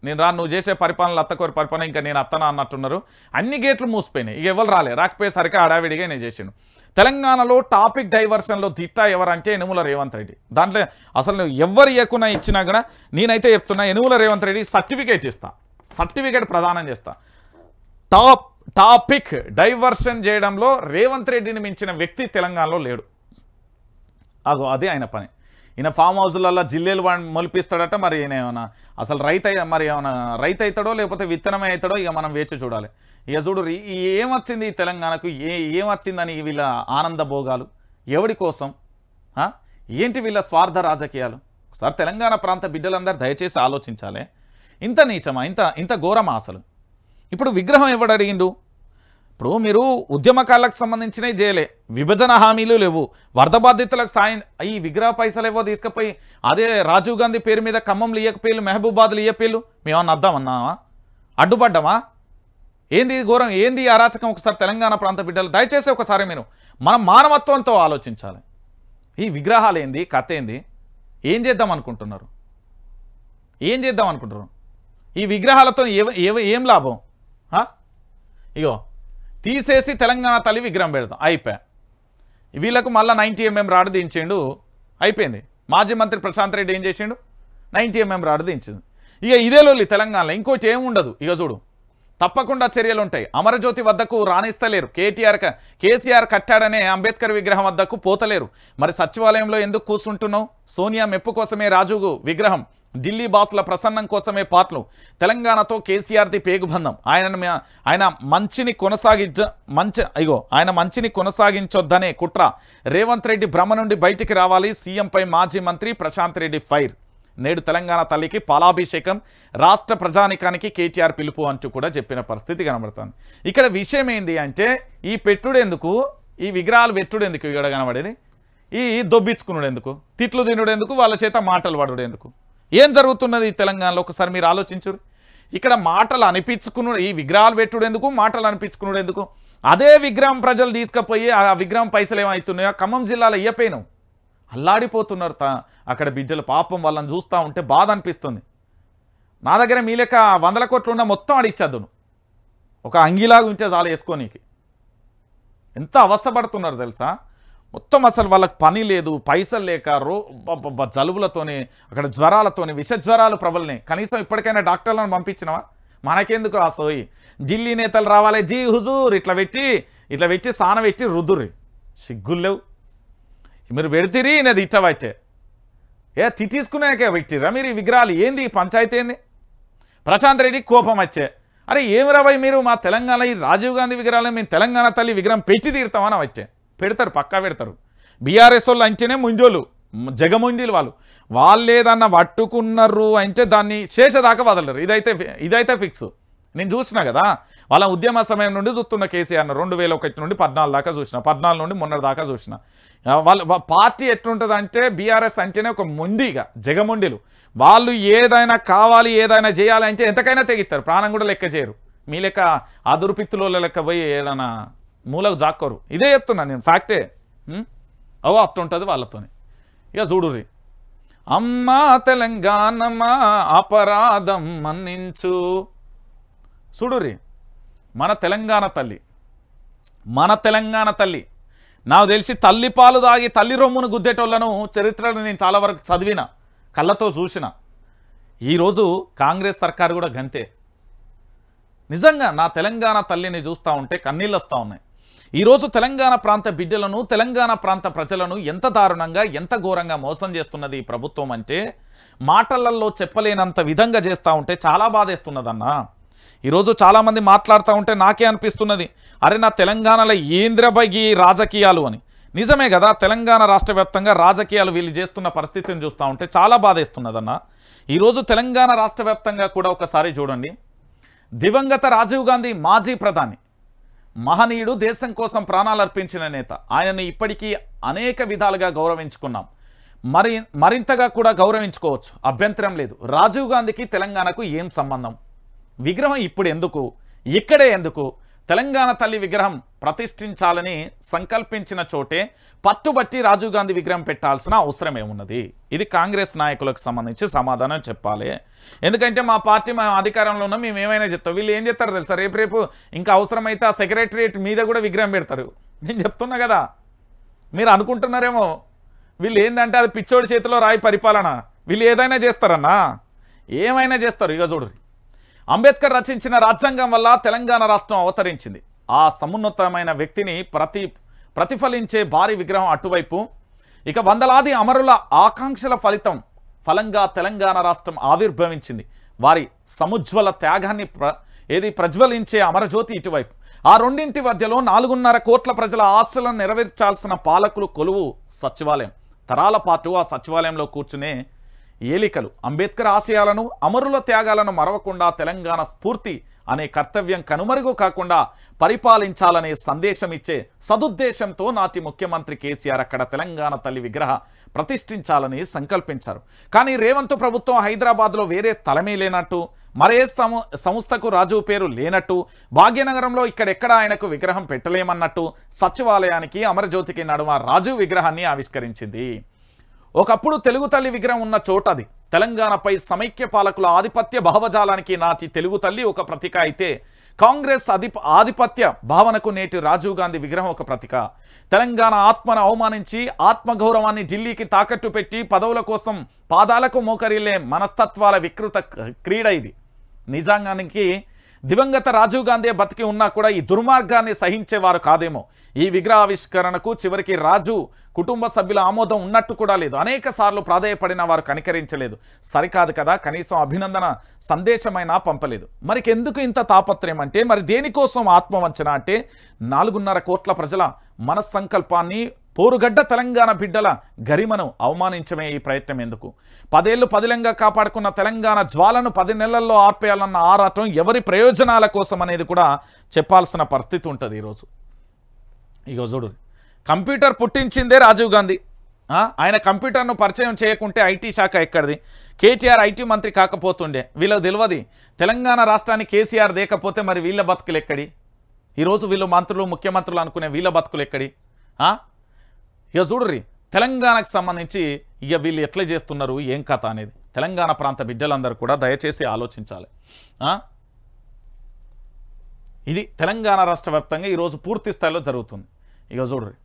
నేను రా, నువ్వు చేసే పరిపాలనలు అత్తకోరి పరిపాలన ఇంకా నేను అత్తనా అన్నట్టున్నారు. అన్ని గేట్లు మూసిపోయినాయి. ఇక ఎవరు రాకపోయేసరికి హడావిడిగా నేను చేసిండు. తెలంగాణలో టాపిక్ డైవర్షన్లో దిట్టా ఎవరంటే యనుమల రేవంత్ రెడ్డి. దాంట్లో అసలు ఎవరు ఇవ్వకుండా ఇచ్చినా కూడా నేనైతే చెప్తున్నా, యనుమల రేవంత్ రెడ్డి సర్టిఫికేట్ ఇస్తా, సర్టిఫికేట్ ప్రదానం చేస్తా. టాపిక్ డైవర్షన్ చేయడంలో రేవంత్ రెడ్డిని మించిన వ్యక్తి తెలంగాణలో లేడు. అదే ఆయన పని. ఈయన ఫామ్ హౌస్లలో జిల్లేలు మొలిపిస్తాడట. మరి ఈయన ఏమన్నా అసలు రైతు అవుతాడో లేకపోతే విత్తనమే అవుతాడో ఇక మనం వేచి చూడాలి. ఇక చూడు ఏమొచ్చింది ఈ తెలంగాణకు, ఏమొచ్చిందని వీళ్ళ ఆనంద భోగాలు ఎవడి కోసం, ఏంటి వీళ్ళ స్వార్థ రాజకీయాలు? ఒకసారి తెలంగాణ ప్రాంత బిడ్డలందరూ దయచేసి ఆలోచించాలి. ఇంత నీచమా, ఇంత ఘోరమా అసలు? ఇప్పుడు విగ్రహం ఎవడు అడిగిండు? ఇప్పుడు మీరు ఉద్యమకాలకు సంబంధించినవి చేయలే, విభజన హామీలు లేవు, వరద బాధితులకు సాయం, ఈ విగ్రహ పైసలు ఏవో తీసుకుపోయి అదే రాజీవ్ గాంధీ పేరు మీద ఖమ్మంలు ఇయ్యకపోయిలు, మహబూబాద్లు ఇయ్యపోయిలు, మేమన్నా అద్దామన్నావా? అడ్డుపడ్డామా? ఏంది ఘోరం, ఏంది అరాచకం? ఒకసారి తెలంగాణ ప్రాంత బిడ్డలు దయచేసి ఒకసారి మీరు మనం మానవత్వంతో ఆలోచించాలి. ఈ విగ్రహాలు ఏంది, కథ ఏంది, ఏం చేద్దాం అనుకుంటున్నారు? ఈ విగ్రహాలతో ఏం లాభం? ఇగో తీసేసి తెలంగాణ తల్లి విగ్రహం పెడతాం, అయిపోయా. వీళ్ళకు మళ్ళీ 90 mm రాడు దించిండు, అయిపోయింది. మాజీ మంత్రి ప్రశాంత్ రెడ్డి ఏం చేసిండు? 90 mm రాడు దించిండు. ఇక ఇదే లోలి తెలంగాణలో ఇంకోటి ఏముండదు. ఇక చూడు, తప్పకుండా చర్యలు ఉంటాయి. అమరజ్యోతి వద్దకు రాణిస్తలేరు. కేసీఆర్ కట్టాడనే అంబేద్కర్ విగ్రహం వద్దకు పోతలేరు. మరి సచివాలయంలో ఎందుకు కూర్చుంటున్నావు? సోనియా మెప్పు కోసమే రాజు విగ్రహం, ఢిల్లీ బాసుల ప్రసన్నం కోసమే పాటలు. తెలంగాణతో కేసీఆర్ది పేగుబంధం. ఆయన మంచిని కొనసాగించొద్దనే కుట్ర. రేవంత్ రెడ్డి భ్రమ నుండి బయటికి రావాలి. సీఎంపై మాజీ మంత్రి ప్రశాంత్ రెడ్డి ఫైర్. నేడు తెలంగాణ తల్లికి పాలాభిషేకం, రాష్ట్ర ప్రజానికానికి కేటీఆర్ పిలుపు అంటూ కూడా చెప్పిన పరిస్థితి కనబడుతుంది. ఇక్కడ విషయం ఏంది అంటే ఈ పెట్టుడు ఎందుకు, ఈ విగ్రహాలు పెట్టుడు ఎందుకు ఇక్కడ కనబడేది, ఈ దొబ్బించుకున్నాడు ఎందుకు, తిట్లు తినుడు ఎందుకు, వాళ్ళ చేత మాటలు పడుడు ఎందుకు? ఏం జరుగుతున్నది తెలంగాణలో ఒకసారి మీరు ఆలోచించురు. ఇక్కడ మాటలు అనిపించుకున్నాడు, ఈ విగ్రహాలు పెట్టుడు ఎందుకు, మాటలు అనిపించుకున్నాడు ఎందుకు? అదే విగ్రహం ప్రజలు తీసుకుపోయి ఆ విగ్రహం పైసలు ఏమవుతున్నాయో ఖమ్మం జిల్లాలో ఇయ్యపోయినాం, అల్లాడిపోతున్నారు అక్కడ బిడ్డలు. పాపం వాళ్ళని చూస్తూ ఉంటే బాధ అనిపిస్తుంది. నా దగ్గర మీ లెక్క 100 కోట్లు ఉన్న మొత్తం అడిచ్చేద్దు, ఒక అంగిలాగా ఉంటే చాలు వేసుకోనీకి. ఎంత అవస్థపడుతున్నారు తెలుసా? మొత్తం అసలు వాళ్ళకి పని లేదు, పైసలు లేక జలుబులతోని, అక్కడ జ్వరాలతోని, విష జ్వరాలు ప్రబలినాయి. కనీసం ఇప్పటికైనా డాక్టర్లను పంపించినవా? మనకెందుకు ఆ సోయి? ఢిల్లీ నేతలు రావాలి, జీ హుజూర్ ఇట్లా పెట్టి సాన పెట్టి రుద్దుర్రి. సిగ్గులేవు మీరు పెడితిరి, నేను ఇట్టబట్టే తిట్టించుకున్నాకే పెట్టిర్రా మీరు ఈ విగ్రహాలు? ఏంది పంచాయతీ ఏంది? ప్రశాంత్ రెడ్డి కోపం వచ్చే, అరే ఏమి రాబాయి మీరు మా తెలంగాణ ఈ రాజీవ్ గాంధీ విగ్రహాలు మేము తెలంగాణ తల్లి విగ్రహం పెట్టి తీరుతామని వచ్చే. పెడతారు, పక్కా పెడతారు. బీఆర్ఎస్ వాళ్ళు అంటేనే ముంజోలు, జగముండీలు వాళ్ళు ఏదన్నా పట్టుకున్నారు అంటే దాన్ని శేషదాకా వదలరు. ఇదైతే ఫిక్స్. నేను చూసినా కదా, వాళ్ళ ఉద్యమ సమయం నుండి చూస్తున్న కేసీఆర్ను 2001 నుండి 14 దాకా చూసిన, 14 నుండి మొన్నటి దాకా చూసిన. వాళ్ళ పార్టీ ఎట్లుంటుంది అంటే బీఆర్ఎస్ అంటేనే ఒక మొండిగా, జగమొండిలు. వాళ్ళు ఏదైనా కావాలి, ఏదైనా చేయాలి అంటే ఎంతకైనా తెగిస్తారు, ప్రాణం కూడా లెక్క చేయరు. మీ లెక్క ఆ దుర్పిత్తులో లెక్క పోయి ఏదైనా మూలకు జాక్కోరు. ఇదే చెప్తున్నాను నేను, ఫ్యాక్టే. అట్టుంటుంది వాళ్ళతోని. ఇక చూడుర్రి, అమ్మా తెలంగాణమా అపరాధం మన్నించు. చూడుర్రి, మన తెలంగాణ తల్లి మన తెలంగాణ తల్లి. నాకు తెలిసి తల్లి పాలు దాగి తల్లి రొమ్మును గుద్దేటోళ్లను చరిత్రను నేను చాలా వరకు చదివిన, కళ్ళతో చూసిన. ఈరోజు కాంగ్రెస్ సర్కారు కూడా గంతే. నిజంగా నా తెలంగాణ తల్లిని చూస్తూ ఉంటే కన్నీళ్ళు వస్తూ ఉన్నాయి. ఈరోజు తెలంగాణ ప్రాంత బిడ్డలను, తెలంగాణ ప్రాంత ప్రజలను ఎంత దారుణంగా, ఎంత ఘోరంగా మోసం చేస్తున్నది ఈ ప్రభుత్వం అంటే మాటలలో చెప్పలేనంత విధంగా చేస్తూ ఉంటే చాలా బాధేస్తున్నదన్నా. ఈరోజు చాలామంది మాట్లాడుతూ ఉంటే నాకే అనిపిస్తున్నది, అరే నా తెలంగాణలో ఏంద్రబగి రాజకీయాలు అని. నిజమే కదా, తెలంగాణ రాష్ట్ర వ్యాప్తంగా రాజకీయాలు వీళ్ళు చేస్తున్న పరిస్థితిని చూస్తూ ఉంటే చాలా బాధేస్తున్నదన్న. ఈరోజు తెలంగాణ రాష్ట్ర వ్యాప్తంగా కూడా ఒకసారి చూడండి, దివంగత రాజీవ్ గాంధీ మాజీ ప్రధాని, మహనీయుడు, దేశం కోసం ప్రాణాలు అర్పించిన నేత. ఆయనని ఇప్పటికీ అనేక విధాలుగా గౌరవించుకున్నాం, మరింతగా కూడా గౌరవించుకోవచ్చు, అభ్యంతరం లేదు. రాజీవ్ గాంధీకి తెలంగాణకు ఏం సంబంధం? విగ్రహం ఇప్పుడు ఎందుకు, ఇక్కడే ఎందుకు? తెలంగాణ తల్లి విగ్రహం ప్రతిష్ఠించాలని సంకల్పించిన చోటే పట్టుబట్టి రాజీవ్ గాంధీ విగ్రహం పెట్టాల్సిన అవసరం ఏమున్నది? ఇది కాంగ్రెస్ నాయకులకు సంబంధించి సమాధానం చెప్పాలి. ఎందుకంటే మా పార్టీ మేము అధికారంలో ఉన్నాం, మేము ఏమైనా చెప్తాం. వీళ్ళు ఏం చెప్తారు తెలుసా, రేపు ఇంకా అవసరమైతే ఆ సెక్రటరియట్ మీద కూడా విగ్రహం పెడతారు. నేను చెప్తున్నా కదా, మీరు అనుకుంటున్నారేమో వీళ్ళు ఏంటంటే అది పిచ్చోడి చేతిలో రాయి పరిపాలన, వీళ్ళు ఏదైనా చేస్తారన్నా, ఏమైనా చేస్తారు. ఇక చూడు, అంబేద్కర్ రచించిన రాజ్యాంగం వల్ల తెలంగాణ రాష్ట్రం అవతరించింది. ఆ సమున్నతమైన వ్యక్తిని ప్రతిఫలించే భారీ విగ్రహం అటువైపు. ఇక వందలాది అమరుల ఆకాంక్షల ఫలంగా తెలంగాణ రాష్ట్రం ఆవిర్భవించింది. వారి సముజ్వల త్యాగాన్ని ప్రజ్వలించే అమరజ్యోతి ఇటువైపు. ఆ రెండింటి మధ్యలో 4.5 కోట్ల ప్రజల ఆశలను నెరవేర్చాల్సిన పాలకులు కొలువు సచివాలయం. తరాల పాటు ఆ సచివాలయంలో కూర్చునే ఏలికలు అంబేద్కర్ ఆశయాలను, అమరుల త్యాగాలను మరవకుండా తెలంగాణ స్ఫూర్తి అనే కర్తవ్యం కనుమరుగు కాకుండా పరిపాలించాలనే సందేశం ఇచ్చే సదుద్దేశంతో నాటి ముఖ్యమంత్రి కేసీఆర్ అక్కడ తెలంగాణ తల్లి విగ్రహ ప్రతిష్ఠించాలని సంకల్పించారు. కానీ రేవంత్ ప్రభుత్వం హైదరాబాద్లో వేరే స్థలమే లేనట్టు, మరే సంస్థకు రాజు పేరు లేనట్టు, భాగ్యనగరంలో ఇక్కడెక్కడ ఆయనకు విగ్రహం పెట్టలేమన్నట్టు సచివాలయానికి, అమరజ్యోతికి నడుమ రాజు విగ్రహాన్ని ఆవిష్కరించింది. ఒకప్పుడు తెలుగు తల్లి విగ్రహం ఉన్న చోటది. తెలంగాణపై సమైక్య పాలకుల ఆధిపత్య భావజాలానికి నాటి తెలుగు తల్లి ఒక ప్రతీక అయితే, కాంగ్రెస్ ఆధిపత్య భావనకు నేటి రాజీవ్ గాంధీ విగ్రహం ఒక ప్రతీక. తెలంగాణ ఆత్మను అవమానించి ఆత్మగౌరవాన్ని ఢిల్లీకి తాకట్టు పెట్టి పదవుల కోసం పాదాలకు మోకరిల్లే మనస్తత్వాల వికృత క్రీడ ఇది. నిజానికి దివంగత రాజీవ్ గాంధీ బతికి ఉన్నా కూడా ఈ దుర్మార్గాన్ని సహించేవారు కాదేమో. ఈ విగ్రహావిష్కరణకు చివరికి రాజు కుటుంబ సభ్యుల ఆమోదం ఉన్నట్టు కూడా లేదు. అనేక సార్లు ప్రాధేయపడిన వారు కనికరించలేదు. సరికాదు కదా, కనీసం అభినందన సందేశమైనా పంపలేదు. మరికెందుకు ఇంత తాపత్రయం అంటే, మరి దేనికోసం ఆత్మవంచన అంటే, 4.5 కోట్ల ప్రజల మనస్సంకల్పాన్ని, పోరుగడ్డ తెలంగాణ బిడ్డల గరిమను అవమానించమే ఈ ప్రయత్నం ఎందుకు? 10 ఏళ్లు పదిలంగా కాపాడుకున్న తెలంగాణ జ్వాలను 10 నెలల్లో ఆర్పేయాలన్న ఆరాటం ఎవరి ప్రయోజనాల కోసం అనేది కూడా చెప్పాల్సిన పరిస్థితి ఉంటుంది ఈరోజు. ఇగో చూడు, కంప్యూటర్ పుట్టించిందే రాజీవ్ గాంధీ. ఆయన కంప్యూటర్ను పరిచయం చేయకుంటే ఐటీ శాఖ ఎక్కడిది? కేటీఆర్ ఐటీ మంత్రి కాకపోతుండే. వీళ్ళకి తెలియదు తెలంగాణ రాష్ట్రాన్ని కేసీఆర్ దేకపోతే మరి వీళ్ళ బతుకులు ఎక్కడి? ఈరోజు వీళ్ళు మంత్రులు, ముఖ్యమంత్రులు అనుకునే వీళ్ళ బతుకులు ఎక్కడి? ఇక చూడుర్రి, తెలంగాణకు సంబంధించి ఇక వీళ్ళు ఎట్లా చేస్తున్నారు, ఏం కథ అనేది తెలంగాణ ప్రాంత బిడ్డలందరూ కూడా దయచేసి ఆలోచించాలి. ఇది తెలంగాణ రాష్ట్ర వ్యాప్తంగా ఈరోజు పూర్తి స్థాయిలో జరుగుతుంది. ఇక చూడుర్రి,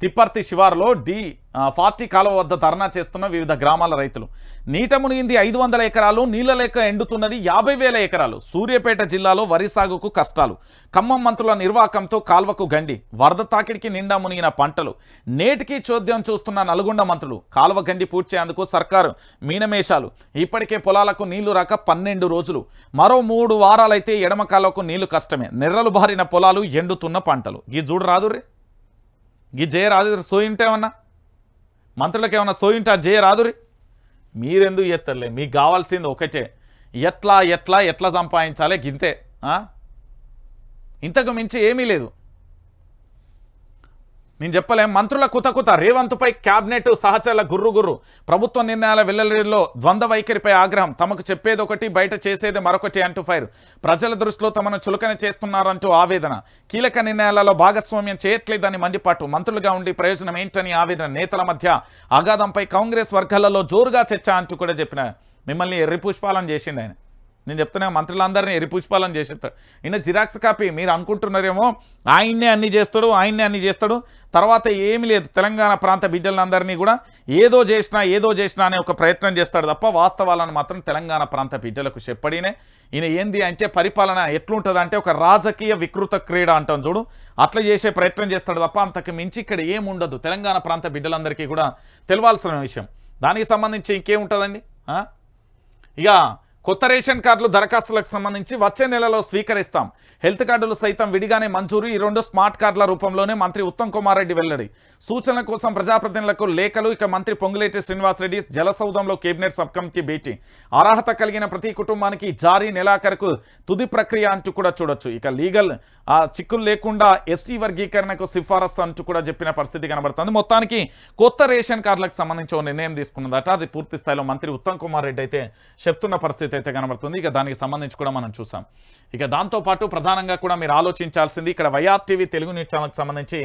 తిప్పర్తి శివారులో D40 కాలువ వద్ద ధర్నా చేస్తున్న వివిధ గ్రామాల రైతులు. నీట మునిగింది 500 ఎకరాలు, నీళ్ల లేక ఎండుతున్నది 50,000 ఎకరాలు. సూర్యాపేట జిల్లాలో వరి సాగుకు కష్టాలు. ఖమ్మం మంత్రుల నిర్వాకంతో కాల్వకు గండి. వరద తాకిడికి నిండా మునిగిన పంటలు. నేటికి చోద్యం చూస్తున్న నల్గొండ మంత్రులు. కాల్వ గండి పూడ్చేందుకు సర్కారు మీనమేషాలు. ఇప్పటికే పొలాలకు నీళ్లు రాక 12 రోజులు. మరో 3 వారాలైతే ఎడమ కాలువకు నీళ్లు కష్టమే. నెర్రలు బారిన పొలాలు, ఎండుతున్న పంటలు. ఈ చూడు రాదుర్రి, ఈ జయరాదు సోయింటే ఏమన్నా మంత్రులకు ఏమన్నా సోయింటే జయరాదురి. మీరెందుకు ఎత్తలే? మీకు కావాల్సింది ఒకటే, ఎట్లా సంపాదించాలి గింతే. ఇంతకు మించి ఏమీ లేదు. నేను చెప్పలేం. మంత్రుల కుతకుత, రేవంత్పై క్యాబినెట్ సహచరుల గుర్రు. ప్రభుత్వ నిర్ణయాల వెల్లడిలో ద్వంద్వ వైఖరిపై ఆగ్రహం. తమకు చెప్పేదొకటి, బయట చేసేది మరొకటి అంటూ ఫైర్. ప్రజల దృష్టిలో తమను చులకన చేస్తున్నారంటూ ఆవేదన. కీలక నిర్ణయాలలో భాగస్వామ్యం చేయట్లేదని మండిపాటు. మంత్రులుగా ఉండి ప్రయోజనం ఏంటని ఆవేదన. నేతల మధ్య అగాధంపై కాంగ్రెస్ వర్గాలలో జోరుగా చర్చ అంటూ కూడా చెప్పిన. మిమ్మల్ని ఎర్రి పుష్పాలను చేసిండు ఆయన. నేను చెప్తున్నా మంత్రులందరినీ ఎరిపుష్పాలను చేసేస్తాడు. ఈయన జిరాక్స్ కాపీ. మీరు అనుకుంటున్నారేమో ఆయన్నే అన్ని చేస్తాడు, తర్వాత ఏమీ లేదు. తెలంగాణ ప్రాంత బిడ్డలందరినీ కూడా ఏదో చేసినా అనే ఒక ప్రయత్నం చేస్తాడు తప్ప వాస్తవాలను మాత్రం తెలంగాణ ప్రాంత బిడ్డలకు చెప్పడినే. ఈయన ఏంది అంటే పరిపాలన ఎట్లుంటుంది అంటే ఒక రాజకీయ వికృత క్రీడ అంటాం చూడు, అట్లా చేసే ప్రయత్నం చేస్తాడు తప్ప అంతకు మించి ఇక్కడ ఏముండదు. తెలంగాణ ప్రాంత బిడ్డలందరికీ కూడా తెలవాల్సిన విషయం. దానికి సంబంధించి ఇంకేముంటుందండి? ఇక కొత్త రేషన్ కార్డులు దరఖాస్తులకు సంబంధించి వచ్చే నెలలో స్వీకరిస్తాం. హెల్త్ కార్డులు సైతం విడిగానే మంజూరు. ఈ 2 స్మార్ట్ కార్డుల రూపంలోనే మంత్రి ఉత్తమ్ కుమార్ రెడ్డి వెల్లడి. సూచనల కోసం ప్రజాప్రతినిధులకు లేఖలు. ఇక మంత్రి పొంగులేటి శ్రీనివాసరెడ్డి జలసౌధంలో కేబినెట్ సబ్ కమిటీ భేటీ. అర్హత కలిగిన ప్రతి కుటుంబానికి జారీ నెలాఖరుకు తుది ప్రక్రియ అంటూ కూడా చూడొచ్చు. ఇక లీగల్ చిక్కులు లేకుండా ఎస్సీ వర్గీకరణకు సిఫారసు అంటూ కూడా చెప్పిన పరిస్థితి కనబడుతుంది. మొత్తానికి కొత్త రేషన్ కార్డులకు సంబంధించి ఓ నిర్ణయం తీసుకున్నదట. అది పూర్తి స్థాయిలో మంత్రి ఉత్తమ్ కుమార్ రెడ్డి అయితే చెప్తున్న పరిస్థితి అయితే కనబడుతుంది. ఇక దానికి సంబంధించి కూడా మనం చూసాం. ఇక దాంతోపాటు ప్రధానంగా కూడా మీరు ఆలోచించాల్సింది ఇక్కడ వైఆర్ టీవీ తెలుగు న్యూస్ ఛానల్కి సంబంధించి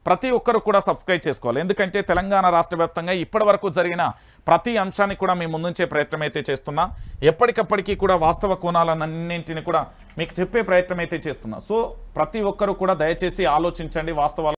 ప్రతి ఒక్కరు కూడా సబ్స్క్రైబ్ చేసుకోవాలి. ఎందుకంటే తెలంగాణ రాష్ట్ర వ్యాప్తంగా ఇప్పటి వరకు జరిగిన ప్రతి అంశాన్ని కూడా మీ ముందుంచే ప్రయత్నం అయితే చేస్తున్నా. ఎప్పటికప్పటికీ కూడా వాస్తవ కోణాలన్నింటినీ కూడా మీకు చెప్పే ప్రయత్నం అయితే చేస్తున్నా. సో ప్రతి ఒక్కరు కూడా దయచేసి ఆలోచించండి వాస్తవాలు.